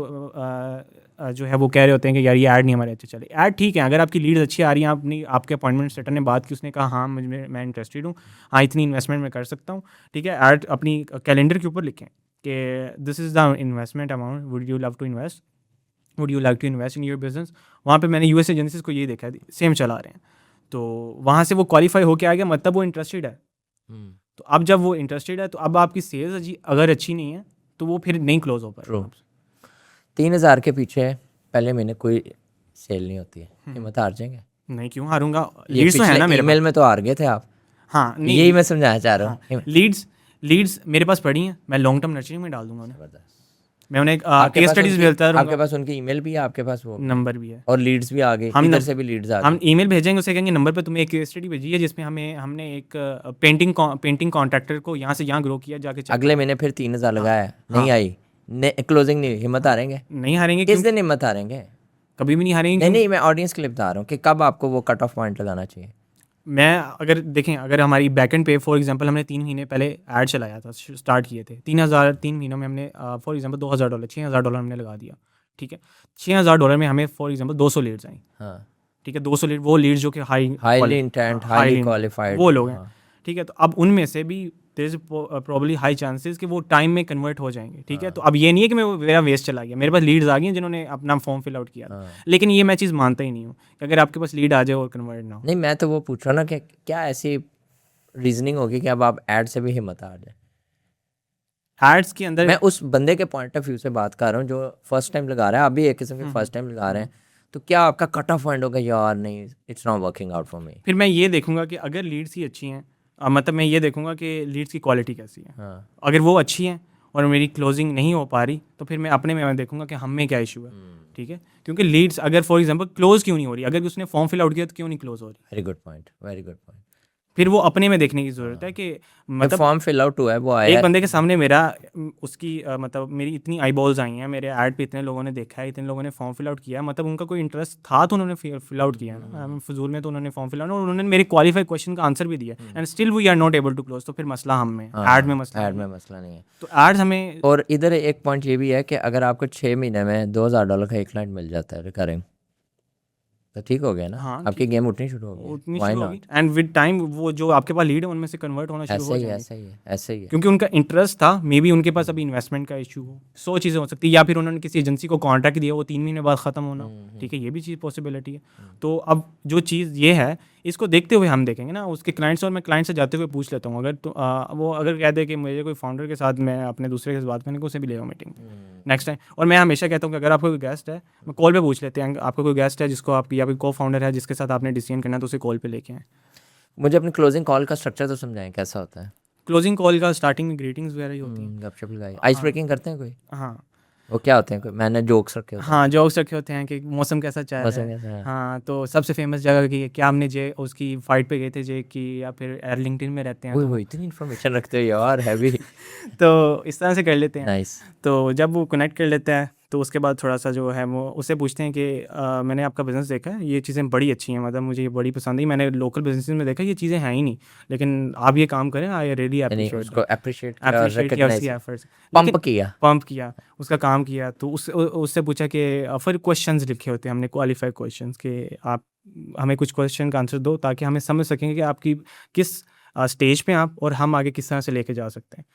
जो है वो कह रहे होते हैं कि यार ये ऐड नहीं हमारे अच्छे चले। ऐड ठीक है, अगर आपकी लीड्स अच्छी आ रही हैं, आपके अपॉइंटमेंट सेटर ने बात की, उसने कहा हाँ मैं इंटरेस्टेड हूँ, हाँ इतनी इन्वेस्टमेंट मैं कर सकता हूँ, ठीक है। ऐड अपनी कैलेंडर के ऊपर लिखें कि this is the investment amount, would you like to invest in your business. वहाँ पे मैंने यूएस एजेंसीज को ये देखा है, सेम चला रहे हैं, तो वहाँ से वो क्वालिफाई होके आ गया, मतलब वो इंटरेस्टेड है। तो अब जब वो इंटरेस्टेड है, तो अब आपकी सेल्स अगर अच्छी नहीं है, तो वो फिर नहीं क्लोज हो पाएगा। 3,000 के पीछे पहले महीने कोई सेल नहीं होती है, हिम्मत हार जाएंगे? नहीं, क्यों हारूंगा, ये लीड्स तो है ना मेरे ईमेल में तो हार गए थे आप। हाँ, नहीं यही मैं समझाना चाह रहा हूँ। लीड्स मेरे पास पड़ी हैं, मैं लॉन्ग टर्म नर्चरिंग में डाल दूंगा उन्हें। जबरदस्त। मैं उन्हें केस स्टडीज भेजता रहूंगा, आपके पास उनकी ईमेल भी है, आपके पास वो नंबर भी है, और लीड्स भी आ गए, इधर से भी लीड्स आ हम गए। ईमेल भेजेंगे, उसे कहेंगे नंबर पे तुम्हें एक केस स्टडी भेजी है, जिसमें हमने एक पेंटिंग कॉन्ट्रैक्टर को यहाँ से यहाँ ग्रो किया, जाके अगले महीने फिर 3,000 लगाया, नहीं आई, क्लोजिंग नहीं हुई, हिम्मत हारेंगे? नहीं हारेंगे। किस दिन हिम्मत हारेंगे? कभी भी नहीं हारेंगे। नहीं, मैं ऑडियंस के लिए बता रहा हूँ कि कब आपको वो कट ऑफ पॉइंट लगाना चाहिए। मैं अगर देखें, अगर हमारी बैकएंड पे फॉर एग्जांपल हमने 3 महीने पहले ऐड चलाया था, स्टार्ट किए थे, 3 महीनों में हमने फॉर एग्जांपल $2,000 $6,000 हमने लगा दिया, ठीक है। $6,000 में हमें फॉर एग्जांपल 200 लीड्स आई, हाँ, ठीक है। 200 लीड, वो लीड्स जो कि हाईली इंटेंट, हाईली क्वालिफाइड, वो लोग हैं, ठीक है। तो अब उनमें से भी there is probably high chances कि वो टाइम में कन्वर्ट हो जाएंगे, ठीक है। तो अब ये नहीं है कि मेरा वेस्ट चला गया, मेरे पास लीड्स आ गई हैं जिन्होंने अपना फॉर्म फिल आउट किया, लेकिन ये मैं चीज़ मानता ही नहीं हूँ कि अगर आपके पास लीड आ जाए और कन्वर्ट ना हो। नहीं, मैं तो वो पूछ रहा हूँ ना कि क्या ऐसी रीजनिंग होगी कि अब आप ऐड से भी हिम्मत हार जाए? एड्स के अंदर मैं उस बंदे के पॉइंट ऑफ व्यू से बात कर रहा हूँ जो फर्स्ट टाइम लगा रहा है, अभी एक किस्म के फर्स्ट टाइम लगा रहे हैं, तो क्या आपका कट ऑफ पॉइंट होगा, यार नहीं it's not working out for me? फिर मैं ये देखूंगा कि अगर लीड्स ही अच्छी हैं, मतलब मैं ये देखूंगा कि लीड्स की क्वालिटी कैसी है। हाँ, अगर वो अच्छी हैं और मेरी क्लोजिंग नहीं हो पा रही, तो फिर मैं अपने में मैं देखूंगा कि हम में क्या इशू है, ठीक है। क्योंकि लीड्स अगर फॉर एग्जांपल क्लोज क्यों नहीं हो रही, अगर उसने फॉर्म फिल आउट किया तो क्यों नहीं क्लोज हो रही, very good point, very good point. फिर वो अपने में देखने की ज़रूरत है कि मतलब फॉर्म फिल आउट हुआ है, वो आया एक बंदे के सामने मेरा उसकी मतलब मेरी इतनी आई बॉल्स आई हैं, मेरे ऐड पे इतने लोगों ने देखा है, इतने लोगों ने फॉर्म फिल आउट किया है, मतलब उनका कोई इंटरेस्ट था तो उन्होंने फिल आउट किया ना, फजूल में तो उन्होंने फॉर्म फिल आउट, और उन्होंने मेरे क्वालिफाइड क्वेश्चन का आंसर भी दिया, and still we are not able to close. तो फिर मसला हम में, ऐड में मसला, ऐड में मसला नहीं है। तो एड्स हमें। और इधर एक पॉइंट ये भी है कि अगर आपको 6 महीने में $2,000 का एक क्लाइंट मिल जाता है रिकरिंग, तो ठीक हो गया ना। हाँ, आपकी गेम उठनी शुरू हो गई, उतनी व्हाई शुरू नॉट? होगी, एंड विद टाइम वो जो आपके पास लीड है उनमें से कन्वर्ट होना शुरू हो ऐसे ही है, जाएंगे, ऐसे ही है, ऐसे ही है। क्योंकि उनका इंटरेस्ट था, मे बी उनके पास अभी इन्वेस्टमेंट का इशू हो, 100 चीज़ें हो सकती है, या फिर उन्होंने किसी एजेंसी को कॉन्ट्रैक्ट दिया, वो 3 महीने बाद ख़त्म होना, ठीक है, ये भी चीज़ पॉसिबिलिटी है। तो अब जो चीज़ ये है, इसको देखते हुए हम देखेंगे ना उसके क्लाइंट्स, और मैं क्लाइंट से जाते हुए पूछ लेता हूँ, अगर तो वो अगर कह दे कि मुझे कोई फाउंडर के साथ मैं अपने दूसरे के साथ बात करने को, उसे भी ले मीटिंग नेक्स्ट टाइम। और मैं हमेशा कहता हूँ कि अगर आपको कोई गेस्ट है, मैं कॉल पे पूछ लेते हैं, आपको कोई गेस्ट है जिसको आप, या कोई को फाउंडर है जिसके साथ आपने डिसीजन करना है, तो उसे कॉल पे लेके आएँ। मुझे अपनी क्लोजिंग कॉल का स्ट्रक्चर तो समझाएं, कैसा होता है? क्लोजिंग कॉल का स्टार्टिंग में ग्रीटिंग्स वगैरह ही होती हैं, गपशप लगाई, आइस ब्रेकिंग करते हैं कोई? हाँ वो क्या होते हैं, कोई मैंने जोक्स रखे होते हैं? हाँ, जोक्स रखे होते हैं कि मौसम कैसा चल रहा मौसम है, कैसा है? हाँ, तो सबसे फेमस जगह की क्या हमने जे उसकी फाइट पे गए थे जे की, या फिर एयरलिंक्टन में रहते हैं, वो इतनी इन्फॉर्मेशन रखते हो यार, हैवी। तो इस तरह से कर लेते हैं। नाइस। तो जब वो कनेक्ट कर लेता है, तो उसके बाद थोड़ा सा जो है वो उससे पूछते हैं कि मैंने आपका बिज़नेस देखा है, ये चीज़ें बड़ी अच्छी हैं, मतलब मुझे ये बड़ी पसंद आई, मैंने लोकल बिजनेस में देखा ये चीज़ें हैं ही नहीं, लेकिन आप ये काम करें, आई रियली उसको अप्रिशिएट उसकी एफर्ट्स, पंप किया, उसका काम किया। तो उससे पूछा कि फिर क्वेश्चंस लिखे होते हैं हमने, क्वालिफाइड क्वेश्चंस, कि आप हमें कुछ क्वेश्चन का आंसर दो ताकि हमें समझ सकेंगे कि आपकी किस स्टेज पे आप और हम आगे किस तरह से लेके जा सकते हैं।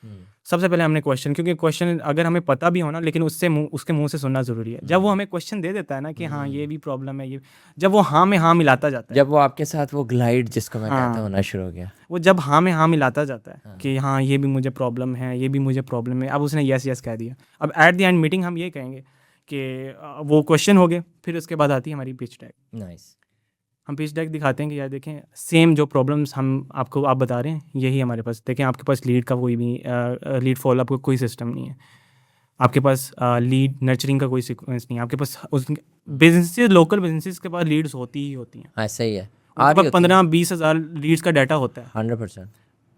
सबसे पहले हमने क्वेश्चन, क्योंकि क्वेश्चन अगर हमें पता भी हो ना, लेकिन उसके मुंह से सुनना ज़रूरी है। जब वो हमें क्वेश्चन दे देता है ना कि हाँ ये भी प्रॉब्लम है, ये जब वो हाँ में हाँ मिलाता जाता है, जब वो आपके साथ वो ग्लाइड जिसको मैं कहता हूँ होना शुरू हो गया, वो जब हाँ में हाँ मिलाता जाता है कि हाँ ये भी मुझे प्रॉब्लम है, ये भी मुझे प्रॉब्लम है, अब उसने यस यस कह दिया। अब एट द एंड मीटिंग हम ये कहेंगे कि वो क्वेश्चन हो गए, फिर उसके बाद आती है हमारी पिच डेक। नाइस। हम पिच डेक दिखाते हैं कि यार देखें, सेम जो प्रॉब्लम्स आप बता रहे हैं यही हमारे पास। देखें आपके पास लीड का कोई भी लीड फॉलोअप का कोई सिस्टम नहीं है, आपके पास लीड नर्चरिंग का कोई सीक्वेंस नहीं है, आपके पास बिजनेसेस, लोकल बिजनेसेस के पास लीड्स होती ही होती हैं। हाँ सही है, लगभग 15-20 हज़ार लीड्स का डाटा होता है। 100%।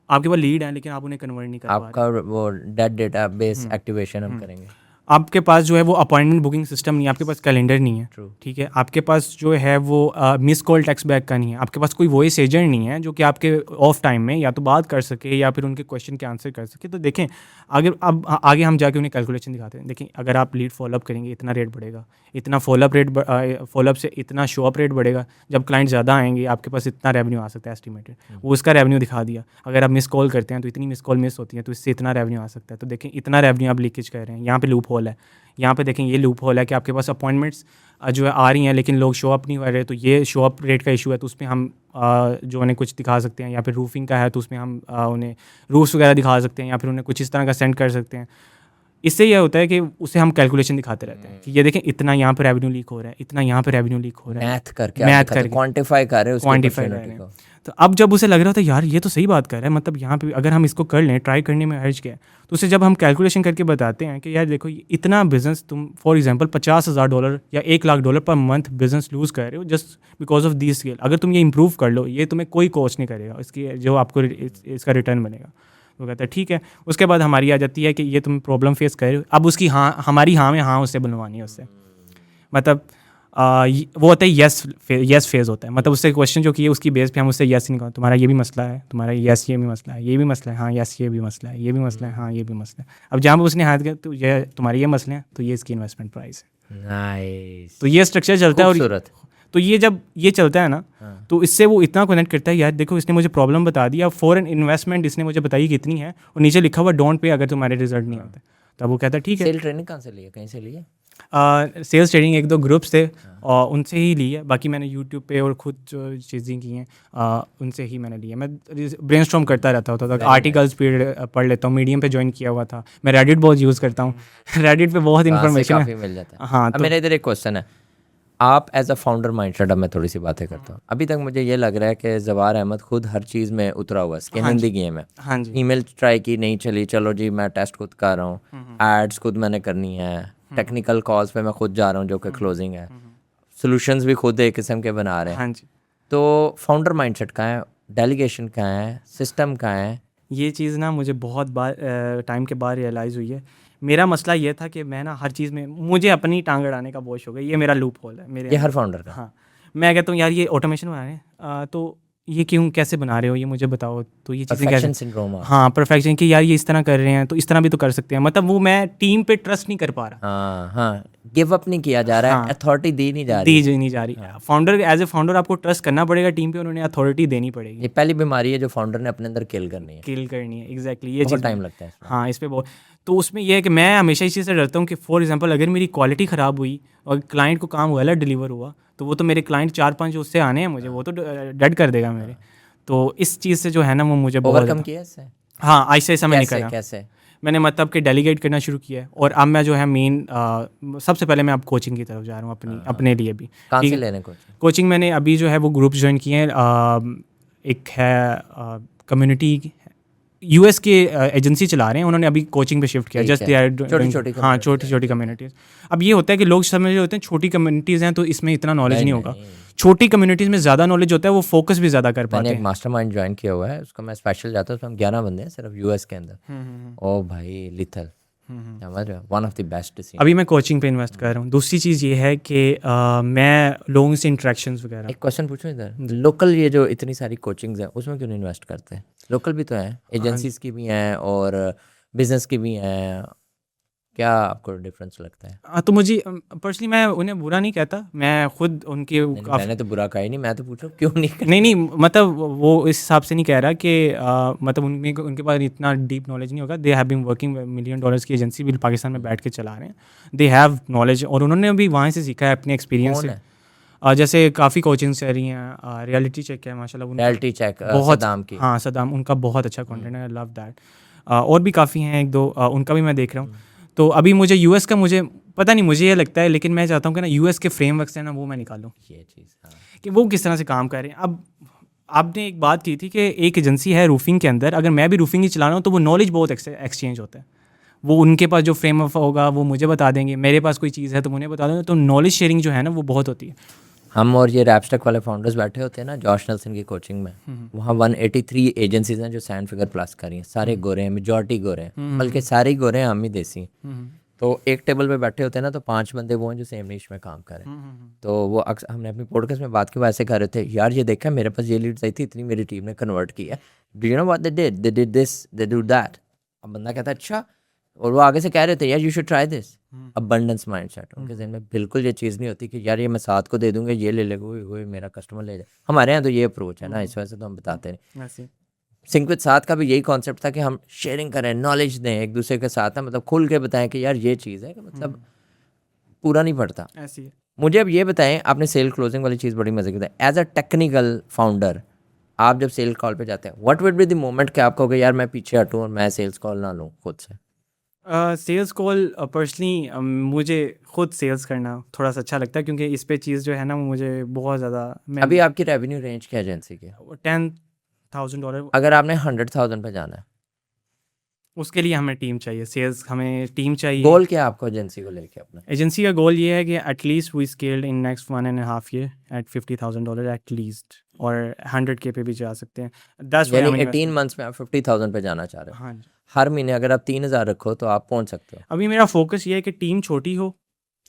आपके पास लीड है लेकिन आप उन्हें कन्वर्ट नहीं कर पा रहे। आपका वो डेड डेटा बेस एक्टिवेशन हम करेंगे। आपके पास जो है वो अपॉइंटमेंट बुकिंग सिस्टम नहीं है, आपके पास कैलेंडर नहीं है, True. ठीक है। आपके पास जो है वो मिस कॉल टेक्स्ट बैक का नहीं है, आपके पास कोई वॉइस एजेंट नहीं है जो कि आपके ऑफ टाइम में या तो बात कर सके या फिर उनके क्वेश्चन के आंसर कर सके। तो देखें आगे हम जाके उन्हें कैलकुलेशन दिखाते हैं। देखें अगर आप लीड फॉलोअप करेंगे इतना रेट बढ़ेगा, इतना फॉलोअप से इतना शो अप रेट बढ़ेगा, जब क्लाइंट ज़्यादा आएंगे आपके पास इतना रेवेन्यू आ सकता है एस्टिमेटेड, वो उसका रेवेन्यू दिखा दिया। अगर आप मिस कॉल करते हैं तो इतनी मिस कॉल मिस होती है तो इससे इतना रेवेन्यू आ सकता है। तो देखें इतना रेवेन्यू आप लीकेज कर रहे हैं, यहाँ पे लूप होल है। यहाँ पे देखें ये लूप होल है कि आपके पास अपॉइंटमेंट्स जो है आ रही हैं लेकिन लोग शो अप नहीं कर रहे, तो ये शो अप रेट का इशू है। तो उसमें हम जो उन्हें कुछ दिखा सकते हैं, या फिर रूफिंग का है तो उसमें हम उन्हें रूफ्स वगैरह दिखा सकते हैं, या फिर उन्हें कुछ इस तरह का सेंड कर सकते हैं। इससे यह होता है कि उसे हम कैलकुलेशन दिखाते रहते हैं कि ये देखें इतना यहाँ पे रेवेन्यू लीक हो रहा है, इतना यहाँ पे रेवेन्यू लीक हो रहा है, मैथ करके क्वांटिफाई कर रहे हो, क्वांटिफाई कर रहे हैं। तो अब जब उसे लग रहा था यार ये तो सही बात कर रहा है, मतलब यहाँ पे अगर हम इसको कर लें, ट्राई करने में हर्ज क्या है, तो उसे जब हम कैलकुलेशन करके बताते हैं कि यार देखो इतना बिजनेस तुम फॉर एग्जांपल $50,000 या $1,00,000 पर मंथ बिजनेस लूज कर रहे हो just because of the scale, अगर तुम ये इंप्रूव कर लो ये तुम्हें कोई कॉस्ट नहीं करेगा, इसकी जो आपको इसका रिटर्न बनेगा। वो कहता है ठीक है। उसके बाद हमारी आ जाती है कि ये तुम प्रॉब्लम फेस कर रहे हो, अब उसकी हमारी हाँ में हाँ उससे बनवानी है उससे, मतलब वो होता है यस फेज होता है। मतलब उससे क्वेश्चन जो किए उसकी बेस पे हम उससे यस नहीं कहते, तुम्हारा ये भी मसला है, तुम्हारा यस ये भी मसला है, ये भी मसला है, हाँ यस ये भी मसला है, ये भी मसला है, हाँ ये भी मसला है। अब जहाँ पर उसने हाथ किया तो ये तुम्हारे ये मसले हैं तो ये इसकी इन्वेस्टमेंट प्राइस है। नाइस। तो ये स्ट्रक्चर चलता है। और तो ये जब ये चलता है ना तो इससे वो इतना कनेक्ट करता है, यार देखो इसने मुझे प्रॉब्लम बता दिया, फॉरेन इन्वेस्टमेंट इसने मुझे बताई कितनी है, और नीचे लिखा हुआ डोंट पे अगर तुम्हारे रिजल्ट नहीं आते। तब वो कहता है ठीक है। सेल ट्रेनिंग कहाँ से ली है, कहीं से ली है? सेल्स ट्रेनिंग 1-2 ग्रुप्स थे और उनसे ही ली है, बाकी मैंने यूट्यूब पे और खुद जो चीज़ें की हैं उनसे ही मैंने ली है। मैं ब्रेनस्टॉर्म करता रहता होता था, आर्टिकल्स पढ़ लेता हूँ, मीडियम पे ज्वाइन किया हुआ था, मैं रेडिट बहुत यूज़ करता हूँ रेडिट पे बहुत इन्फॉर्मेशन काफ़ी मिल जाता है। हाँ, तो मेरा इधर एक क्वेश्चन है, आप एज अ फाउंडर माइंडसेट, अब मैं थोड़ी सी बातें करता हूँ। अभी तक मुझे ये लग रहा है कि जवार अहमद खुद हर चीज़ में उतरा हुआ है, स्किन इन द गेम है। हाँ जी। ईमेल ट्राई की, नहीं चली, चलो जी मैं टेस्ट खुद कर रहा हूँ, एड्स खुद मैंने करनी है, टेक्निकल कॉल्स पे मैं खुद जा रहा हूँ जो कि क्लोजिंग है, सॉल्यूशंस भी खुद एक किस्म के बना रहे हैं। हाँ जी। तो फाउंडर माइंडसेट कहाँ है, डेलीगेशन कहाँ है, सिस्टम कहाँ है? ये चीज़ ना मुझे बहुत बार टाइम के बाद रियलाइज़ हुई है। मेरा मसला ये था कि मैं ना हर चीज़ में मुझे अपनी टांग अड़ाने का बहुत शौक है, ये मेरा लूप होल है मेरे। ये हर फाउंडर का। हाँ, मैं कहता हूँ यार ये ऑटोमेशन बना रहे हैं तो ये क्यों कैसे बना रहे हो, ये मुझे बताओ, तो ये चीज़ें परफेक्शन कैसे। सिंड्रोम। हाँ, परफेक्शन कि यार ये इस तरह कर रहे हैं तो इस तरह भी तो कर सकते हैं, मतलब वो मैं टीम पे ट्रस्ट नहीं कर पा रहा। हाँ हाँ, गिव अप नहीं किया जा रहा है, अथॉरिटी दी नहीं जा रही, दी नहीं जा रही। फाउंडर एज ए फाउंडर आपको ट्रस्ट करना पड़ेगा टीम पे, उन्होंने अथॉरिटी देनी पड़ेगी। ये पहली बीमारी है जो फाउंडर ने अपने अंदर किल करनी है, एग्जैक्टली ये बहुत चीज़ टाइम लगता है। हाँ, इस पे बहुत। तो उसमें यह है कि मैं हमेशा इस चीज़ से डरता हूँ कि फॉर एग्जांपल अगर मेरी क्वालिटी ख़राब हुई और क्लाइंट को काम गलत डिलीवर हुआ तो वो तो मेरे क्लाइंट 4-5 जो उससे आने हैं मुझे, वो तो डेड कर देगा मेरे। तो इस चीज़ से जो है ना वो मुझे बहुत ओवरकम किया इससे। हाँ, ऐसे ऐसा मैंने करा। कैसे? मैंने मतलब कि डेलीगेट करना शुरू किया है, और अब मैं जो है मेन सबसे पहले मैं अब कोचिंग की तरफ जा रहा हूँ अपने लिए भी। कहाँ से लेने कोचिंग मैंने अभी जो है वो ग्रुप ज्वाइन किए हैं। एक है कम्युनिटी, यूएस के एजेंसी चला रहे हैं, उन्होंने अभी कोचिंग पे शिफ्ट किया, जस्ट छोटी छोटी कम्युनिटीज़। अब ये होता है कि लोग समझ रहे होते हैं छोटी कम्युनिटीज़ हैं तो इसमें इतना नॉलेज नहीं होगा, छोटी कम्युनिटीज़ में ज़्यादा नॉलेज होता है, वो फोकस भी ज़्यादा कर पाते हैं। मैंने एक मास्टरमाइंड ज्वाइन किया हुआ है, उसका मैं स्पेशल जाता हूँ, उसमें हम 11 बंदे हैं सिर्फ यूएस के अंदर। ओ भाई लिथल, समझ रहे हो, वन ऑफ द बेस्ट। अभी मैं कोचिंग पे इन्वेस्ट कर रहा हूँ। दूसरी चीज़ ये है कि मैं लोगों से इंटरेक्शंस वगैरह। एक क्वेश्चन पूछूं इधर, लोकल ये जो इतनी सारी कोचिंग्स हैं उसमें क्यों नहीं इन्वेस्ट करते? लोकल भी तो हैं, एजेंसीज की भी हैं और बिजनेस की भी हैं, क्या आपको डिफरेंस लगता है? तो मुझे पर्सनली मैं उन्हें बुरा नहीं कहता, मैं खुद उनके नहीं, मैंने तो बुरा कहा ही नहीं, मैं तो पूछूं क्यों नहीं करते? नहीं मतलब वो इस हिसाब से नहीं कह रहा कि मतलब उनके पास इतना डीप नॉलेज नहीं होगा। They have been working $1 million की एजेंसी भी पाकिस्तान में बैठ के चला रहे हैं। दे हैव नॉलेज और उन्होंने भी वहाँ से सीखा है अपने एक्सपीरियंस कौन से। है? जैसे काफ़ी कोचिंग्स चल रही हैं, रियलिटी चेक है माशाल्लाह उनका रियलिटी चेक बहुत, सदाम की। हाँ सदाम, उनका बहुत अच्छा कंटेंट है, आई लव दैट। और भी काफ़ी हैं एक दो, उनका भी मैं देख रहा हूँ। तो अभी मुझे यूएस का मुझे पता नहीं, मुझे ये लगता है, लेकिन मैं चाहता हूँ कि ना यूएस के फ्रेमवर्क्स हैं ना वो मैं निकालूँ ये चीज़, हाँ। कि वो किस तरह से काम कर रहे हैं। अब आपने एक बात की थी कि एक एजेंसी है रूफिंग के अंदर, अगर मैं भी रूफिंग ही चला रहा हूँ तो वो नॉलेज बहुत एक्सचेंज होता है। वो उनके पास जो फ्रेमवर्क होगा वो मुझे बता देंगे, मेरे पास कोई चीज़ है तो उन्हें बता देंगे, तो नॉलेज शेयरिंग जो है ना वो बहुत होती है। हम और ये रैपस्टक वाले फाउंडर्स बैठे होते हैं ना जॉश नेल्सन की कोचिंग में, वहाँ 183 एजेंसीज हैं जो 7 फिगर प्लस कर रही हैं, सारे गोरे हैं, मेजॉरिटी गोरे हैं, बल्कि सारे ही गोरे हैं, हम ही देसी हैं। तो एक टेबल पे बैठे होते हैं ना, तो 5 बंदे वो हैं जो सेम नीश में काम कर रहे हैं। तो वो अक्सर हमने अपनी पॉडकास्ट में बात की, वो ऐसे कर रहे थे, यार ये देखा मेरे पास ये लीड्स आई थी, इतनी मेरी टीम ने कन्वर्ट किया, do you know what they did this, they do that. अब बंदा कहता है अच्छा, और वो आगे से कह रहे थे यार you should try this. Abundance mindset उनके जहन में बिल्कुल ये चीज़ नहीं होती कि यार ये मैं 7 को दे दूंगा, ये ले लेगा, वो मेरा कस्टमर ले जाए। हमारे यहाँ तो ये अप्रोच है ना, इस वजह से तो हम बताते नहीं। ऐसे सिंक विद साथ का भी यही कॉन्सेप्ट था कि हम शेयरिंग करें, नॉलेज दें एक दूसरे के साथ, ना मतलब खुल के बताएं कि यार ये चीज़ है कि मतलब पूरा नहीं पड़ता। ऐसी है। मुझे अब ये बताएं, आपने सेल क्लोजिंग वाली चीज़ बड़ी मजे की बताई, एज अ टेक्निकल फाउंडर आप जब सेल कॉल पे जाते हैं, what would be the moment कि आप कहोगे यार मैं पीछे हटूँ और मैं सेल्स कॉल ना लूँ खुद से? सेल्स कॉल पर्सनली मुझे खुद सेल्स करना थोड़ा सा अच्छा लगता है, क्योंकि इस पे चीज़ जो है ना वो मुझे बहुत ज़्यादा, मैं अभी आपकी रेवेन्यू रेंज क्या एजेंसी की? $10,000। अगर आपने 100,000 पे जाना है, उसके लिए हमें टीम चाहिए, सेल्स हमें टीम चाहिए। गोल क्या है आपको एजेंसी को लेके अपना? एजेंसी का गोल ये है कि at least we scaled in next 1.5 year at $50,000 at least, और 100K पे भी जा सकते हैं। दैट्स यानी 18 मंथ्स में आप 50,000 पे जाना चाह रहे हो। हाँ जी। हर महीने अगर आप 3,000 रखो तो आप पहुंच सकते हो। अभी मेरा फोकस ये है कि टीम छोटी हो,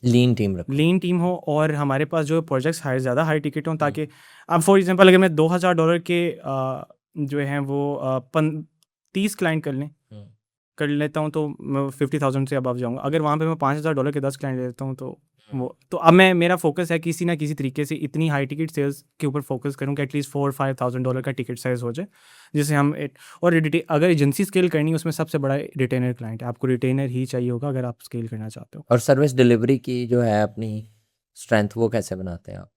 लीन टीम रखो। लीन टीम हो, और हमारे पास जो प्रोजेक्ट्स ज़्यादा हाई टिकट हों, ताकि अब फॉर एग्जांपल अगर मैं $2,000 के जो हैं वो 30 क्लाइंट कर लेता हूँ तो मैं 50,000 से अबव जाऊँगा। अगर वहाँ पे मैं $5,000 के 10 क्लाइंट ले लेता हूँ तो वो तो अब मेरा फोकस है किसी ना किसी तरीके से इतनी हाई टिकट सेल्स के ऊपर फोकस करूँ कि एटलीस्ट $4-5,000 का टिकट साइज हो जाए, जिससे हम और अगर एजेंसी स्केल करनी है उसमें सबसे बड़ा रिटेनर क्लाइंट है। आपको रिटेनर ही चाहिए होगा अगर आप स्केल करना चाहते हो। और सर्विस डिलीवरी की जो है अपनी स्ट्रेंथ, वो कैसे बनाते हैं आप?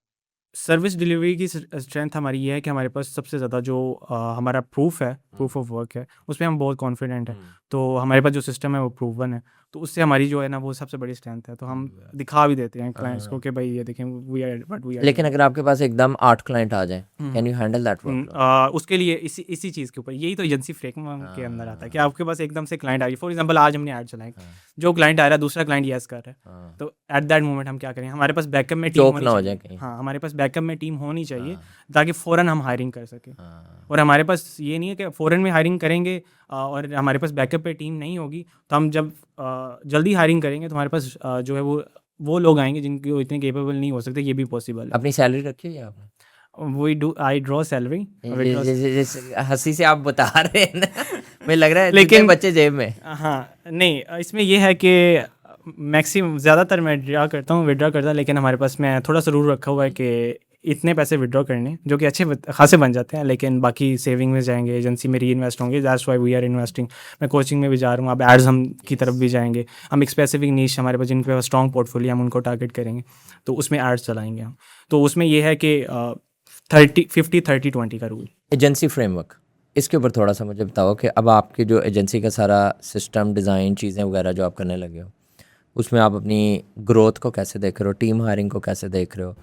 सर्विस डिलीवरी की स्ट्रेंथ हमारी ये है कि हमारे पास सबसे ज़्यादा जो हमारा प्रूफ ऑफ वर्क है, उसमें हम बहुत कॉन्फिडेंट हैं। तो हमारे पास जो सिस्टम है वो प्रूवन है, तो उससे हमारी जो है ना वो सबसे बड़ी स्ट्रेंथ है। तो हम दिखा भी देते हैं क्लाइंट्स को कि भाई ये देखें we are but we are. लेकिन अगर आपके पास एकदम 8 क्लाइंट आ जाए, can you handle that work? उसके लिए इसी चीज़ के ऊपर, यही तो एजेंसी फ्रेमवर्क के अंदर आता है कि आपके पास एकदम से क्लाइंट आ गई। फॉर एग्जांपल आज हमने ऐड चलाई, जो क्लाइंट आ रहा है दूसरा क्लाइंट यस कर रहा है, तो एट दैट मोमेंट हम क्या करें, हमारे पास बैकअप में टीम चौक होनी ना हो चाहिए। जाए कहीं। हाँ, हमारे पास बैकअप में टीम होनी चाहिए ताकि फ़ौरन हम हायरिंग कर सकें। हाँ। और हमारे पास ये नहीं है कि फ़ौरन में हायरिंग करेंगे और हमारे पास बैकअप पे टीम नहीं होगी, तो हम जब जल्दी हायरिंग करेंगे तो हमारे पास जो है वो लोग आएंगे जिनके इतने केपेबल नहीं हो सकते। ये भी पॉसिबल है। अपनी सैलरी रखी है आपने? I draw salary. हंसी से आप बता रहे हैं ना, मुझे लग रहा है लेकिन बच्चे जेब में। हाँ नहीं, इसमें यह है कि मैक्सिमम ज़्यादातर मैं विड्रॉ करता हूँ, लेकिन हमारे पास मैं थोड़ा सा रूल रखा हुआ है कि इतने पैसे विड्रॉ करने जो कि अच्छे खासे बन जाते हैं, लेकिन बाकी सेविंग में जाएंगे, एजेंसी में री इन्वेस्ट होंगे। That's why we are investing. मैं कोचिंग में भी जा रहा हूँ, अब एड्स हम की तरफ भी जाएंगे। हम एक स्पेसिफिक नीश हमारे पास जिनके पास स्ट्रॉन्ग पोर्टफोलियो, हम उनको टारगेट करेंगे, तो उसमें एड्स चलाएंगे हम। तो उसमें यह है कि 50-30-20 का रूल। एजेंसी फ्रेमवर्क, इसके ऊपर थोड़ा सा मुझे बताओ कि अब आपकी जो एजेंसी का सारा सिस्टम, डिज़ाइन, चीज़ें वगैरह जो आप करने लगे हो, उसमें आप अपनी ग्रोथ को कैसे देख रहे हो, टीम हायरिंग को कैसे देख रहे हो,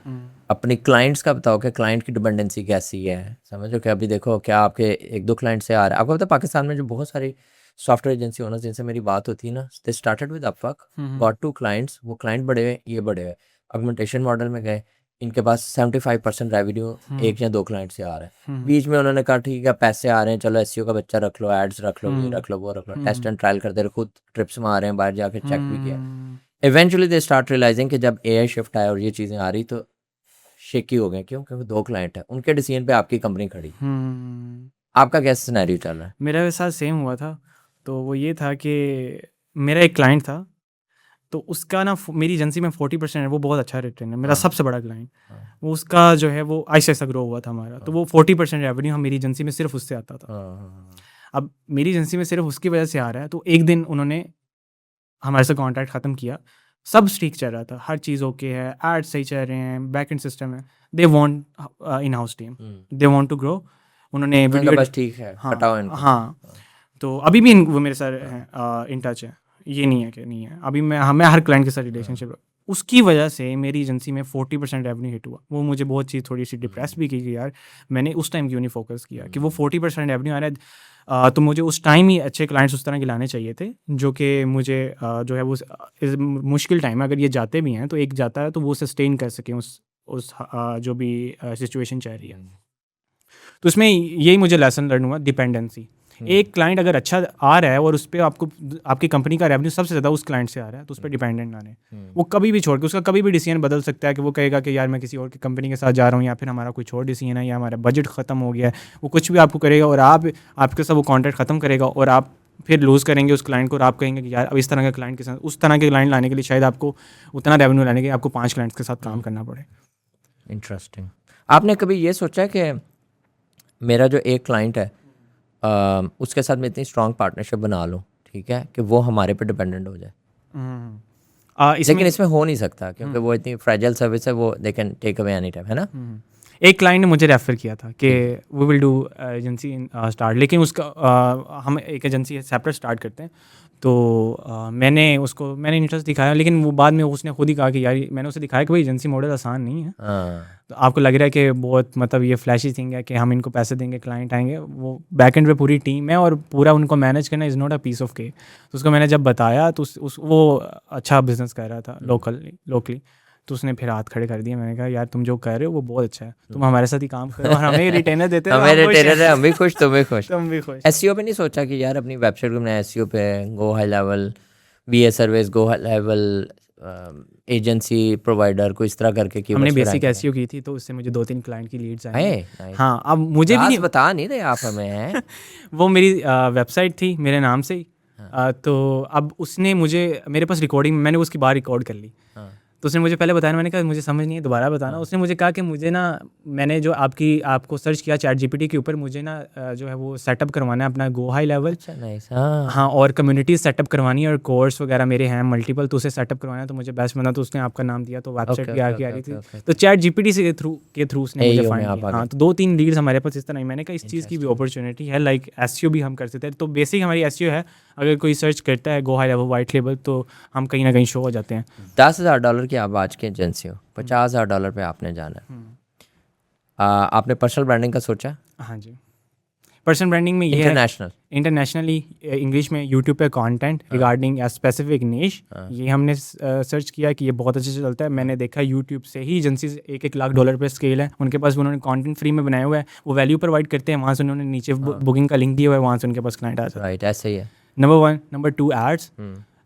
अपनी क्लाइंट्स का बताओ कि क्लाइंट की डिपेंडेंसी कैसी है। समझो कि अभी देखो क्या आपके 1-2 क्लाइंट से आ रहा है, आपको पता है पाकिस्तान में जो बहुत सारी सॉफ्टवेयर एजेंसी ओनर्स जिनसे मेरी बात होती है ना, they started with Upwork, got 2 clients, वो क्लाइंट बड़े हुए, ये बड़े हुए, ऑगमेंटेशन मॉडल में गए, इनके पास 75% रेवेन्यू 1 या 2 क्लाइंट से आ रहा है। बीच में उन्होंने कहा ठीक है पैसे आ रहे हैं, चलो एसईओ का बच्चा रख लो, एड्स रख लो, ये रख लो, वो रख लो, टेस्ट एंड ट्रायल करते रहे, खुद ट्रिप्स में आ रहे हैं, बाहर जाके चेक भी किया। इवेंचुअली दे स्टार्ट रियलाइजिंग कि जब एआई शिफ्ट आया और ये चीज़ें आ रही तो शेकी हो गए। क्यों? क्योंकि 2 क्लाइंट है, उनके डिसीजन पे आपकी कंपनी खड़ी। आपका कैसा सिनेरियो चल रहा है? मेरा साथ सेम हुआ था। तो वो ये था कि मेरा एक क्लाइंट था, तो उसका ना मेरी एजेंसी में 40% है, वो बहुत अच्छा रिटर्न है, मेरा सबसे बड़ा क्लाइंट। वो उसका जो है वो ऐसा ग्रो हुआ था हमारा, तो वो 40% रेवेन्यू हम मेरी एजेंसी में सिर्फ उससे आता था। अब मेरी एजेंसी में सिर्फ उसकी वजह से आ रहा है, तो एक दिन उन्होंने हमारे से कॉन्ट्रैक्ट ख़त्म किया, सब ठीक चल रहा था, हर चीज़ ओके है, एड्स सही चल रहे हैं, बैक एंड सिस्टम है, they want in house team, they want to grow. उन्होंने वीडियो बस ठीक है, हटाओ इनको। हाँ, तो अभी भी वो मेरे साथ हैं, इन टच है, ये नहीं है कि नहीं है, अभी मैं हर क्लाइंट के साथ रिलेशनशिप। उसकी वजह से मेरी एजेंसी में 40% रेवेन्यू हिट हुआ। वो मुझे बहुत चीज़ थोड़ी सी डिप्रेस भी की कि यार मैंने उस टाइम क्यों नहीं फोकस किया कि वो 40% रेवेन्यू आ रहा है, तो मुझे उस टाइम ही अच्छे क्लाइंट्स उस तरह के लाने चाहिए थे, जो कि मुझे जो है वो मुश्किल टाइम है, अगर ये जाते भी हैं तो एक जाता है तो वो सस्टेन कर सकें उस जो भी सिचुएशन चल रही है। तो इसमें यही मुझे लेसन लर्न हुआ, डिपेंडेंसी। एक क्लाइंट अगर अच्छा आ रहा है और उस पर आपको आपकी कंपनी का रेवेन्यू सबसे ज़्यादा उस क्लाइंट से आ रहा है, तो उस पर डिपेंडेंट ना रहें। वो कभी भी छोड़ के, उसका कभी भी डिसीजन बदल सकता है कि वो कहेगा कि यार मैं किसी और की कंपनी के साथ जा रहा हूँ, या फिर हमारा कोई और डिसीजन है, या हमारा बजट ख़त्म हो गया है, वो कुछ भी आपको करेगा और आपके साथ वो कॉन्ट्रैक्ट ख़त्म करेगा और आप फिर लूज़ करेंगे उस क्लाइंट को, और आप कहेंगे कि यार अब इस तरह के क्लाइंट के साथ, उस तरह के क्लाइंट लाने के लिए शायद आपको उतना रेवेन्यू लाने के लिए आपको 5 क्लाइंट्स के साथ काम करना पड़े। इंटरेस्टिंग। आपने कभी ये सोचा कि मेरा जो एक क्लाइंट है उसके साथ मैं इतनी स्ट्रॉन्ग पार्टनरशिप बना लूँ, ठीक है, कि वो हमारे पे डिपेंडेंट हो जाए? लेकिन इसमें हो नहीं सकता क्योंकि वो इतनी फ्रेजाइल सर्विस है, वो they can take away any time, है ना? एक क्लाइंट ने मुझे रेफ़र किया था कि we will do agency in start, लेकिन उसका हम एक एजेंसी सेपरेट स्टार्ट करते हैं, तो मैंने इंटरेस्ट दिखाया, लेकिन वो बाद में उसने खुद ही कहा कि यार, मैंने उसे दिखाया कि भाई एजेंसी मॉडल आसान नहीं है। तो आपको लग रहा है कि बहुत मतलब ये फ्लैशी थिंग है कि हम इनको पैसे देंगे, क्लाइंट आएंगे, वो बैक एंड पे पूरी टीम है और पूरा उनको मैनेज करना is not a piece of cake. तो उसको मैंने जब बताया तो वो अच्छा बिजनेस कर रहा था लोकली, तो उसने फिर हाथ खड़े कर दिए। मैंने कहा यार तुम जो कर रहे हो वो बहुत अच्छा है, तुम हमारे साथ ही काम करो और हमें रिटेनर देते हो, हमें रिटेनर है, हम भी खुश, तुम भी खुश। तुम भी खुश। एसईओ पे नहीं सोचा कि यार अपनी वेबसाइट को बनाया एसईओ पे, go high level BA service, go high level agency provider को इस तरह करके कि हमने बेसिक एसईओ की थी, तो उससे मुझे 2-3 क्लाइंट की लीड्स आए। हाँ, अब मुझे भी नहीं बता नहीं रहे आप हमें। वो मेरी वेबसाइट थी मेरे नाम से ही, तो अब उसने मुझे, मेरे पास रिकॉर्डिंग, मैंने उसकी बार रिकॉर्ड कर ली, तो उसने मुझे पहले बताया, मैंने कहा मुझे समझ नहीं है, दोबारा बताना। उसने मुझे कहा कि मुझे ना, मैंने जो आपको सर्च किया चैट जीपीटी के ऊपर, मुझे ना जो है वो सेटअप करवाना है अपना गो हाई लेवल। हाँ, और कम्युनिटी सेटअप करवानी है और कोर्स वगैरह मेरे हैं मल्टीपल, तो उसे सेटअप करवाना है, तो मुझे बेस्ट बना, तो उसने आपका नाम दिया, तो वेबसाइट भी आ रही थी, तो चैट जीपीटी के थ्रू उसने मुझे फाइंड किया। हाँ, तो 2-3 लीड्स हमारे पास इस तरह ही। मैंने कहा इस चीज़ की भी अपॉर्चुनिटी है, लाइक एसईओ भी हम कर सकते हैं। तो बेसिक हमारी एसईओ है, अगर कोई सर्च करता है go high level white level, तो हम कहीं ना कहीं शो हो जाते हैं। $10,000 की आप आज की एजेंसी हो, $50,000 पे आपने जाना है। आपने पर्सनल ब्रांडिंग का सोचा? हाँ जी, पर्सनल ब्रांडिंग में ये इंटरनेशनली इंग्लिश में यूट्यूब पे कंटेंट रिगार्डिंग ए स्पेसिफिक निश, ये हमने सर्च किया कि ये बहुत अच्छे से चलता है। मैंने देखा यूट्यूब से ही एजेंसीज $1 लाख पे स्केल है उनके पास, उन्होंने कंटेंट फ्री में बनाया हुआ है, वो वैल्यू प्रोवाइड करते हैं, वहाँ से उन्होंने नीचे बुकिंग का लिंक दिया हुआ है, वहाँ से उनके पास क्लाइंट आ जाता है। राइट, ऐसे ही है। नंबर 1। नंबर 2,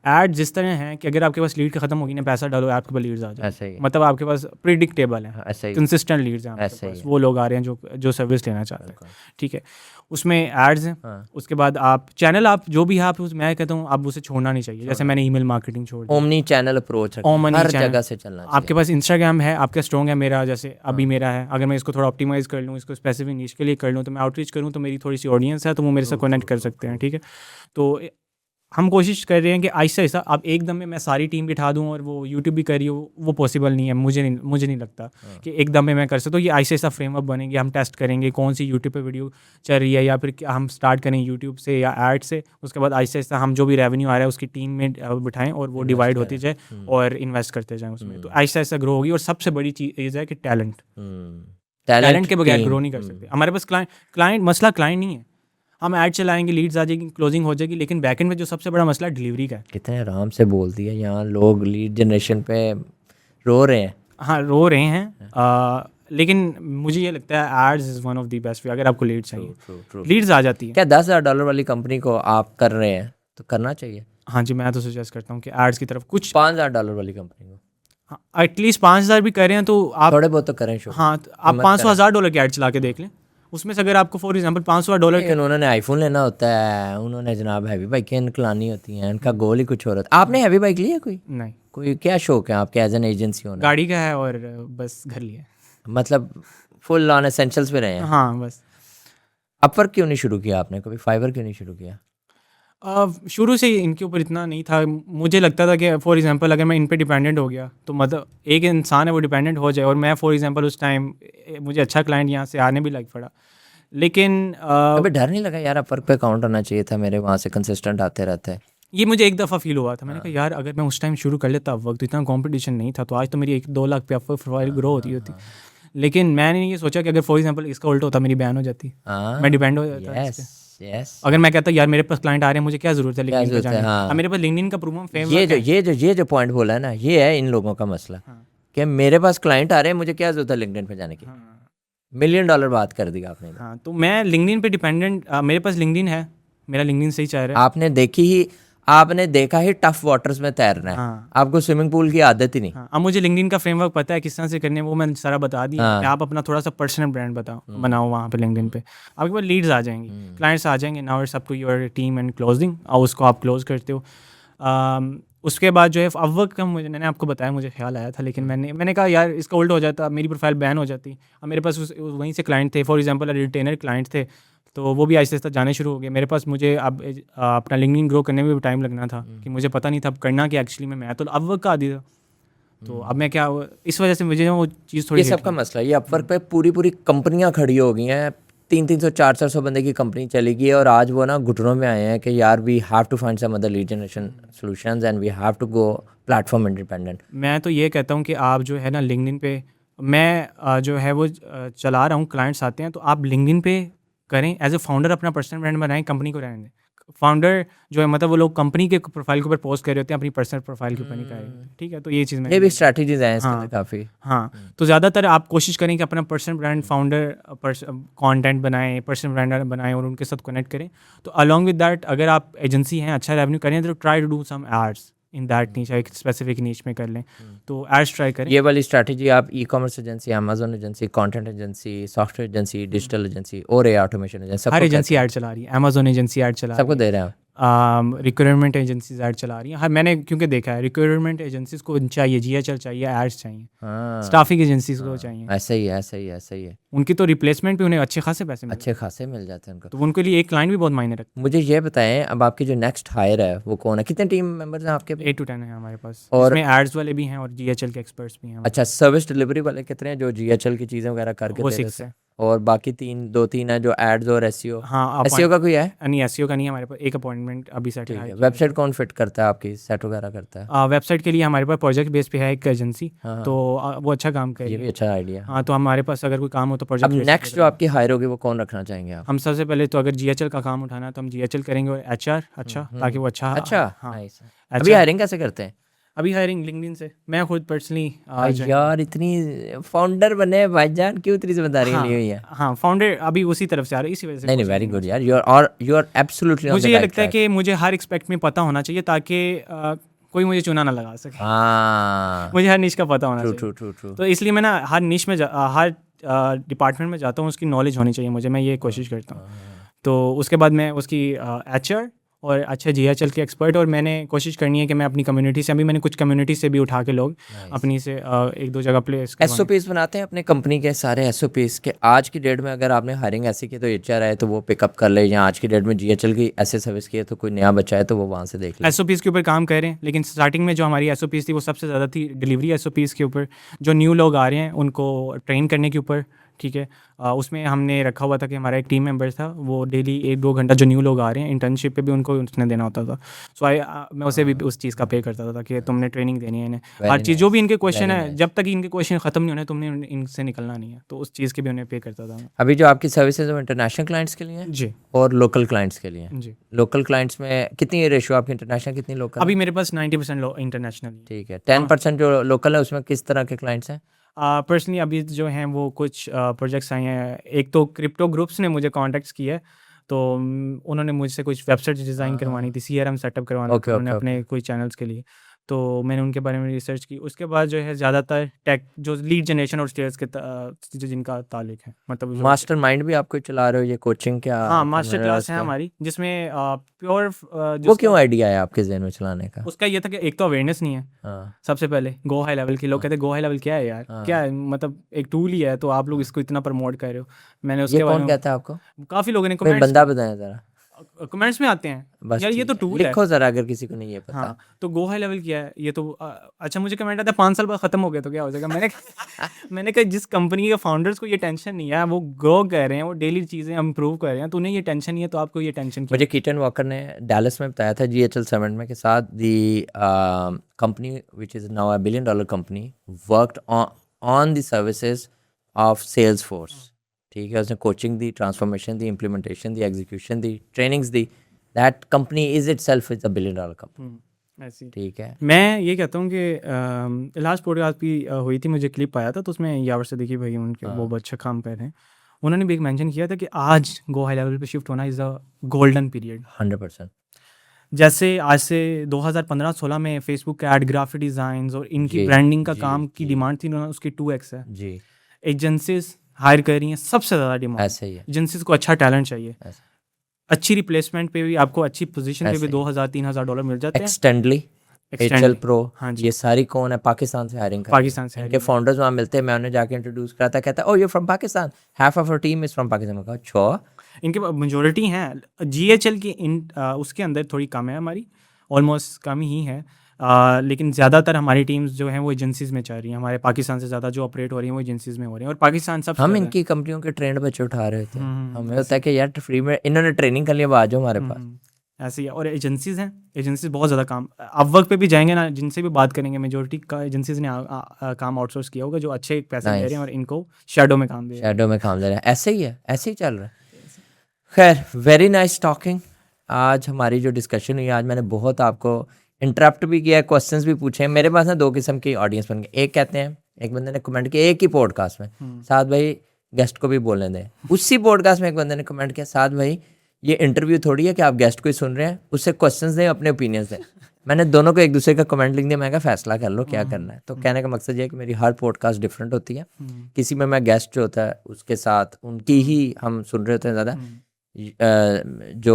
एड जिस तरह हैं कि अगर आपके पास लीड खत्म होगी ना, पैसा डालो, आपके पास लीड्स आ जाए, मतलब आपके पास प्रिडिक्टेबल है, कंसिस्टेंट लीड्स हैं आपके पास, वो लोग आ रहे हैं जो सर्विस लेना चाहते हैं, ठीक है। उसमें एड्स हैं, उसके बाद आप चैनल, आप जो भी है, आप मैं कहता हूँ आप उसे छोड़ना नहीं चाहिए। जैसे मैंने ईमेल मार्केटिंग छोड़ दी, ओमनी चैनल अप्रोच, हर जगह से चलना चाहिए। आपके पास इंस्टाग्राम है, आपका स्ट्रॉन्ग है, मेरा जैसे अभी मेरा है, अगर मैं इसको थोड़ा ऑप्टिमाइज कर लूँ, इसको स्पेसिफिक नीश के लिए कर लूँ, तो मैं आउटरीच करूँ, तो मेरी थोड़ी सी ऑडियंस है, तो वो मेरे से कनेक्ट कर सकते हैं, ठीक है। तो हम कोशिश कर रहे हैं कि ऐसा आप एकदम में मैं सारी टीम बिठा दूं और वो यूट्यूब भी कर रही हो, वो पॉसिबल नहीं है, मुझे नहीं लगता कि एकदम में मैं कर सकता हूँ। ये ऐसा फ्रेमवर्क बनेंगे, हम टेस्ट करेंगे कौन सी यूट्यूब पे वीडियो चल रही है, या फिर हम स्टार्ट करें यूट्यूब से या ऐड से, उसके बाद ऐसा हम जो भी रेवेन्यू आ रहा है उसकी टीम में बिठाएं और वो डिवाइड होती जाए और इन्वेस्ट करते जाएँ उसमें, तो ऐसा ग्रो होगी। और सबसे बड़ी चीज़ है कि टैलेंट के बगैर ग्रो नहीं कर सकते। हमारे पास क्लाइंट मसला क्लाइंट नहीं है, हम ऐड चलाएंगे, लीड्स आ जाएगी, क्लोजिंग हो जाएगी, लेकिन बैकएंड में जो सबसे बड़ा मसला डिलीवरी का है। कितने आराम से बोल दिया, यहाँ लोग लीड जनरेशन पे रो रहे हैं। हाँ, रो रहे हैं, लेकिन मुझे ये लगता है ads is one of the best way. अगर आपको लीड चाहिए, लीड्स आ जाती है। क्या $10,000 वाली कंपनी को आप कर रहे हैं तो करना चाहिए? हाँ जी, मैं तो सजेस्ट करता हूँ कि एड्स की तरफ कुछ $5,000 वाली कंपनी को, हाँ, एटलीस्ट 5,000 भी कर रहे हैं तो आप थोड़े बहुत तो करें शो। हाँ, आप $500,000 की एड चला के देख लें, उसमें से अगर आपको फॉर एग्जांपल $500 लेकिन उन्होंने आईफोन लेना होता है, उन्होंने जनाब हैवी बाइकें निकलानी होती हैं, उनका गोल ही कुछ और होता है। आपने हैवी बाइक ली है कोई? नहीं, कोई क्या शौक है आपके एज एन एजेंसी ओनर? गाड़ी का है और बस घर लिया। मतलब फुल ऑन एसेंशियल्स पे रहे हैं। हाँ बस। अपवर्क क्यों नहीं शुरू किया आपने, कभी फाइवर क्यों नहीं शुरू किया? शुरू से ही इनके ऊपर इतना नहीं था, मुझे लगता था कि फॉर एग्जांपल अगर मैं इन पे डिपेंडेंट हो गया तो मतलब एक इंसान है वो डिपेंडेंट हो जाए, और मैं फॉर एग्जांपल उस टाइम मुझे अच्छा क्लाइंट यहाँ से आने भी लग पड़ा, लेकिन कभी डर नहीं लगा यार अपवर्क पे अकाउंट होना चाहिए था मेरे, वहाँ से कंसिस्टेंट आते रहते हैं? ये मुझे एक दफ़ा फील हुआ था, मैंने कहा यार अगर मैं उस टाइम शुरू कर लेता वक्त, तो इतना कंपटीशन नहीं था, तो आज तो मेरी 1-2 लाख पे अपवर्क प्रोफाइल ग्रो होती। लेकिन मैंने ये सोचा कि अगर फॉर एग्जांपल इसका उल्टा होता, मेरी बैन हो जाती, मैं डिपेंड हो जाता इस पे। यस। अगर मैं कहता यार मेरे पास क्लाइंट आ रहे हैं, मुझे क्या जरूरत है लिंक्डइन पे जरूरत है, जाने की? हाँ। अब मेरे पास लिंक्डइन का प्रूफ फेम ये जो पॉइंट बोला है ना, ये है इन लोगों का मसला कि मेरे पास क्लाइंट आ रहे हैं, मुझे क्या जरूरत है लिंक्डइन पे जाने की। $1 मिलियन बात कर दिया आपने। हाँ, तो मैं लिंक्डइन पे डिपेंडेंट, मेरे पास लिंक्डइन है, मेरा लिंक्डइन सही चल रहा है। आपने देखा ही टफ वाटर्स में तैरना है। हाँ। आपको स्विमिंग पूल की आदत ही नहीं। हाँ, अब मुझे लिंक्डइन का फ्रेमवर्क पता है किस तरह से करने, वो मैंने सारा बता दिया। हाँ। कि आप अपना थोड़ा सा पर्सनल ब्रांड बनाओ वहाँ पे लिंक्डइन पे, आपके पास लीड्स आ जाएंगी, क्लाइंट्स आ जाएंगे, now it's up to your team and closing, और उसको आप क्लोज करते हो। उसके बाद जो है अपवर्क का मैंने आपको बताया, मुझे ख्याल आया था, लेकिन मैंने कहा यार इसका उल्टा हो जाता, मेरी प्रोफाइल बैन हो जाती। अब मेरे पास वहीं से क्लाइंट थे, फॉर एग्जांपल रिटेनर क्लाइंट थे, तो वो भी आहिस्ता आहिस्ता जाने शुरू हो गए मेरे पास। मुझे अब अपना लिंक्डइन ग्रो करने में भी टाइम लगना था, कि मुझे पता नहीं था अब करना कि एक्चुअली मैं तो अपवर्क का आदी था, तो अब मैं क्या, इस वजह से मुझे वो चीज़ थोड़ी ये सबका मसला, ये अपवर्क पे पूरी कंपनियां खड़ी हो गई हैं, 300 400 बंदे की कंपनी चली गई है, और आज वो ना घुटनों में आए हैं कि यार we have to find some other lead generation solutions and we have to go platform independent. मैं तो ये कहता हूँ कि आप जो है ना लिंक्डइन पे, मैं जो है वो चला रहा हूँ, क्लाइंट्स आते हैं तो आप लिंक्डइन पे करें, एज ए फाउंडर अपना पर्सनल ब्रांड बनाएं, कंपनी को रहने दें। फाउंडर जो है मतलब वो लोग कंपनी के प्रोफाइल के ऊपर पोस्ट कर रहे होते हैं, अपनी पर्सनल प्रोफाइल के ऊपर नहीं करें, ठीक है? तो ये चीज़ ये भी स्ट्रैटेजीज हैं इसके अंदर काफ़ी। हाँ, तो ज़्यादातर आप कोशिश करें कि अपना पर्सनल ब्रांड फाउंडर कंटेंट बनाएं, पर्सनल ब्रांड बनाएं और उनके साथ कनेक्ट करें। तो अलॉन्ग विद दैट अगर आप एजेंसी हैं, अच्छा रेवेन्यू करें, तो try to do some ads in that niche, एक स्पेसिफिक नीच में कर लें, तो एड्स ट्राई करें। ये वाली स्ट्रैटेजी आप e commerce agency, Amazon agency, content agency, software agency, digital agency और ए ऑटोमेशन एजेंसी, हर एजेंसी ऐड चला रही है, अमेजोन एजेंसी ऐड चला सबको दे रहे हैं। रिक्वायरमेंट एजेंसीज ऐड चला रही हैं। हाँ, मैंने क्योंकि देखा है रिक्वायरमेंट एजेंसीज को चाहिए, जीएचएल चाहिए, एड्स चाहिए, स्टाफिंग एजेंसीज को चाहिए। ऐसा ही है। उनकी तो रिप्लेसमेंट भी उन्हें अच्छे खासे पैसे अच्छे खासे मिल जाते हैं उनको, तो उनके लिए एक क्लाइंट भी बहुत मायने रखता है। मुझे ये बताएं, अब आपकी जो नेक्स्ट हायर है वो कौन है, कितने टीम मेंबर्स हैं आपके? 8 to 10 है हमारे पास, और इसमें एड्स वाले भी हैं और जीएचएल के एक्सपर्ट्स भी हैं। अच्छा, सर्विस डिलीवरी वाले कितने हैं जो जीएचएल की चीज़ें वगैरह करके वो दे 6 देते हैं? है। और बाकी 2-3 है जो एड्स और एसईओ। हाँ, एसईओ का कोई है? नहीं, एसईओ का नहीं है हमारे पास, एक अपॉइंटमेंट अभी सेट है। वेबसाइट कौन फिट करता है आपकी, सेट वगैरह करता है? वेबसाइट के लिए हमारे पास प्रोजेक्ट बेस पे है एक एजेंसी, हाँ। तो वो अच्छा काम करेगी। ये भी अच्छा आइडिया। हाँ, तो हमारे पास अगर कोई काम हो तो प्रोजेक्ट। अब नेक्स्ट जो आपकी हायर होगी वो कौन रखना चाहेंगे आप? हम सबसे पहले तो अगर जीएचएल का काम उठाना है तो हम जीएचएल करेंगे, और एचआर अच्छा, ताकि वो अच्छा। हाँ, अभी हायरिंग कैसे करते हैं? अभी हायरिंग लिंक्डइन से, मैं खुद पर्सनली। यार इतनी फाउंडर बने भाईजान, क्यों इतनी जिम्मेदारी ली हुई है? हाँ, फाउंडर अभी उसी तरफ से आ रहा है, इसी वजह से। नहीं, वेरी गुड यार, यू आर एब्सोल्युटली। मुझे ये लगता है कि मुझे हर एक्सपेक्ट में पता होना चाहिए, ताकि कोई मुझे चुना ना लगा सके। मुझे हर निश का पता होना चाहिए। ट्रू। तो इसलिए मैं ना हर निश में हर डिपार्टमेंट में जाता हूँ, उसकी नॉलेज होनी चाहिए मुझे, मैं ये कोशिश करता हूँ। तो उसके बाद मैं उसकी एचआर और अच्छा जीएचएल के एक्सपर्ट, और मैंने कोशिश करनी है कि मैं अपनी कम्युनिटी से, अभी मैंने कुछ कम्युनिटी से भी उठा के लोग अपनी से 1-2 जगह प्लेस। एसओपीज बनाते हैं अपने कंपनी के सारे एसओपीज के। आज की डेट में अगर आपने हायरिंग ऐसी की तो एचआर है तो वो पिकअप कर ले, या आज की डेट में जीएचएल की ऐसे सर्विस की है तो कोई नया बच्चा है तो वो वहाँ से देख ले। एसओपीज के ऊपर काम कर रहे हैं, लेकिन स्टार्टिंग में जो हमारी एसओपीज थी वो सबसे ज़्यादा थी डिलीवरी एसओपीज के ऊपर, जो न्यू लोग आ रहे हैं उनको ट्रेन करने के ऊपर, ठीक है? उसमें हमने रखा हुआ था कि हमारा एक टीम मेंबर था, वो डेली 1-2 घंटा जो न्यू लोग आ रहे हैं इंटर्नशिप पे भी उनको उसने देना होता था। सो मैं उसे भी उस चीज़ का पे करता था कि तुमने ट्रेनिंग देनी है इन्हें, हर चीज़ जो भी इनके क्वेश्चन है, जब तक इनके क्वेश्चन ख़त्म नहीं होने तुमने इनसे निकलना नहीं है, तो उस चीज़ के भी उन्हें पे करता था। अभी जो आपकी सर्विसेज वो इंटरनेशनल क्लाइंट्स के लिए हैं जी, और लोकल क्लाइंट्स के लिए हैं? जी। लोकल क्लाइंट्स में कितनी रेशियो आपकी इंटरनेशनल, कितनी लोकल? अभी मेरे पास 90% इंटरनेशनल। ठीक है, 10% जो लोकल है उसमें किस तरह के क्लाइंट्स हैं? पर्सनली अभी जो हैं वो कुछ प्रोजेक्ट्स आए हैं, एक तो क्रिप्टो ग्रुप्स ने मुझे कॉन्टेक्ट्स किया है, तो उन्होंने मुझसे कुछ वेबसाइट डिज़ाइन करवानी थी, CRM सेटअप करवाना था उन्होंने अपने कोई चैनल्स के लिए, तो मैंने उनके बारे में रिसर्च की। उसके बाद जो है ज़्यादातर टेक जो लीड जनरेशन और सेल्स के जो जिनका ताल्लुक है, मतलब जो मास्टरमाइंड भी आपको चला रहे हो, ये कोचिंग क्या हाँ था मास्टर मेरा क्लास है उसका? हमारी, जिसमें प्योर वो क्यों आइडिया है आपके जहन में चलाने का? उसका ये था कि एक तो अवेयरनेस नहीं है हाँ सबसे पहले। गो हाई लेवल के लोग कहते हैं गो हाई लेवल क्या है यार, हाँ। क्या है, मतलब एक टूल ही है, तो आप लोग इसको इतना प्रमोट कर रहे हो। मैंने ये उसके बारे कौन में कहता है आपको? काफ़ी लोगों ने कोई बंदा बताएं ज़रा। कमेंट्स में आते हैं बस यार ये ठीक तो है, टूल है। लिखो ज़रा अगर किसी को नहीं ये पता। हाँ तो गो हाई लेवल क्या है ये तो अच्छा मुझे कमेंट आता है 5 साल बाद खत्म हो गया तो क्या हो जाएगा। मैंने कहा जिस कंपनी के फाउंडर्स को ये टेंशन नहीं है, वो ग्रो कर रहे हैं, वो डेली चीज़ें इम्प्रूव कर रहे हैं, तो उन्हें ये टेंशन नहीं है, तो आपको ये टेंशन क्यों? मुझे कीटन वॉकर ने डैलस में बताया था GHL समिट में, के साथ the company which is now $1 billion company worked on the services of Salesforce. ठीक है, उसने कोचिंग दी, ट्रांसफॉर्मेशन दी, इम्प्लीमेंटेशन दी, एग्जीक्यूशन दी, ट्रेनिंग्स दी। That company is itself is $1 billion company. ऐसी ठीक है, मैं ये कहता हूँ कि लास्ट पॉडकास्ट भी हुई थी, मुझे क्लिप आया था, तो उसमें यावर सिद्दीकी भाई उनके वो बहुत अच्छा काम कर रहे हैं। उन्होंने भी एक मेंशन किया था कि आज गो हाई लेवल पे शिफ्ट होना इज़ अ गोल्डन पीरियड। 100%। जैसे आज से 2015-16 में फेसबुक के ऐड, ग्राफिक डिज़ाइंस और इनकी जी, ब्रांडिंग का जी, काम की जी। डिमांड थी, उसकी 2x है। जी, एजेंसीज हायर कर रही हैं, सबसे ज़्यादा डिमांड। ऐसे ही है, एजेंसीज को अच्छा टैलेंट चाहिए, ऐसे अच्छी रिप्लेसमेंट पे भी आपको अच्छी पोजीशन पे भी ऐसे ही। $2,000-3,000 मिल जाते हैं। एक्सटेंडली, एक्सटेंड HL Pro, हाँ जी, ये सारी कौन है? पाकिस्तान से हायरिंग कर रही है। पाकिस्तान से इनके hiring है। फाउंडर्स वहाँ मिलते हैं, मैं उन्हें जाके इंट्रोड्यूस कराता, कहता है oh you from Pakistan, half of our team is from Pakistan. मैं कहा अच्छा। इनके मेजोरिटी हैं। GHL की उसके अंदर थोड़ी कम है, हमारी ऑलमोस्ट कम ही है। लेकिन ज़्यादातर हमारी टीम्स जो हैं वो एजेंसीज़ में चल रही हैं। हमारे पाकिस्तान से ज़्यादा जो ऑपरेट हो रही हैं वो एजेंसीज़ में हो रही हैं, और पाकिस्तान सबसे हम ज़्यादा इनकी कंपनियों के ट्रेंड बच्चे उठा रहे थे। हमें होता ऐसे है कि यार फ्री में इन्होंने ट्रेनिंग कर लिया, अब आ जाओ हमारे पास। ऐसे ही है। और एजेंसीज़ हैं, एजेंसीज बहुत ज़्यादा काम, आप वर्क पे भी जाएंगे ना, जिनसे भी बात करेंगे, मेजोरिटी का एजेंसीज ने काम आउटसोर्स किया होगा, जो अच्छे पैसे ले रहे हैं और इनको शेडो में काम दे रहे हैं। शैडो में काम ले रहे हैं, ऐसे ही है, ऐसे ही चल रहा है। खैर, वेरी नाइस टॉकिंग। आज हमारी जो डिस्कशन हुई, आज मैंने बहुत आपको इंटरप्ट भी किया, क्वेश्चंस भी पूछे हैं। मेरे पास ना 2 किस्म की ऑडियंस बन गए। एक कहते हैं, एक बंदे ने कमेंट किया एक ही पॉडकास्ट में, साथ भाई गेस्ट को भी बोलने दें। उसी पॉडकास्ट में एक बंदे ने कमेंट किया, साथ भाई ये इंटरव्यू थोड़ी है कि आप गेस्ट को ही सुन रहे हैं, उससे क्वेश्चंस दें, अपने ओपिनियंस दें। मैंने दोनों को एक दूसरे का कमेंट लिख दिया, मैं कहा फैसला कर लो क्या करना है। तो कहने का मकसद ये है कि मेरी हर पॉडकास्ट डिफरेंट होती है। किसी में मैं गेस्ट जो होता है उसके साथ उनकी ही हम सुन रहे होते हैं ज़्यादा। जो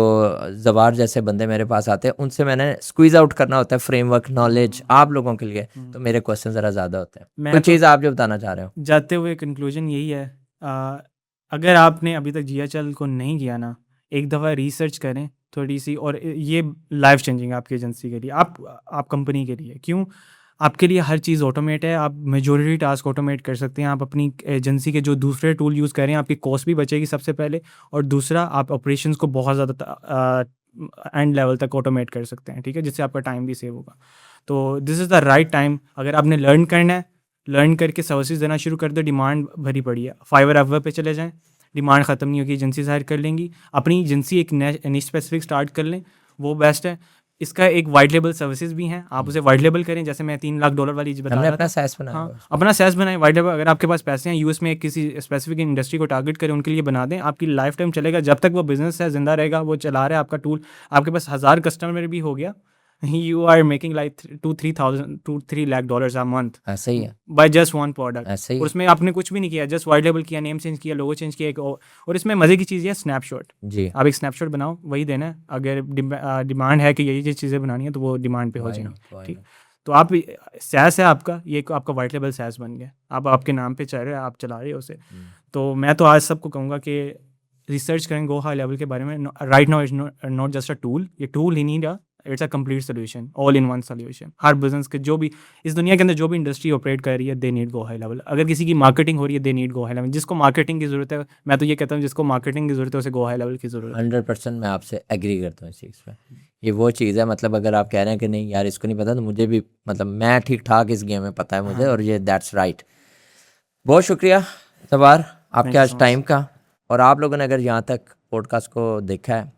जवार जैसे बंदे मेरे पास आते हैं, उनसे मैंने स्क्वीज आउट करना होता है फ्रेमवर्क नॉलेज आप लोगों के लिए, तो मेरे क्वेश्चन ज़रा ज़्यादा होते हैं। कोई चीज़ आप जो बताना चाह रहे हो? जाते हुए कंक्लूजन यही है, अगर आपने अभी तक GHL को नहीं किया ना, एक दफ़ा रिसर्च करें थोड़ी सी, और ये लाइफ चेंजिंग है आपकी एजेंसी के लिए, आप कंपनी के लिए। क्यों? आपके लिए हर चीज़ ऑटोमेट है, आप मेजॉरिटी टास्क ऑटोमेट कर सकते हैं। आप अपनी एजेंसी के जो दूसरे टूल यूज़ करें, आपकी कॉस्ट भी बचेगी सबसे पहले, और दूसरा आप ऑपरेशंस को बहुत ज़्यादा एंड लेवल तक ऑटोमेट कर सकते हैं, ठीक है, जिससे आपका टाइम भी सेव होगा। तो this is the right time. अगर आपने लर्न करना है, लर्न करके सर्विसेज देना शुरू कर दो। डिमांड भरी पड़ी है, फाइवर अपवर्क पे चले जाएं, डिमांड ख़त्म नहीं होगी, एजेंसी हायर कर लेंगी। अपनी एजेंसी एक निश स्पेसिफिक स्टार्ट कर लें, वो बेस्ट है। इसका एक वाइट लेबल सर्विसेज भी हैं, आप उसे वाइट लेबल करें, जैसे मैं 3 लाख डॉलर वाली बता हमने रहा अपना था। सैस बनाया हाँ, हुआ है। अपना सैस बनाएं वाइट लेवल। अगर आपके पास पैसे हैं, US में किसी स्पेसिफिक इंडस्ट्री को टारगेट करें, उनके लिए बना दें, आपकी लाइफ टाइम चलेगा। जब तक वो बिजनेस है, जिंदा रहेगा, वो चला रहा है आपका टूल, आपके पास 1000 कस्टमर भी हो गया, you are making like 2-3 lakh dollars a month ऐसे ही है, by just one product। ऐसे ही और उसमें आपने कुछ भी नहीं किया, जस्ट वाइट लेबल किया, नेम चेंज किया, लोगो चेंज किया, और इसमें मज़े की चीज़ है स्नैपशॉट। जी। आप एक स्नैपशॉट बनाओ, वही देना है। अगर डिमांड है कि ये चीज़ें बनानी है, तो वो डिमांड पे हो जाएगी, ठीक। तो आप सैस है आपका, ये आपका वाइट लेबल सैस बन गया, आप आपके नाम पे चल रहे हैं, आप चला रहे हो उसे। तो मैं तो आज सबको कहूँगा कि रिसर्च करें गो हाई लेवल के बारे में। Right now is not just a tool, ये टूल ही नहीं, it's a complete solution, all in one solution. Her business के जो भी इस दुनिया के अंदर जो भी इंडस्ट्री ऑपरेट कर रही है, they need go high level. अगर किसी की मार्केटिंग हो रही है, they need go high level. जिसको मार्केटिंग की ज़रूरत है, मैं तो ये कहता हूँ जिसको मार्केटिंग की ज़रूरत है, उसे गो हाई लेवल की ज़रूरत है। 100% मैं आपसे एग्री करता हूँ इस चीज़ पे। ये वो चीज़ है, मतलब अगर आप कह रहे हैं कि नहीं यार इसको नहीं पता, तो मुझे भी, मतलब मैं ठीक ठाक इस गेम में पता है मुझे, और ये दैट्स राइट। बहुत शुक्रिया जवार आपके आज टाइम का। और आप लोगों ने अगर यहाँ तक पॉडकास्ट को देखा है,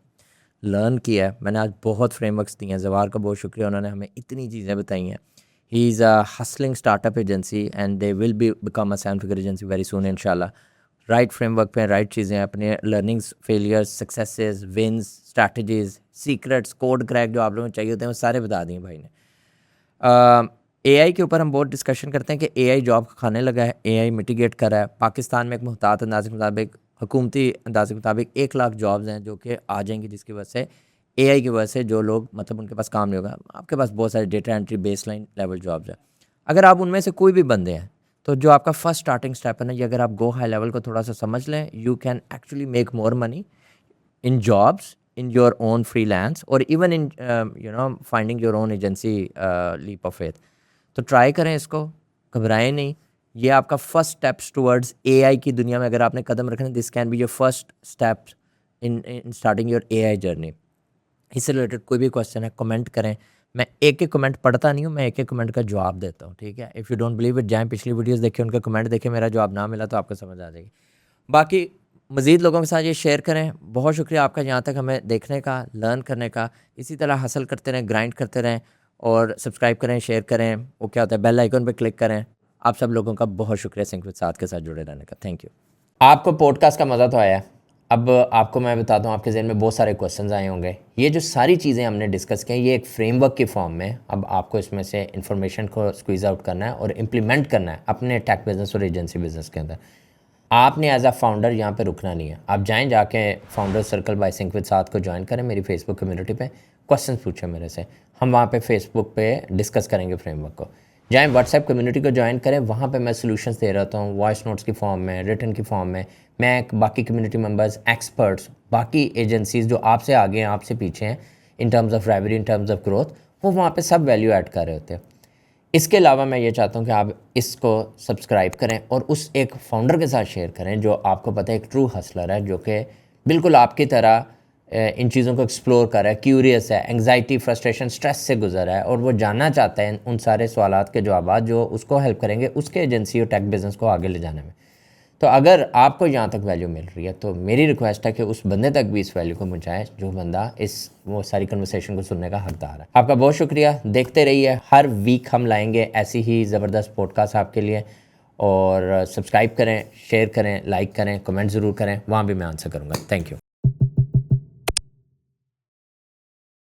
लर्न किया है, मैंने आज बहुत फ्रेमवर्क्स दिए हैं। जवार का बहुत शुक्रिया, उन्होंने हमें इतनी चीज़ें बताई हैं। He is a hustling startup agency and they will be become a 7-figure agency very soon इंशाल्लाह। राइट फ्रेमवर्क पे राइट चीज़ें, अपने learnings, failures, successes, wins, strategies, secrets, code crack जो आप लोगों को चाहिए होते हैं, वो सारे बता दिए भाई ने। एआई के ऊपर हम बहुत डिस्कशन करते हैं कि एआई जॉब खाने लगा है, एआई मिटिगेट कर रहा है। पाकिस्तान में एक मुहतात अंदाज़े के मुताबिक, हुकूमती अंदाज़े के मुताबिक 1 लाख जॉब्स हैं जो कि आ जाएंगी, जिसकी वजह से एआई की वजह से जो लोग मतलब उनके पास काम नहीं होगा। आपके पास बहुत सारे data entry baseline level jobs हैं। अगर आप उनमें से कोई भी बंदे हैं तो जो आपका फर्स्ट स्टार्टिंग स्टेप है ना, ये अगर आप गो हाई लेवल को थोड़ा सा समझ लें, you can actually make more money in jobs, in your own freelance, or even in finding your own agency leap of faith. तो ट्राई करें इसको, घबराएं नहीं। ये आपका फर्स्ट स्टेप्स टुवर्ड्स एआई की दुनिया में अगर आपने कदम रखना, this can be your first steps in starting your AI journey. इससे रिलेटेड कोई भी क्वेश्चन है कमेंट करें। मैं एक एक कमेंट पढ़ता नहीं हूँ, मैं एक एक कमेंट का जवाब देता हूँ, ठीक है। If you don't believe it, जाएँ पिछली वीडियोज़ देखिए, उनका कमेंट देखिए, मेरा जवाब ना मिला तो आपको समझ आ जाएगी। बाकी मज़ीद लोगों के साथ ये शेयर करें। बहुत शुक्रिया आपका यहाँ तक हमें देखने का, लर्न करने का। इसी तरह हासिल करते रहें, ग्राइंड करते रहें और सब्सक्राइब करें, शेयर करें। वो क्या होता है, बेल आइकन पे क्लिक करें। आप सब लोगों का बहुत शुक्रिया सिंक विद साथ के साथ जुड़े रहने का। Thank you. आपको पॉडकास्ट का मज़ा तो आया। अब आपको मैं बताता हूँ, आपके ज़हन में बहुत सारे क्वेश्चंस आए होंगे। ये जो सारी चीज़ें हमने डिस्कस की, ये एक फ्रेमवर्क की फॉर्म में, अब आपको इसमें से इन्फॉर्मेशन को स्क्वीज़ आउट करना है और इम्प्लीमेंट करना है अपने टेक बिज़नेस और एजेंसी बिज़नेस के अंदर। आपने एज अ फाउंडर यहाँ पे रुकना नहीं है। आप जाएं, जाके founder circle by sync with साथ को ज्वाइन करें मेरी फेसबुक कम्युनिटी पे, क्वेश्चंस पूछें मेरे से, हम वहाँ पे फेसबुक पे डिस्कस करेंगे फ्रेमवर्क को। जाएं व्हाट्सएप कम्युनिटी को ज्वाइन करें, वहाँ पे मैं सॉल्यूशंस दे रहता हूँ, वॉइस नोट्स की फॉर्म में, रिटन की फॉर्म में। मैं बाकी कम्युनिटी मेम्बर्स, एक्सपर्ट्स, बाकी एजेंसीज़ जो आपसे आगे हैं, आपसे पीछे हैं in terms of revenue, in terms of growth, वो वहाँ पर सब वैल्यू ऐड कर रहे होते हैं। इसके अलावा मैं ये चाहता हूँ कि आप इसको सब्सक्राइब करें और उस एक फाउंडर के साथ शेयर करें जो आपको पता है एक ट्रू हसलर है, जो कि बिल्कुल आपकी तरह इन चीज़ों को एक्सप्लोर कर रहा है, क्यूरियस है, एंग्जाइटी, फ्रस्ट्रेशन, स्ट्रेस से गुजर रहा है और वो जानना चाहता है उन सारे सवालात के जवाब जो उसको हेल्प करेंगे उसके एजेंसी और टेक बिज़नेस को आगे ले जाने में। तो अगर आपको यहाँ तक वैल्यू मिल रही है तो मेरी रिक्वेस्ट है कि उस बंदे तक भी इस वैल्यू को पहुँचाएं जो बंदा वो सारी कन्वर्सेशन को सुनने का हकदार है। आपका बहुत शुक्रिया। देखते रहिए, हर वीक हम लाएंगे ऐसी ही ज़बरदस्त पॉडकास्ट आपके लिए। और सब्सक्राइब करें, शेयर करें, लाइक करें, कमेंट ज़रूर करें, वहाँ भी मैं आंसर करूँगा। Thank you.